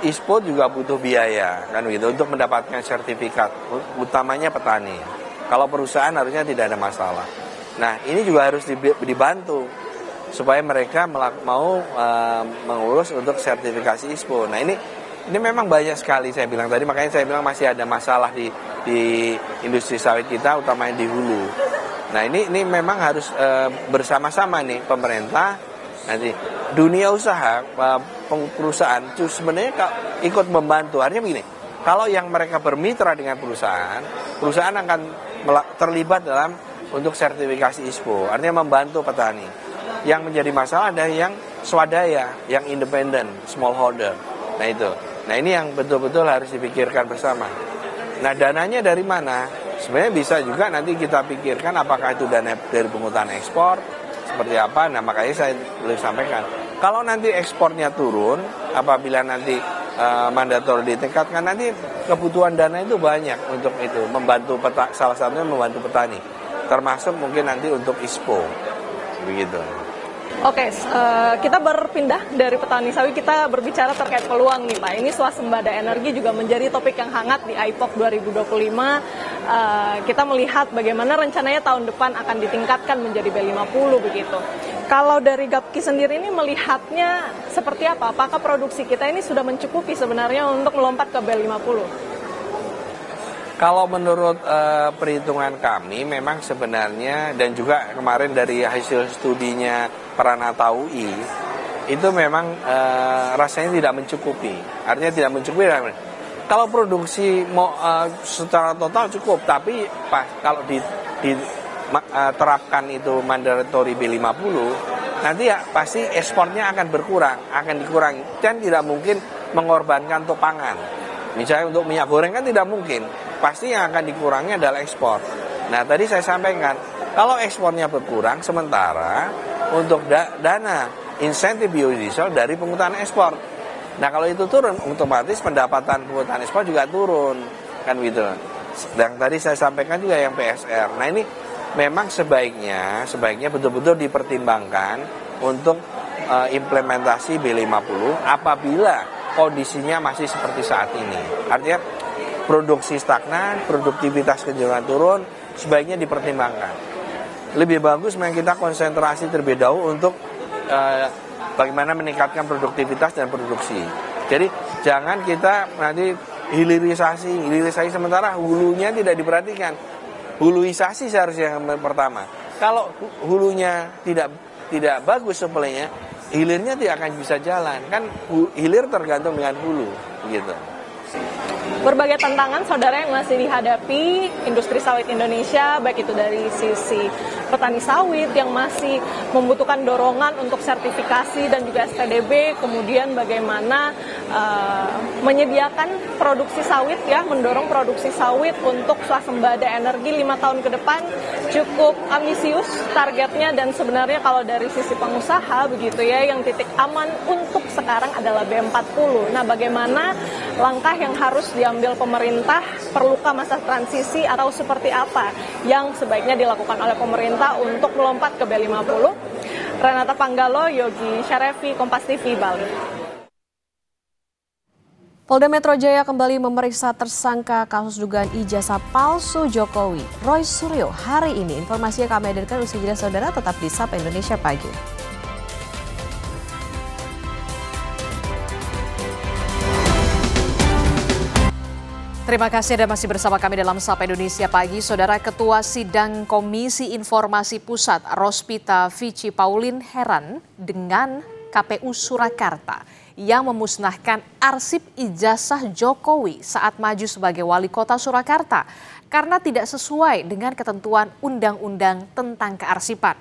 ISPO juga butuh biaya kan gitu untuk mendapatkan sertifikat, utamanya petani. Kalau perusahaan harusnya tidak ada masalah. Nah, ini juga harus dibantu supaya mereka mau mengurus untuk sertifikasi ISPO. Nah, ini memang banyak sekali saya bilang tadi, makanya saya bilang masih ada masalah di industri sawit kita, utamanya di hulu. Nah, ini memang harus bersama-sama nih pemerintah, nanti dunia usaha, perusahaan itu sebenarnya ikut membantu. Artinya begini, kalau yang mereka bermitra dengan perusahaan akan terlibat dalam untuk sertifikasi ISPO, artinya membantu petani. Yang menjadi masalah adalah yang swadaya, yang independen, smallholder. Nah itu. Nah ini yang betul-betul harus dipikirkan bersama. Nah dananya dari mana? Sebenarnya bisa juga nanti kita pikirkan apakah itu dana dari pungutan ekspor, seperti apa. Nah makanya saya boleh sampaikan. Kalau nanti ekspornya turun, apabila nanti mandator ditingkatkan, nanti kebutuhan dana itu banyak untuk itu. Membantu salah satunya membantu petani. Termasuk mungkin nanti untuk ISPO. Begitu. Oke, kita berpindah dari petani sawit, kita berbicara terkait peluang nih Pak. Ini swasembada energi juga menjadi topik yang hangat di IPOK 2025. Kita melihat bagaimana rencananya tahun depan akan ditingkatkan menjadi B50 begitu. Kalau dari Gapki sendiri ini melihatnya seperti apa? Apakah produksi kita ini sudah mencukupi sebenarnya untuk melompat ke B50? Kalau menurut perhitungan kami memang sebenarnya, dan juga kemarin dari hasil studinya Pranata UI, itu memang rasanya tidak mencukupi. Artinya tidak mencukupi. Kalau produksi secara total cukup, tapi kalau diterapkan itu mandatory B50, nanti ya pasti ekspornya akan berkurang, akan dikurangi. Dan tidak mungkin mengorbankan untuk pangan. Misalnya untuk minyak goreng kan tidak mungkin. Pasti yang akan dikurangi adalah ekspor. Nah tadi saya sampaikan, kalau ekspornya berkurang, sementara untuk dana insentif biodiesel dari pungutan ekspor. Nah kalau itu turun, otomatis pendapatan pungutan ekspor juga turun, kan gitu. Dan tadi saya sampaikan juga yang PSR. Nah ini memang sebaiknya betul-betul dipertimbangkan untuk implementasi B50 apabila kondisinya masih seperti saat ini. Artinya produksi stagnan, produktivitas kecenderungan turun, sebaiknya dipertimbangkan. Lebih bagus memang kita konsentrasi terlebih dahulu untuk bagaimana meningkatkan produktivitas dan produksi. Jadi jangan kita nanti hilirisasi sementara hulunya tidak diperhatikan. Huluisasi seharusnya yang pertama. Kalau hulunya tidak bagus supply-nya, hilirnya tidak akan bisa jalan. Kan hilir tergantung dengan hulu, gitu. berbagai tantangan saudara yang masih dihadapi industri sawit Indonesia, baik itu dari sisi petani sawit yang masih membutuhkan dorongan untuk sertifikasi dan juga SPDB, kemudian bagaimana menyediakan produksi sawit ya, mendorong produksi sawit untuk swasembada energi 5 tahun ke depan cukup ambisius targetnya, dan sebenarnya kalau dari sisi pengusaha begitu ya, yang titik aman untuk sekarang adalah B40. Nah, bagaimana langkah yang harus diambil pemerintah, perlukah masa transisi atau seperti apa yang sebaiknya dilakukan oleh pemerintah untuk melompat ke B50? Renata Panggalo, Yogi Syarefi, Kompas TV, Bali. Polda Metro Jaya kembali memeriksa tersangka kasus dugaan ijazah palsu Jokowi, Roy Suryo, hari ini. Informasi yang kami hadirkan usai jeda saudara, tetap di Sapa Indonesia Pagi. Terima kasih Anda masih bersama kami dalam Sapa Indonesia Pagi. Saudara, Ketua Sidang Komisi Informasi Pusat Rospita Vici Paulin heran dengan KPU Surakarta yang memusnahkan arsip ijazah Jokowi saat maju sebagai wali kota Surakarta karena tidak sesuai dengan ketentuan undang-undang tentang kearsipan.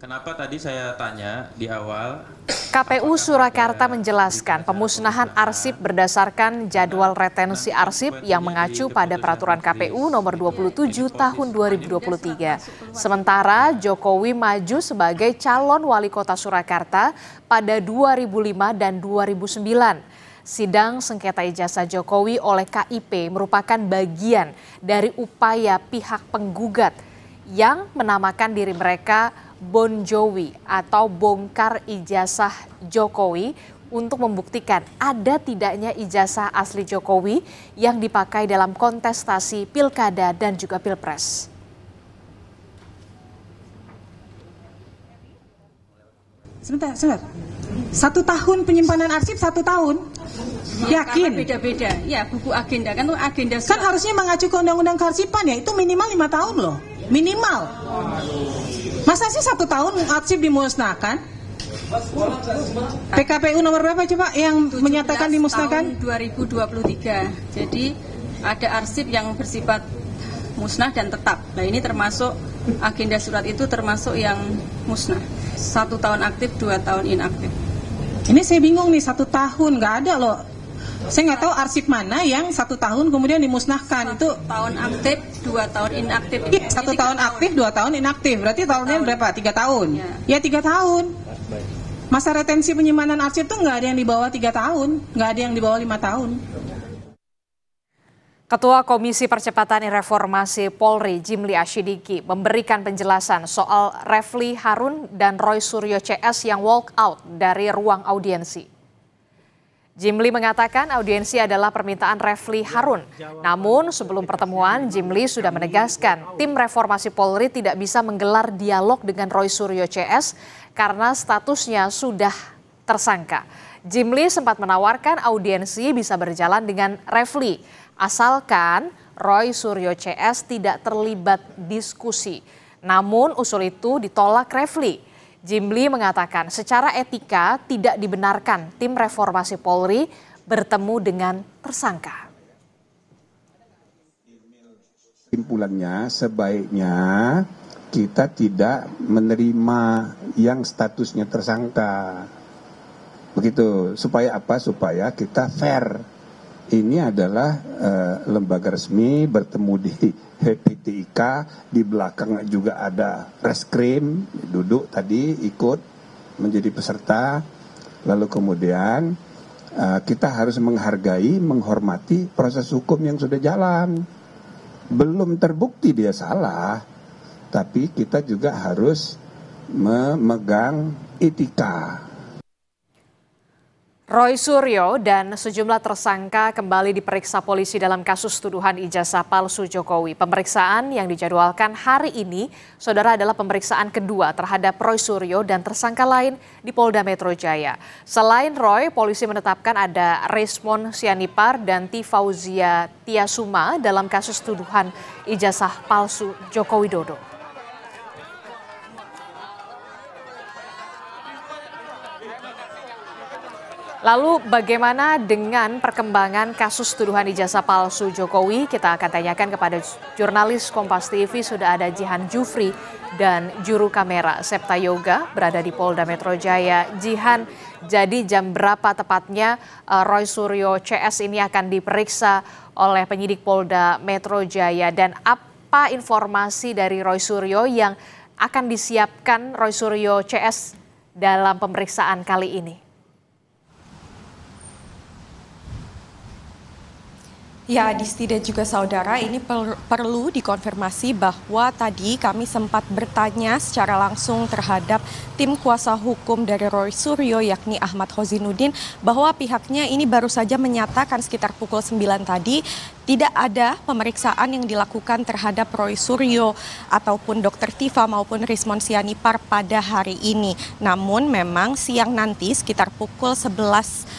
Kenapa tadi saya tanya di awal? KPU Surakarta menjelaskan pemusnahan arsip berdasarkan jadwal retensi arsip yang mengacu pada peraturan KPU nomor 27 tahun 2023. Sementara Jokowi maju sebagai calon wali kota Surakarta pada 2005 dan 2009. Sidang sengketa ijazah Jokowi oleh KIP merupakan bagian dari upaya pihak penggugat yang menamakan diri mereka Bon Jovi atau bongkar ijazah Jokowi untuk membuktikan ada tidaknya ijazah asli Jokowi yang dipakai dalam kontestasi pilkada dan juga pilpres. Sebentar. 1 tahun penyimpanan arsip 1 tahun. Yakin? Beda-beda. Ya, buku agenda kan itu agenda. Kan harusnya mengacu ke undang-undang kearsipan ya, itu minimal 5 tahun loh. Minimal. Masa sih 1 tahun arsip dimusnahkan? PKPU nomor berapa coba yang menyatakan dimusnahkan? Tahun 2023. Jadi ada arsip yang bersifat musnah dan tetap. Nah, ini termasuk agenda surat itu termasuk yang musnah. 1 tahun aktif, 2 tahun inaktif. Ini saya bingung nih, 1 tahun nggak ada loh. Saya nggak tahu arsip mana yang 1 tahun kemudian dimusnahkan. 1 tahun aktif, 2 tahun inaktif. 1 tahun aktif, 2 tahun inaktif. Berarti tahunnya berapa? 3 tahun. Ya 3 tahun. Masa retensi penyimpanan arsip tuh nggak ada yang di bawah 3 tahun, nggak ada yang di bawah 5 tahun. Ketua Komisi Percepatan Reformasi Polri Jimli Asyidiki memberikan penjelasan soal Refli Harun dan Roy Suryo CS yang walk out dari ruang audiensi. Jimli mengatakan audiensi adalah permintaan Refli Harun. Namun sebelum pertemuan, Jimli sudah menegaskan tim reformasi Polri tidak bisa menggelar dialog dengan Roy Suryo CS karena statusnya sudah tersangka. Jimli sempat menawarkan audiensi bisa berjalan dengan Refli, asalkan Roy Suryo CS tidak terlibat diskusi. Namun usul itu ditolak Refli. Jimli mengatakan secara etika tidak dibenarkan tim reformasi Polri bertemu dengan tersangka. Kesimpulannya sebaiknya kita tidak menerima yang statusnya tersangka. Begitu, supaya apa? Supaya kita fair. Ini adalah lembaga resmi bertemu di PTIK, di belakang juga ada reskrim, duduk tadi ikut menjadi peserta, lalu kemudian kita harus menghargai, menghormati proses hukum yang sudah jalan. Belum terbukti dia salah, tapi kita juga harus memegang etika. Roy Suryo dan sejumlah tersangka kembali diperiksa polisi dalam kasus tuduhan ijazah palsu Jokowi. Pemeriksaan yang dijadwalkan hari ini, saudara, adalah pemeriksaan kedua terhadap Roy Suryo dan tersangka lain di Polda Metro Jaya. Selain Roy, polisi menetapkan ada Resmond Sianipar dan Tifauzia Tiasuma dalam kasus tuduhan ijazah palsu Joko Widodo. Lalu bagaimana dengan perkembangan kasus tuduhan ijazah palsu Jokowi? Kita akan tanyakan kepada jurnalis Kompas TV, sudah ada Jihan Jufri dan juru kamera Septa Yoga berada di Polda Metro Jaya. Jihan, jadi jam berapa tepatnya Roy Suryo CS ini akan diperiksa oleh penyidik Polda Metro Jaya, dan apa informasi dari Roy Suryo yang akan disiapkan Roy Suryo CS dalam pemeriksaan kali ini? Ya, Adisti dan juga saudara, ini perlu dikonfirmasi bahwa tadi kami sempat bertanya secara langsung terhadap tim kuasa hukum dari Roy Suryo, yakni Ahmad Hozinuddin, bahwa pihaknya ini baru saja menyatakan sekitar pukul 9 tadi tidak ada pemeriksaan yang dilakukan terhadap Roy Suryo ataupun Dr. Tifa maupun Rismon Sianipar pada hari ini. Namun memang siang nanti sekitar pukul 11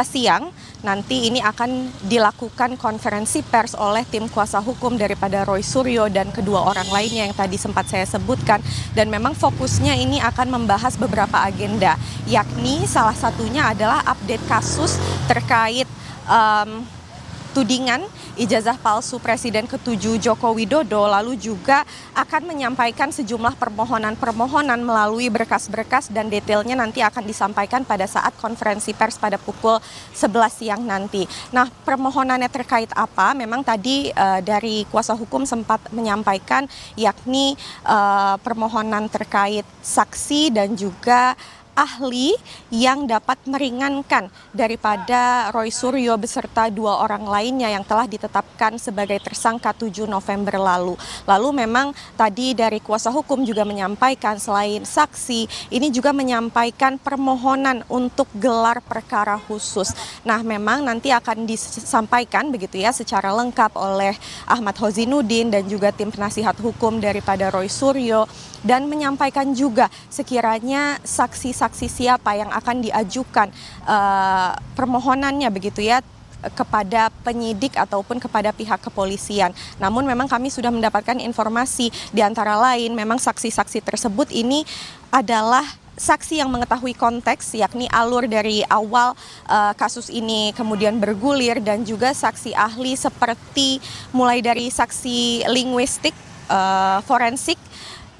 siang nanti ini akan dilakukan konferensi pers oleh tim kuasa hukum daripada Roy Suryo dan kedua orang lainnya yang tadi sempat saya sebutkan. Dan memang fokusnya ini akan membahas beberapa agenda, yakni salah satunya adalah update kasus terkait tudingan ijazah palsu Presiden ke-7 Joko Widodo, lalu juga akan menyampaikan sejumlah permohonan melalui berkas-berkas, dan detailnya nanti akan disampaikan pada saat konferensi pers pada pukul 11 siang nanti. Nah, permohonannya terkait apa? Memang tadi dari kuasa hukum sempat menyampaikan, yakni permohonan terkait saksi dan juga ahli yang dapat meringankan daripada Roy Suryo beserta dua orang lainnya yang telah ditetapkan sebagai tersangka 7 November lalu. Lalu memang tadi dari kuasa hukum juga menyampaikan selain saksi, ini juga menyampaikan permohonan untuk gelar perkara khusus. Nah, memang nanti akan disampaikan begitu ya secara lengkap oleh Ahmad Hozinuddin dan juga tim penasihat hukum daripada Roy Suryo, dan menyampaikan juga sekiranya saksi-saksi siapa yang akan diajukan permohonannya begitu ya kepada penyidik ataupun kepada pihak kepolisian. Namun memang kami sudah mendapatkan informasi di antara lain memang saksi-saksi tersebut ini adalah saksi yang mengetahui konteks, yakni alur dari awal kasus ini kemudian bergulir, dan juga saksi ahli seperti mulai dari saksi linguistik, forensik,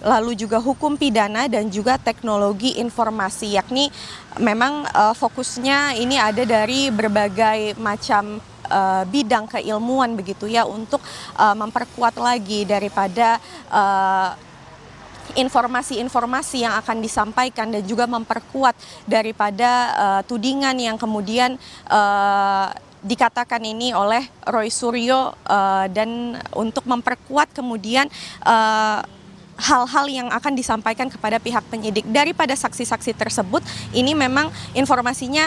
lalu juga hukum pidana dan juga teknologi informasi, yakni memang fokusnya ini ada dari berbagai macam bidang keilmuan begitu ya, untuk memperkuat lagi daripada informasi-informasi yang akan disampaikan dan juga memperkuat daripada tudingan yang kemudian dikatakan ini oleh Roy Suryo, dan untuk memperkuat kemudian hal-hal yang akan disampaikan kepada pihak penyidik. Daripada saksi-saksi tersebut, ini memang informasinya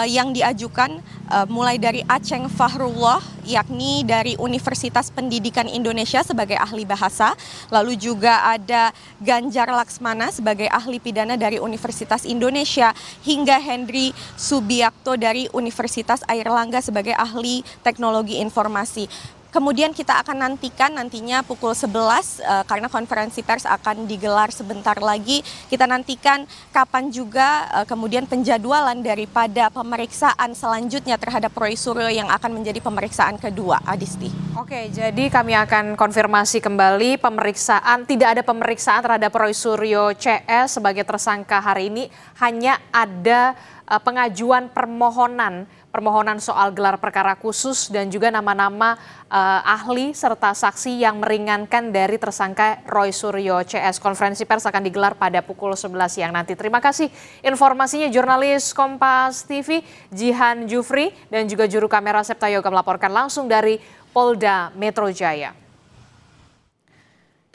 yang diajukan mulai dari Aceng Fahrullah, yakni dari Universitas Pendidikan Indonesia sebagai ahli bahasa, lalu juga ada Ganjar Laksmana sebagai ahli pidana dari Universitas Indonesia, hingga Henry Subiakto dari Universitas Airlangga sebagai ahli teknologi informasi. Kemudian kita akan nantikan nantinya pukul 11 karena konferensi pers akan digelar sebentar lagi. Kita nantikan kapan juga kemudian penjadwalan daripada pemeriksaan selanjutnya terhadap Roy Suryo yang akan menjadi pemeriksaan kedua, Adisti. Oke, jadi kami akan konfirmasi kembali tidak ada pemeriksaan terhadap Roy Suryo CS sebagai tersangka hari ini, hanya ada pengajuan permohonan soal gelar perkara khusus dan juga nama-nama ahli serta saksi yang meringankan dari tersangka Roy Suryo CS. Konferensi pers akan digelar pada pukul 11 siang nanti. Terima kasih informasinya jurnalis Kompas TV Jihan Jufri dan juga juru kamera Septa Yoga melaporkan langsung dari Polda Metro Jaya.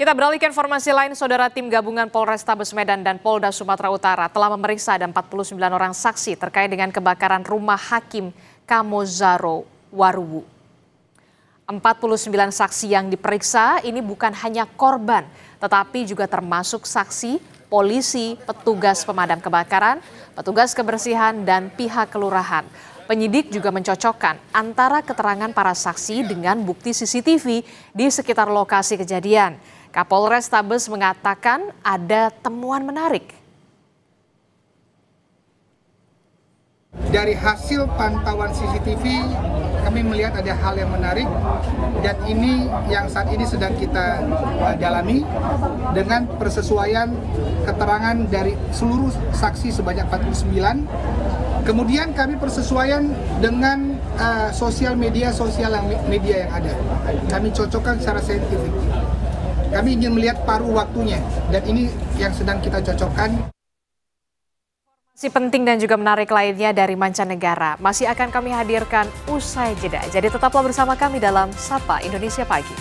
Kita beralih ke informasi lain, saudara. Tim gabungan Polrestabes Medan dan Polda Sumatera Utara telah memeriksa ada 49 orang saksi terkait dengan kebakaran rumah Hakim Kamozaro Waruwu. 49 saksi yang diperiksa ini bukan hanya korban, tetapi juga termasuk saksi, polisi, petugas pemadam kebakaran, petugas kebersihan, dan pihak kelurahan. Penyidik juga mencocokkan antara keterangan para saksi dengan bukti CCTV di sekitar lokasi kejadian. Kapolres Tabes mengatakan ada temuan menarik. Dari hasil pantauan CCTV, kami melihat ada hal yang menarik dan ini yang saat ini sedang kita dalami dengan persesuaian keterangan dari seluruh saksi sebanyak 49. Kemudian kami persesuaian dengan sosial media yang ada. Kami cocokkan secara saintifik. Kami ingin melihat paruh waktunya dan ini yang sedang kita cocokkan. Informasi penting dan juga menarik lainnya dari mancanegara masih akan kami hadirkan usai jeda. Jadi tetaplah bersama kami dalam Sapa Indonesia Pagi.